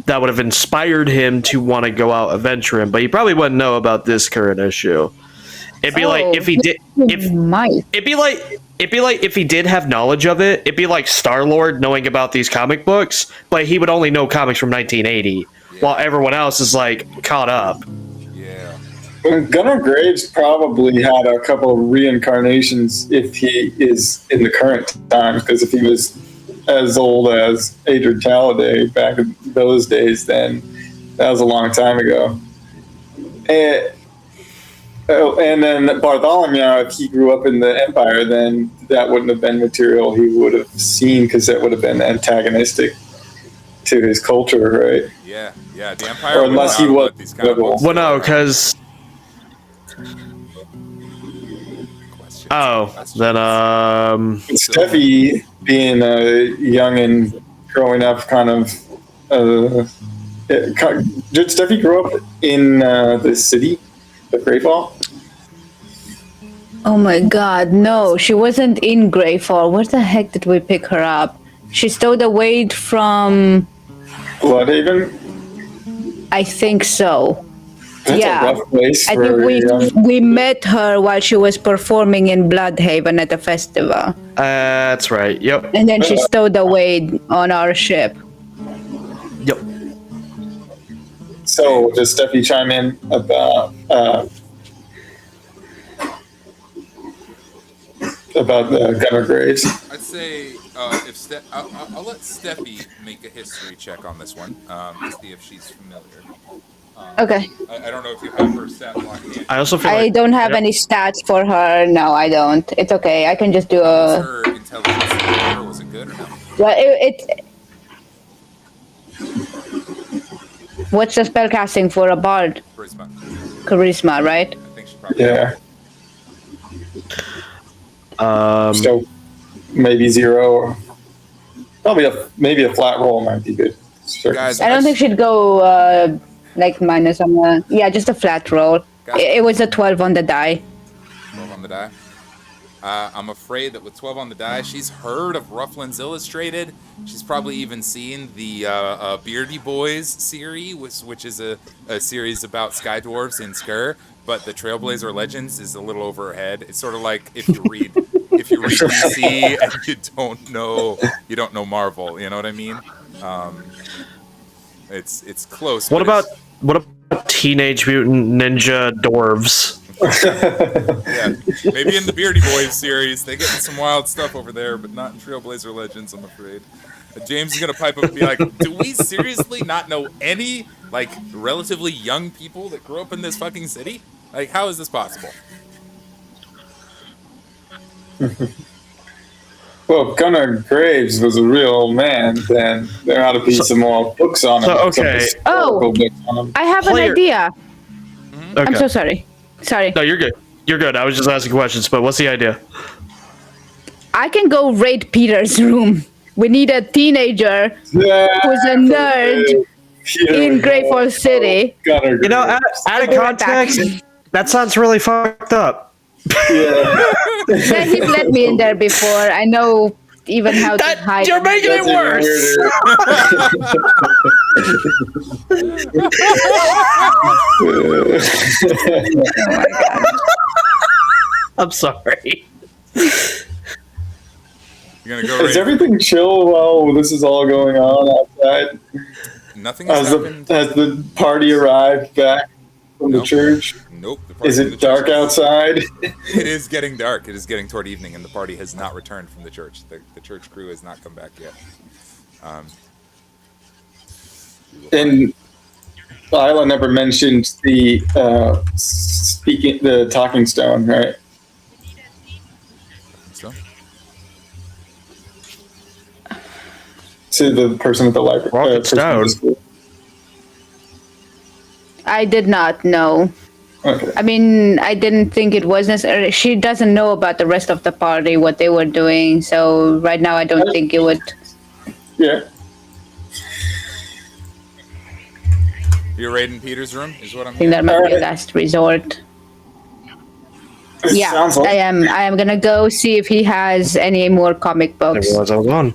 C: that would have inspired him to want to go out adventuring, but he probably wouldn't know about this current issue. It'd be like if he did. It'd be like if he did have knowledge of it. It'd be like Star-Lord knowing about these comic books, but he would only know comics from 1980, while everyone else is like caught up.
B: Yeah.
A: Gunnar Graves probably had a couple of reincarnations if he is in the current times, because if he was as old as Adrian Taladay back in those days, then that was a long time ago. And then Bartholomew, if he grew up in the Empire, then that wouldn't have been material he would have seen, because that would have been antagonistic to his culture, right?
B: Yeah. The Empire.
A: Or unless he was rebel.
C: Well, no, because... Oh, then,
A: Steffi, being young and growing up, kind of... did Steffi grow up in the city of Greyfall?
D: Oh my god, no, she wasn't in Greyfall. Where the heck did we pick her up? She stowed away from...
A: Bloodhaven?
D: I think so.
A: That's
D: Yeah.
A: a rough place
D: I
A: for
D: think we met her while she was performing in Bloodhaven at a festival,
C: That's right. Yep.
D: and then she stowed away on our ship.
C: Yep.
A: So, does Steffi chime in about the Gunner Graves?
B: I'd say if I'll let Steffi make a history check on this one to see if she's familiar.
D: Okay.
B: I don't know if you have her stat line handy.
C: I also feel
D: I
C: like
D: don't have any stats for her. No, I don't. It's okay. I can just do
B: What's
D: a.
B: her intelligence score? Was it good or no?
D: Well, it. What's the spell casting for a bard?
B: Charisma.
D: Charisma, right?
B: I think she probably.
A: Yeah.
C: um
A: So maybe 0. Or maybe a flat roll might be good. Sure.
B: Guys,
D: I don't think she'd go like minus on the. Yeah, just a flat roll.
B: Guys-
D: It was a 12 on the die.
B: 12 on the die. I'm afraid that with 12 on the die, she's heard of Rufflin's Illustrated. She's probably even seen the Beardy Boys series, which is a series about sky dwarves in Skur. But the Trailblazer Legends is a little over her head. It's sort of like if you read DC and you don't know Marvel. You know what I mean? It's close.
C: what
B: but
C: about Teenage Mutant Ninja Dwarves?
B: Yeah, maybe in the Beardy Boys series, they get some wild stuff over there, but not in Trailblazer Legends, I'm afraid. James is gonna pipe up and be like, "Do we seriously not know any like relatively young people that grew up in this fucking city? Like, how is this possible?"
A: Well, Gunnar Graves was a real man, then there ought to be some more books on him.
C: So,
A: some
C: okay.
A: historical books on him.
D: I have an
C: Player-
D: idea.
C: Okay.
D: I'm so sorry. Sorry.
C: No, you're good. You're good. I was just asking questions, but what's the idea?
D: I can go raid Peter's room. We need a teenager
A: Yeah,
D: who's a nerd in Great Falls City.
A: Gunnar
C: You know,
A: Graves.
C: out of
D: I'll be right back.
C: context, that sounds really fucked up.
A: Yeah.
D: Yeah, he's let me in there before. I know even how to hide.
C: You're making it
A: That's even
C: worse.
A: weirder.
C: I'm sorry.
B: You're gonna go
A: Is
B: right.
A: everything chill while this is all going on outside?
B: Nothing has happened.
A: Has the party arrived back from the
B: Nope.
A: church?
B: Nope. The party
A: Is
B: from the
A: it dark
B: church
A: outside?
B: It is getting dark. It is getting toward evening, and the party has not returned from the church. The church crew has not come back yet.
A: And Isla never mentioned the the talking stone, right?
B: So,
A: To the person at the library.
C: Rocket stone.
D: I did not know.
A: Okay.
D: I mean, I didn't think it was necessary. She doesn't know about the rest of the party, what they were doing. So right now, I don't think it would.
A: Yeah.
B: you're raiding Peter's room, is what I'm
D: I think
B: hearing.
D: that might be a
A: Alright.
D: last resort.
A: It
D: Yeah,
A: sounds like
D: I am gonna go see if he has any more comic
C: I
D: books
C: realized I was on.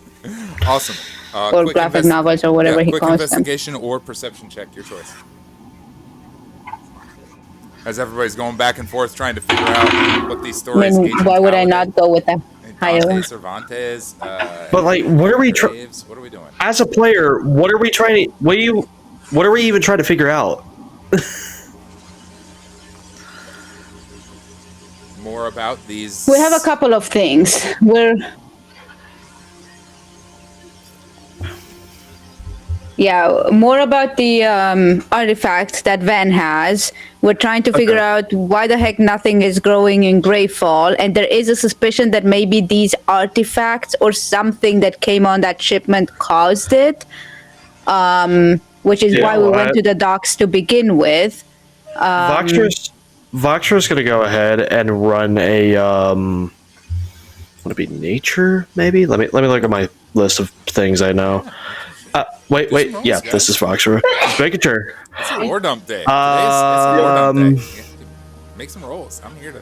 B: Awesome.
D: or
B: Quick
D: graphic novels or whatever he
B: quick
D: calls them.
B: investigation or perception check, your choice. As everybody's going back and forth trying to figure out what these
D: I
B: stories.
D: mean, why would I not go with them? Higher
B: Dante
D: one.
B: Cervantes.
C: But like, what are we
B: Graves, what are we doing?
C: as a player? What are we trying? What are we even trying to figure out?
B: More about these.
D: We have a couple of things. More about the artifacts that Van has. We're trying to figure out why the heck nothing is growing in Greyfall, and there is a suspicion that maybe these artifacts or something that came on that shipment caused it, which is why we went to the docks to begin with.
C: Voxer's gonna go ahead and run a would it be nature? Maybe let me look at my list of things I know. Wait,
B: rolls,
C: yeah,
B: guys.
C: this is Voxer. Just making sure.
B: It's a lore dump day. It's a lore dump day. Make some rolls. I'm here to.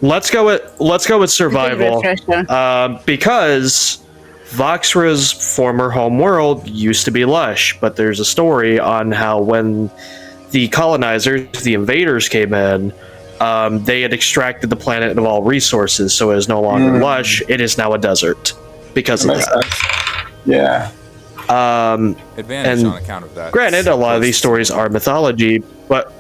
C: Let's go with survival,
D: Refresher.
C: because Voxra's former home world used to be lush, but there's a story on how when the colonizers, the invaders came in, they had extracted the planet of all resources, so it is no longer lush. It is now a desert because of that.
A: Yeah.
B: Advantage on account of that.
C: Granted, a lot of these stories are mythology, but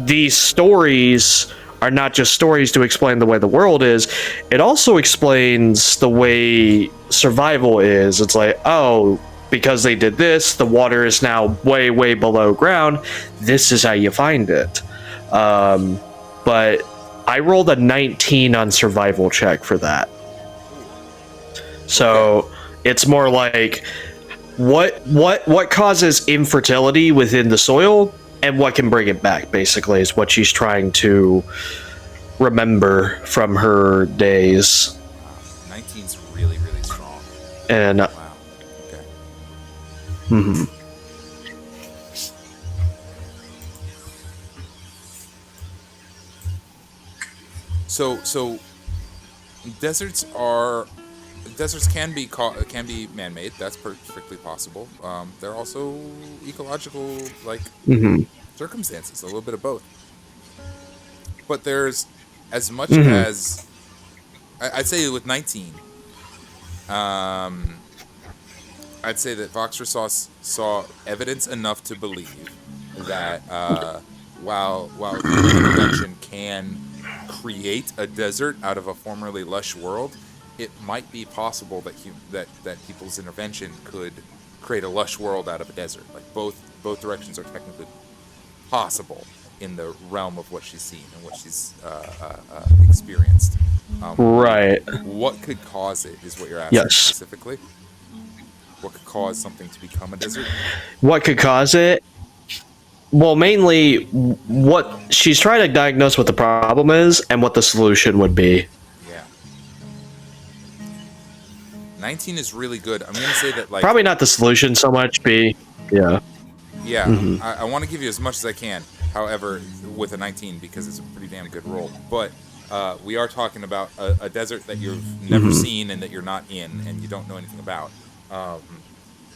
C: these stories are not just stories to explain the way the world is. It also explains the way survival is. It's like, oh, because they did this, the water is now way, way below ground. This is how you find it. But I rolled a 19 on survival check for that. So it's more like what causes infertility within the soil and what can bring it back, basically, is what she's trying to remember from her days.
B: 19's really, really strong.
C: And
B: wow. Okay.
C: Mm-hmm.
B: So deserts can be man-made. That's perfectly possible. They're also ecological circumstances, a little bit of both. But there's as much as I'd say with 19. I'd say that Voxer saw evidence enough to believe that while intervention can create a desert out of a formerly lush world, it might be possible that people's intervention could create a lush world out of a desert. Like both directions are technically possible in the realm of what she's seen and what she's experienced.
C: Right.
B: What could cause it is what you're asking specifically. What could cause something to become a desert?
C: What could cause it? Well, mainly what she's trying to diagnose what the problem is and what the solution would be.
B: Yeah. 19 is really good. I'm going to say that, like...
C: Probably not the solution so much, yeah.
B: Yeah, I want to give you as much as I can, however, with a 19, because it's a pretty damn good roll. But we are talking about a desert that you've never seen and that you're not in and you don't know anything about.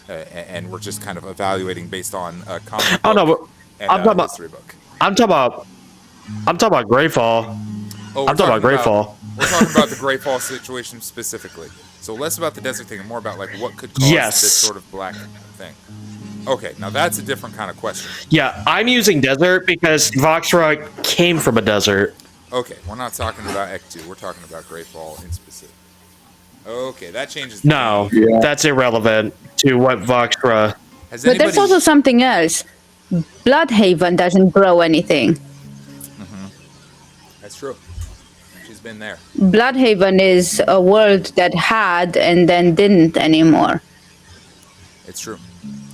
B: And we're just kind of evaluating based on a comic book and a history book.
C: I'm talking about Greyfall.
B: Oh,
C: I'm talking about Greyfall.
B: We're talking about the Greyfall situation specifically. So less about the desert thing and more about like what could cause this sort of black thing. Okay, now that's a different kind of question.
C: Yeah, I'm using desert because Voxra came from a desert.
B: Okay, we're not talking about Act 2. We're talking about Greyfall in specific. Okay, that changes.
C: No, that's irrelevant to what Voxra.
D: But there's also something else. Bloodhaven doesn't grow anything.
B: That's true. She's been there.
D: Bloodhaven is a world that had and then didn't anymore.
B: It's true.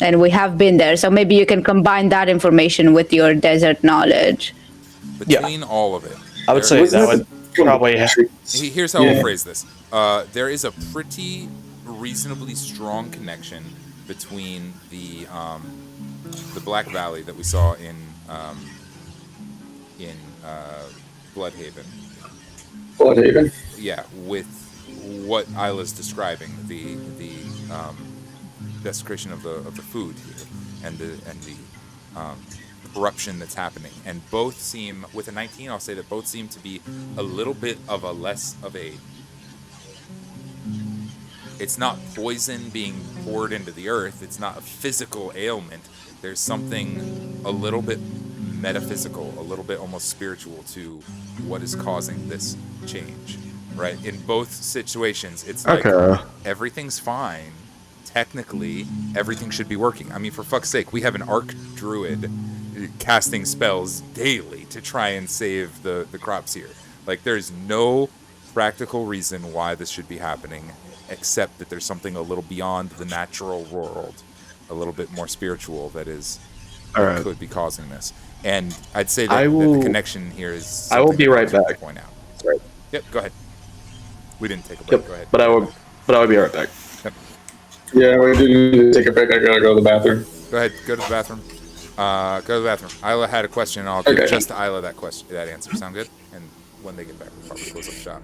D: And we have been there, so maybe you can combine that information with your desert knowledge.
B: Between all of it,
C: I would say that would probably.
B: Here's how we'll phrase this. There is a pretty reasonably strong connection between the Black Valley that we saw in Bloodhaven.
A: Bloodhaven.
B: Yeah, with what Isla's describing, the desecration of the food here, and the corruption that's happening, and both seem, with a 19, I'll say that both seem to be a little bit of a less of a. It's not poison being poured into the earth. It's not a physical ailment. There's something a little bit metaphysical, a little bit almost spiritual to what is causing this change, right? In both situations, it's like everything's fine. Technically, everything should be working. I mean, for fuck's sake, we have an arc druid casting spells daily to try and save the crops here. Like, there's no practical reason why this should be happening, except that there's something a little beyond the natural world, a little bit more spiritual that is could be causing this. And I'd say that the connection here is.
C: I will be right back.
B: To point out. Right. Yep. Go ahead. We didn't take a break.
C: Yep,
B: Go ahead.
C: But I would be right back.
B: Yep.
A: Yeah, we did take a break. I gotta go to the bathroom.
B: Go ahead. Go to the bathroom. Go to the bathroom. Isla had a question, and I'll give just to Isla that answer. Sound good? And when they get back, we'll probably close up shop.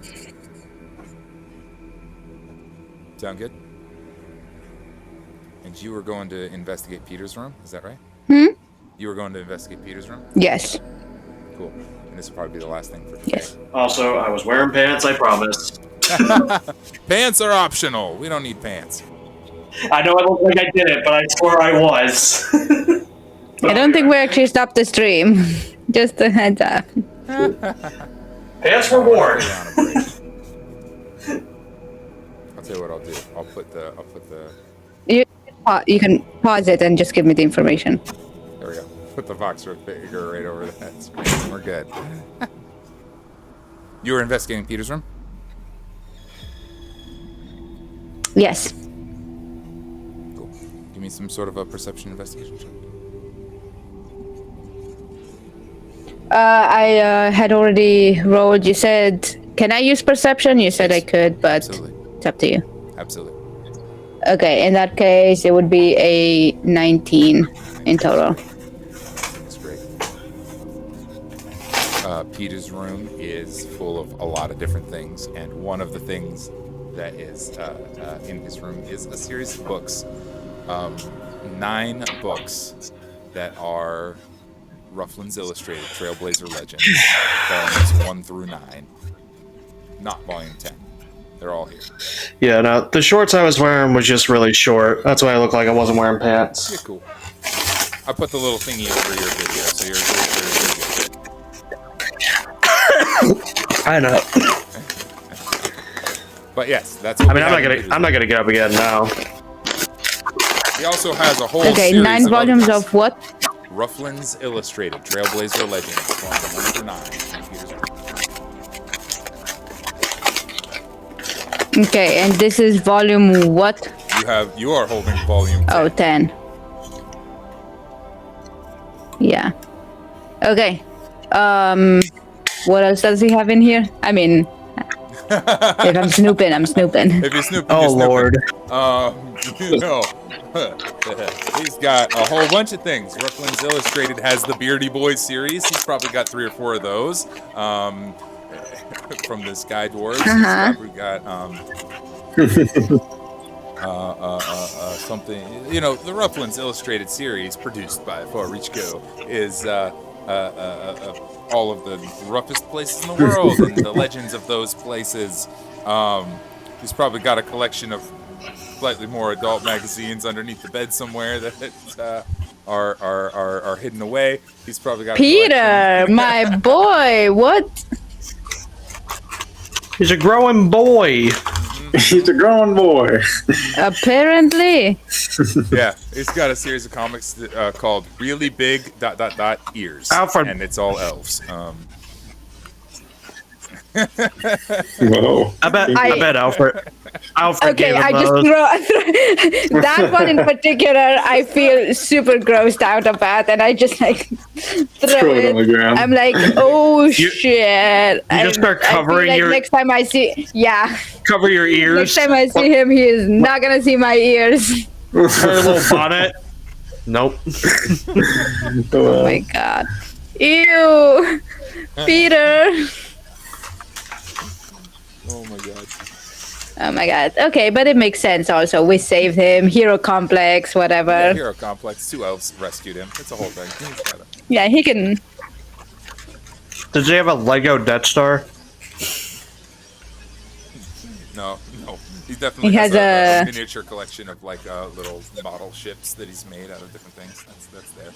B: Sound good? And you were going to investigate Peter's room, is that right? You were going to investigate Peter's room?
D: Yes.
B: Cool. And this will probably be the last thing for today.
D: Yes.
C: Also, I was wearing pants, I promise.
B: Pants are optional. We don't need pants.
C: I know I look like I did it, but I swore I was.
D: I don't think we actually stopped the stream. Just a heads up.
C: Pants were worn.
B: I'll tell you what I'll do. I'll put the.
D: You can pause it and just give me the information.
B: There we go. Put the Voxer figure right over that screen. We're good. You were investigating Peter's room?
D: Yes.
B: Cool. Give me some sort of a perception investigation check.
D: I had already rolled. You said, can I use perception? You said
B: Yes.
D: I could, but
B: Absolutely.
D: it's up to you.
B: Absolutely.
D: Okay, in that case, it would be a 19 in total.
B: That's great. Peter's room is full of a lot of different things, and one of the things that is in his room is a series of books. 9 books that are Rufflin's Illustrated Trailblazer Legends, volumes 1 through 9. Not volume 10. They're all here.
C: Yeah, no, the shorts I was wearing was just really short. That's why I looked like I wasn't wearing pants.
B: Yeah, cool. I put the little thingy over your video, so you're
C: I know.
B: But yes, that's what
C: I mean,
B: we
C: I'm
B: have
C: not gonna get up again now.
B: He also has a whole
D: Okay,
B: series
D: 9 volumes
B: others.
D: of what?
B: Rufflin's Illustrated Trailblazer Legends, volume 1 through 9. in Peter's room.
D: Okay, and this is volume what?
B: You are holding volume 10.
D: Oh, 10. Yeah. Okay. What else does he have in here? I mean, if I'm snooping, I'm snooping.
B: If you're snooping,
C: Oh,
B: you're snooping.
C: Lord.
B: You know, he's got a whole bunch of things. Rufflin's Illustrated has the Beardy Boys series. He's probably got 3 or 4 of those. From the Sky Dwarves, he's probably got something. You know, the Rufflin's Illustrated series, produced by Forichko, is all of the roughest places in the world and the legends of those places. He's probably got a collection of slightly more adult magazines underneath the bed somewhere that are hidden away. He's probably got
D: Peter, my boy, what?
C: He's a growing boy.
A: He's a grown boy.
D: Apparently.
B: Yeah, he's got a series of comics called Really Big ... Ears,
C: Alfred.
B: and it's all elves.
A: Whoa.
C: I bet Alfred
D: Okay,
C: gave him
D: I just
C: those.
D: that one in particular, I feel super grossed out about, and I just like
A: Throw it on the ground.
D: I'm like, oh shit!
C: You just start
D: I feel
C: covering
D: like
C: your
D: next time I see,
C: cover your
D: next
C: ears.
D: time I see him, he is not gonna see my ears.
C: Wear a little bonnet. Nope.
D: Oh my god! Ew, Peter.
B: Oh my god.
D: Oh my god. Okay, but it makes sense also. We saved him, hero complex, whatever.
B: Yeah, hero complex. 2 elves rescued him. It's a whole thing. He's got it.
D: Yeah, he can.
C: Does he have a Lego Death Star?
B: No. He definitely
D: He
B: has
D: has
B: a miniature collection of like little model ships that he's made out of different things. That's there.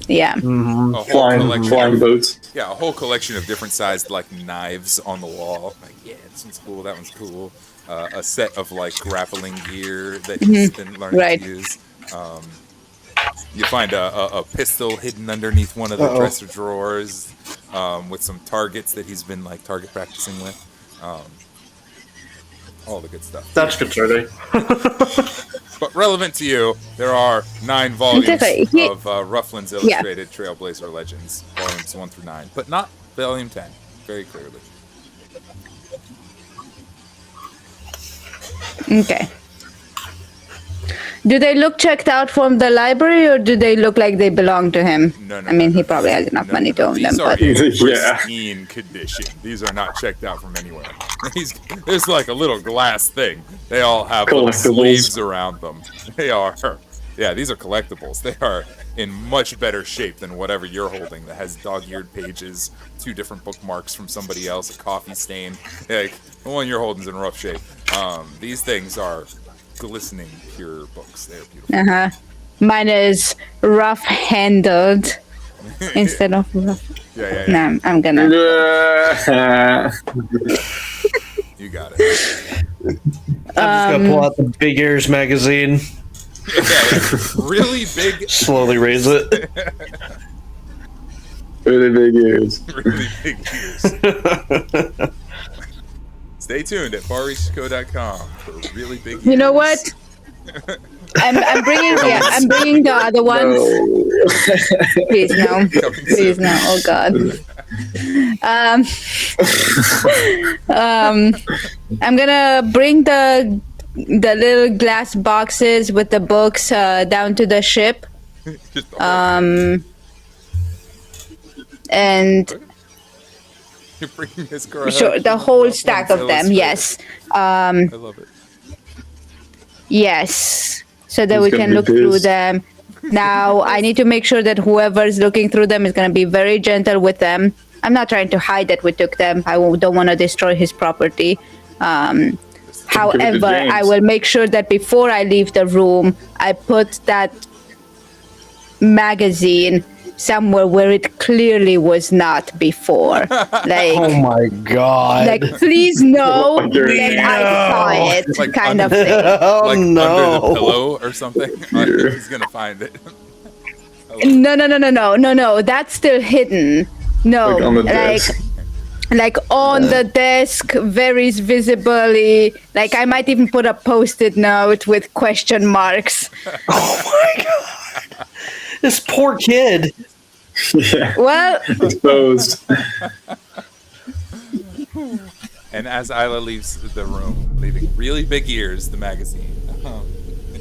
D: Yeah.
B: A whole
A: Flying
B: collection of-
A: boats.
B: Yeah, a whole collection of different sized like knives on the wall. Like, yeah, this one's cool, that one's cool. A set of like grappling gear that he's been learning
D: Right.
B: to use. You find a pistol hidden underneath one of the dresser drawers with some targets that he's been like target practicing with. All the good stuff.
C: That's concerning.
B: But relevant to you, there are 9 volumes
D: Definitely.
B: of Rufflin's Illustrated Trailblazer Legends, volumes 1 through 9, but not volume 10, very clearly.
D: Okay. Do they look checked out from the library, or do they look like they belong to him?
B: No,
D: I mean, he probably has enough money to own them,
B: These are
D: but
B: in
A: Yeah.
B: pristine condition. These are not checked out from anywhere. There's like a little glass thing. They all have little
A: Collectibles.
B: sleeves around them. They are Yeah, these are collectibles. They are in much better shape than whatever you're holding that has dog-eared pages, 2 different bookmarks from somebody else, a coffee stain. Like, the one you're holding's in rough shape. These things are glistening, pure books. They're beautiful.
D: Uh-huh. Mine is rough-handled instead of rough.
B: Yeah.
D: No, I'm gonna...
B: You got it.
C: I'm just gonna pull out the Big Ears magazine.
B: Yeah, really big.
C: Slowly raise it.
A: Really big ears.
B: Really big ears. Stay tuned at farreachco.com for really big ears.
D: You know what? I'm bringing the other ones.
A: No.
D: Please no. Please no. Oh God. I'm gonna bring the little glass boxes with the books down to the ship.
B: Just the whole
D: And
B: You're bringing this girl.
D: sure, the whole stack of them. Yes.
B: I love it.
D: Yes. So that
A: He's
D: we
A: gonna
D: can
A: be
D: look through
A: pissed.
D: them. Now, I need to make sure that whoever's looking through them is going to be very gentle with them. I'm not trying to hide that we took them. Don't want to destroy his property. However,
A: James.
D: I will make sure that before I leave the room, I put that magazine somewhere where it clearly was not before. Like,
C: Oh my god.
D: like please know
A: Under
D: that
A: the-
D: I saw it,
B: Like
D: kind
B: under-
D: of thing.
C: Oh
B: Like
C: no.
B: under the pillow or something. He's gonna find it.
D: No. That's still hidden. No,
A: Like on the desk.
D: like on the desk, very visibly. Like I might even put a post-it note with question marks.
C: Oh my god. This poor kid.
A: Yeah.
D: Well,
A: Exposed.
B: And as Isla leaves the room, leaving Really Big Ears, the magazine,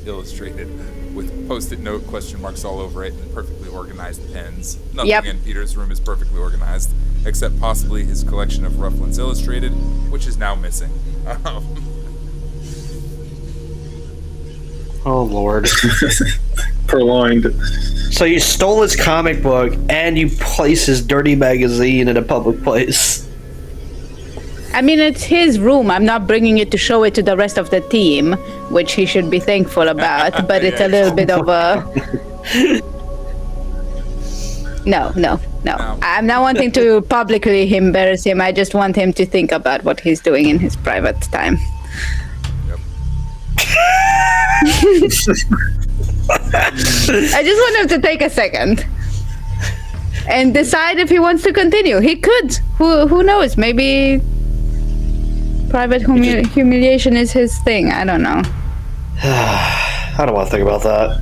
B: illustrated with post-it note question marks all over it and perfectly organized pens. Nothing
D: Yep.
B: in Peter's room is perfectly organized, except possibly his collection of Rufflin's Illustrated, which is now missing.
C: Oh lord.
A: Purloined.
C: So you stole his comic book and you place his dirty magazine in a public place.
D: I mean, it's his room. I'm not bringing it to show it to the rest of the team, which he should be thankful about. But it's a little bit of a... No. I'm not wanting to publicly embarrass him. I just want him to think about what he's doing in his private time. I just want him to take a second and decide if he wants to continue. He could. Who knows? Maybe private humiliation is his thing. I don't know.
C: I don't want to think about that.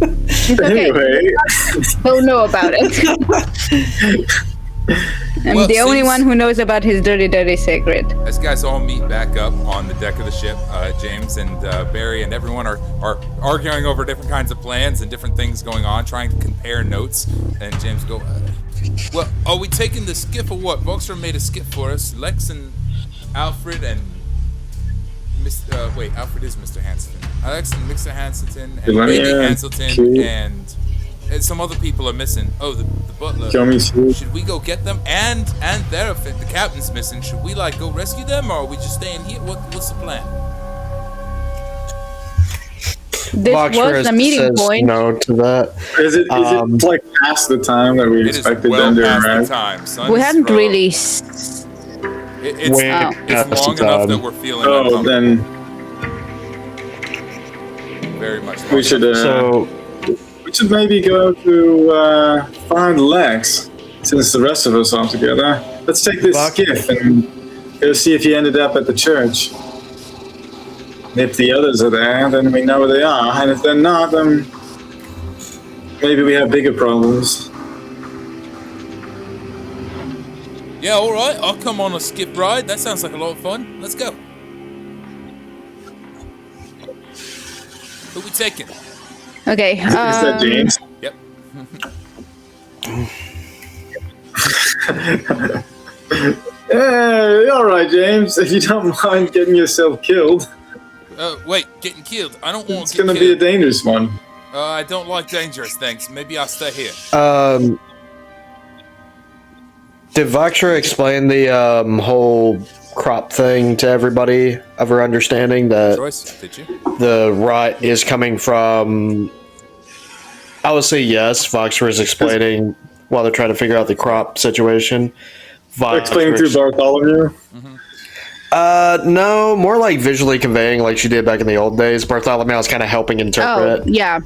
D: It's okay.
A: Anyway.
D: Don't know about it. I'm
B: Well,
D: the only
B: since-
D: one who knows about his dirty secret.
B: As guys all meet back up on the deck of the ship, James and Barry and everyone are arguing over different kinds of plans and different things going on, trying to compare notes. And James go, well, are we taking the skiff or what? Voxer made a skiff for us. Lex and Alfred and Alfred is Mr. Hanselton. Alex and Mr. Hanselton and Baby Hanselton
A: cute.
B: and some other people are missing. Oh, the butler.
A: Show me some.
B: Should we go get them? And Therafit, the captain's missing. Should we go rescue them, or are we just staying here? What's the plan?
D: This was the meeting point.
C: No to that.
A: Is it like past the time that we
B: It is
A: expected
B: well
A: them to
B: past the
A: arrive?
B: time. Sun's
D: We hadn't
B: pro.
D: really.
B: It's
C: Way
B: it's
C: past
B: long
C: the
B: enough
C: time.
B: that we're feeling
A: Oh,
B: uncomfortable.
A: then
B: Very much.
A: we should
C: So
A: we should maybe go to find Lex, since the rest of us aren't together. Let's take this
C: Buck.
A: skiff and go see if he ended up at the church. If the others are there, then we know where they are, and if they're not, then maybe we have bigger problems.
B: Yeah, all right. I'll come on a skip ride. That sounds like a lot of fun. Let's go. Who we taking?
D: Okay.
A: Is that James?
B: Yep.
A: Hey, all right, James. If you don't mind getting yourself killed.
B: Wait, getting killed. I don't want
A: It's
B: to get
A: gonna
B: killed.
A: be a dangerous one.
B: I don't like dangerous things. Maybe I'll stay here.
C: Did Voxra explain the whole crop thing to everybody of her understanding that
B: Joyce, did you?
C: the rot is coming from? I would say yes. Voxra is explaining while they're trying to figure out the crop situation.
A: Explaining through Bartholomew.
C: No, more like visually conveying, like she did back in the old days. Bartholomew was kind of helping interpret.
D: Oh, yeah.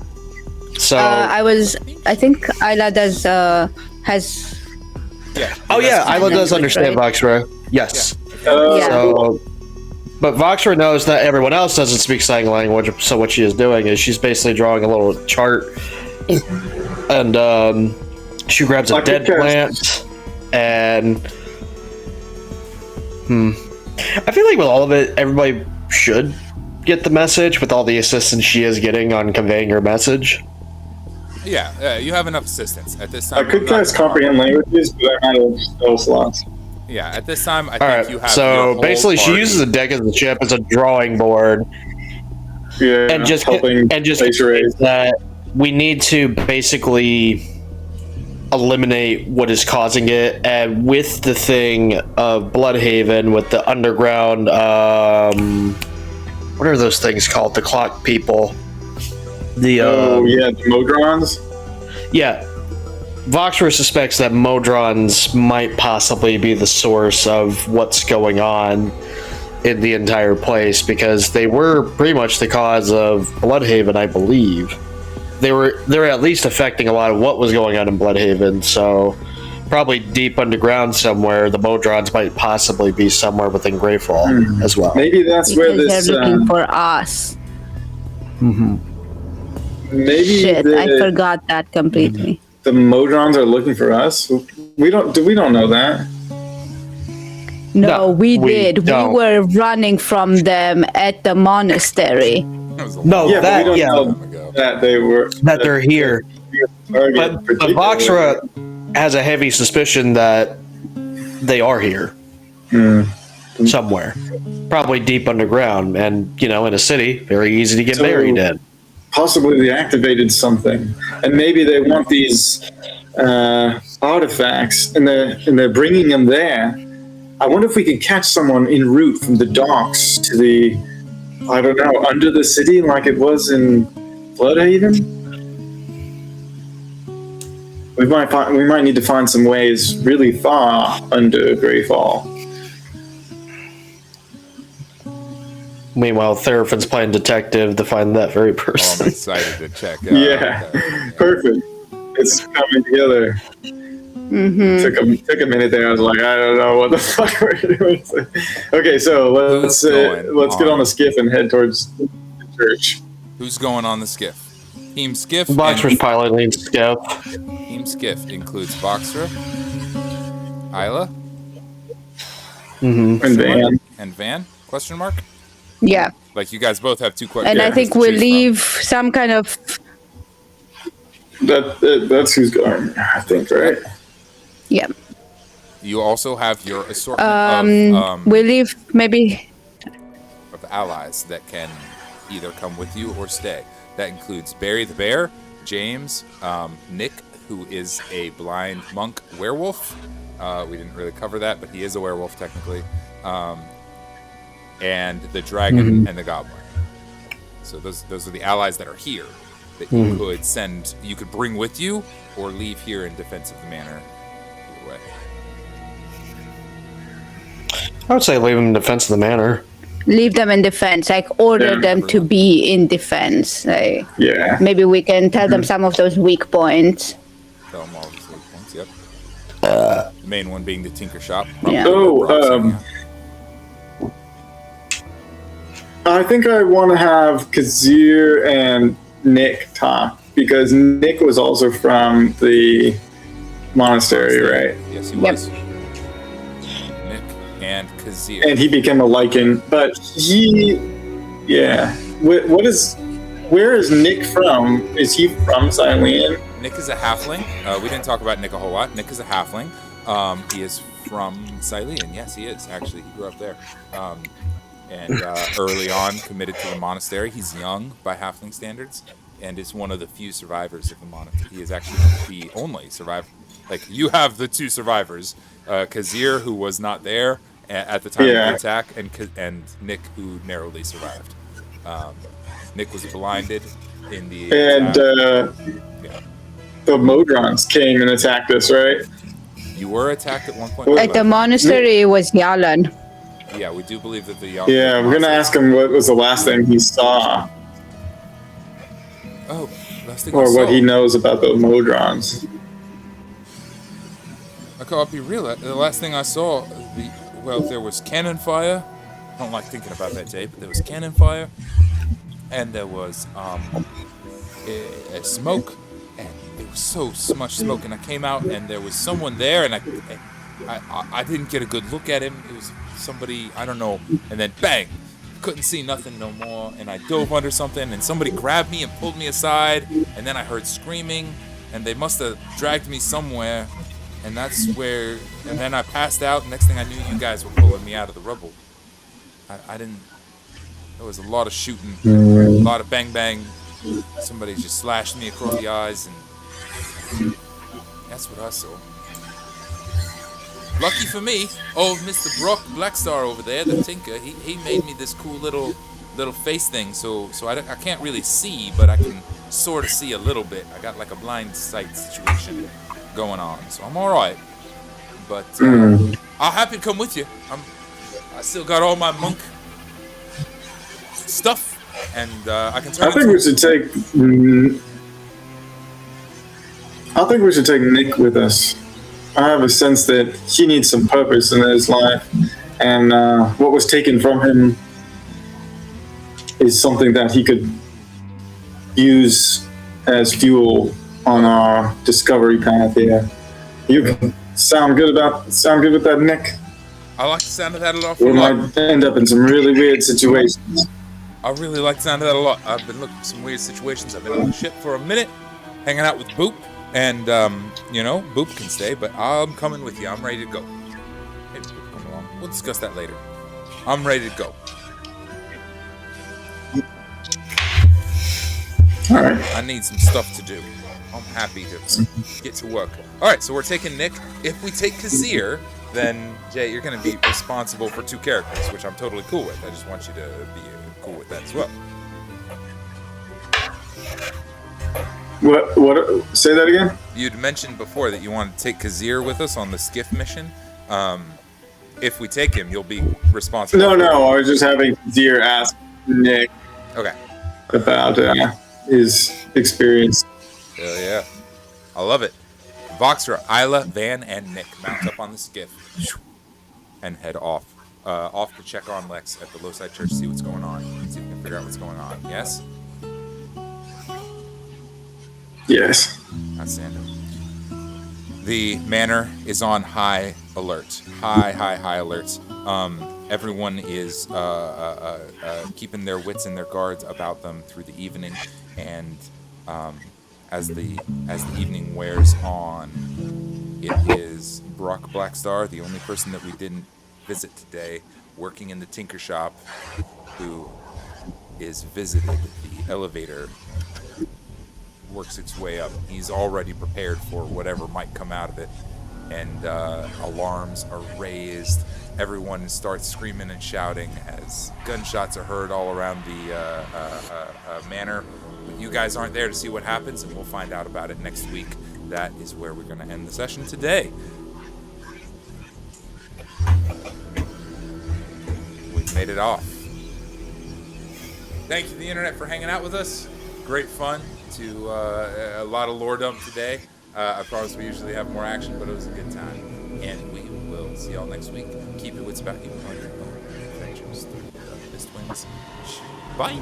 C: So
D: I think Isla does has.
B: Yeah.
C: Oh yeah, Isla does
D: language,
C: understand
D: right?
C: Voxra. Yes.
D: Yeah.
C: So, but Voxra knows that everyone else doesn't speak sign language. So what she is doing is she's basically drawing a little chart, and she grabs a
A: Like
C: dead
A: pictures.
C: plant, and I feel like with all of it, everybody should get the message with all the assistance she is getting on conveying her message.
B: Yeah, you have enough assistance at this
A: I
B: time.
A: could cast comprehend languages, but I might have spell slots.
B: Yeah, at this time, I
C: All
B: think
C: right.
B: you have. your
C: So
B: whole
C: basically, she
B: party.
C: uses the deck of the ship as a drawing board,
A: Yeah,
C: and just
A: helping place raise.
C: that we need to basically eliminate what is causing it, and with the thing of Bloodhaven, with the underground, what are those things called? The clock people. The
A: Oh yeah, the Modrons.
C: yeah. Voxra suspects that Modrons might possibly be the source of what's going on in the entire place, because they were pretty much the cause of Bloodhaven, I believe. They're at least affecting a lot of what was going on in Bloodhaven, so probably deep underground somewhere, the Modrons might possibly be somewhere within Greyfall as well.
A: Maybe that's where
D: Because
A: this.
D: they're looking for us.
A: Maybe
D: Shit, I
A: the,
D: forgot that completely.
A: the Modrons are looking for us. We don't know that.
D: No, we
C: we
D: did.
C: don't.
D: We were running from them at the monastery.
B: That was a
C: No,
A: Yeah,
C: that
A: but we
C: yeah,
A: don't know that they were
C: that they're here.
A: target
C: But Voxra has a heavy suspicion that they are here somewhere, probably deep underground, and in a city, very easy to get
A: So-
C: buried in.
A: Possibly they activated something, and maybe they want these artifacts, and they're bringing them there. I wonder if we could catch someone en route from the docks to the, I don't know, under the city like it was in Bloodhaven. We might need to find some ways really far under Greyfall.
C: Meanwhile, Therafin's playing detective to find that very
B: Oh, I'm
C: person.
B: excited to check.
A: Yeah,
B: okay.
A: perfect. It's coming together. Took a minute there. I was like, I don't know what the fuck we're doing. Okay, so let's get on the skiff and head towards the church.
B: Who's going on the skiff? Team Skiff.
C: Voxra's piloting Skiff.
B: Team Skiff includes Voxra, Isla,
A: And Van.
B: and Van? Question mark?
D: Yeah.
B: Like you guys both have two questions.
D: And I think we leave some kind of.
A: That's who's going, I think, right?
D: Yeah.
B: You also have your assortment
D: We leave maybe.
B: of allies that can either come with you or stay. That includes Barry the Bear, James, Nick, who is a blind monk werewolf. We didn't really cover that, but he is a werewolf technically. And the dragon and the goblin. So those are the allies that are here that you could send, you could bring with you or leave here in defense of the manor. Either way.
C: I would say leave him in defense of the manor.
D: Leave them in defense, like order
A: Yeah.
D: them to be in defense. Like,
A: Yeah.
D: maybe we can tell them some of those weak points.
B: Tell them all these little points, yep. The main one being the Tinker Shop.
D: Yeah.
A: Oh, I think I want to have Kazir and Nick talk, because Nick was also from the monastery, right?
B: Yes, he
D: Yep.
B: was. Nick and Kazir.
A: And he became a Lycan, but where is Nick from? Is he from Cylene?
B: Nick is a halfling. We didn't talk about Nick a whole lot. Nick is a halfling. He is from Cylene. Yes, he is, actually. He grew up there. and early on committed to the monastery. He's young by halfling standards, and is one of the few survivors of the monastery. He is actually the only survivor. Like, you have the two survivors, Kazir, who was not there at the time of the attack, and Nick, who narrowly survived. Nick was blinded in the attack.
A: The Modrons came and attacked us, right?
B: You were attacked at one point.
D: At the monastery, it was Yalan.
B: Yeah, we do believe that the
A: Yeah, we're gonna ask him what was the last thing he saw.
B: Oh, last thing
A: or
B: I saw.
A: what he knows about the Modrons.
B: I can't be real. The last thing I saw, there was cannon fire. I don't like thinking about that day, but there was cannon fire, and there was smoke, and there was so much smoke. And I came out, and there was someone there, and I didn't get a good look at him. It was somebody, I don't know, and then bang, couldn't see nothing no more, and I dove under something, and somebody grabbed me and pulled me aside, and then I heard screaming, and they must have dragged me somewhere, and that's where, and then I passed out, and next thing I knew, you guys were pulling me out of the rubble. I didn't, there was a lot of shooting, a lot of bang bang, somebody just slashed me across the eyes, and that's what I saw. Lucky for me, old Mr. Brock Blackstar over there, the tinker, he made me this cool little face thing, so I can't really see, but I can sort of see a little bit. I got like a blind sight situation going on, so I'm all right. But I'm happy to come with you. I still got all my monk stuff, and I can turn.
A: I think we should take Nick with us. I have a sense that he needs some purpose in his life, and what was taken from him is something that he could use as fuel on our discovery path here. You sound good with that, Nick?
B: I like the sound of that a lot. We
A: might end up in some really weird situations.
B: I really like the sound of that a lot. I've been looking for some weird situations. I've been on the ship for a minute, hanging out with Boop. And, Boop can stay, but I'm coming with you. I'm ready to go. Hey, Boop, come along. We'll discuss that later. I'm ready to go.
A: All right.
B: I need some stuff to do. I'm happy to get to work. All right, so we're taking Nick. If we take Kazir, then, Jay, you're going to be responsible for 2 characters, which I'm totally cool with. I just want you to be cool with that as well.
A: What? Say that again?
B: You'd mentioned before that you wanted to take Kazir with us on the skiff mission. If we take him, you'll be responsible.
A: No. I was just having Kazir ask Nick about his experience.
B: Hell yeah. I love it. Voxer, Isla, Van, and Nick mount up on the skiff and head off. Off to check on Lex at the Lowside Church, see what's going on. See if we can figure out what's going on. Yes?
A: Yes.
B: Outstanding. The manor is on high alert. High alert. Everyone is keeping their wits and their guards about them through the evening, and as the evening wears on, it is Brock Blackstar, the only person that we didn't visit today, working in the tinker shop, who is visited the elevator. Works its way up. He's already prepared for whatever might come out of it, and alarms are raised. Everyone starts screaming and shouting as gunshots are heard all around the manor. But you guys aren't there to see what happens, and we'll find out about it next week. That is where we're going to end the session today. We've made it off. Thank you to the internet for hanging out with us. Great fun. To a lot of lore dump today. I promise we usually have more action, but it was a good time. And we will see y'all next week. Keep your wits about you on your own adventures through the Mist Winds. Bye!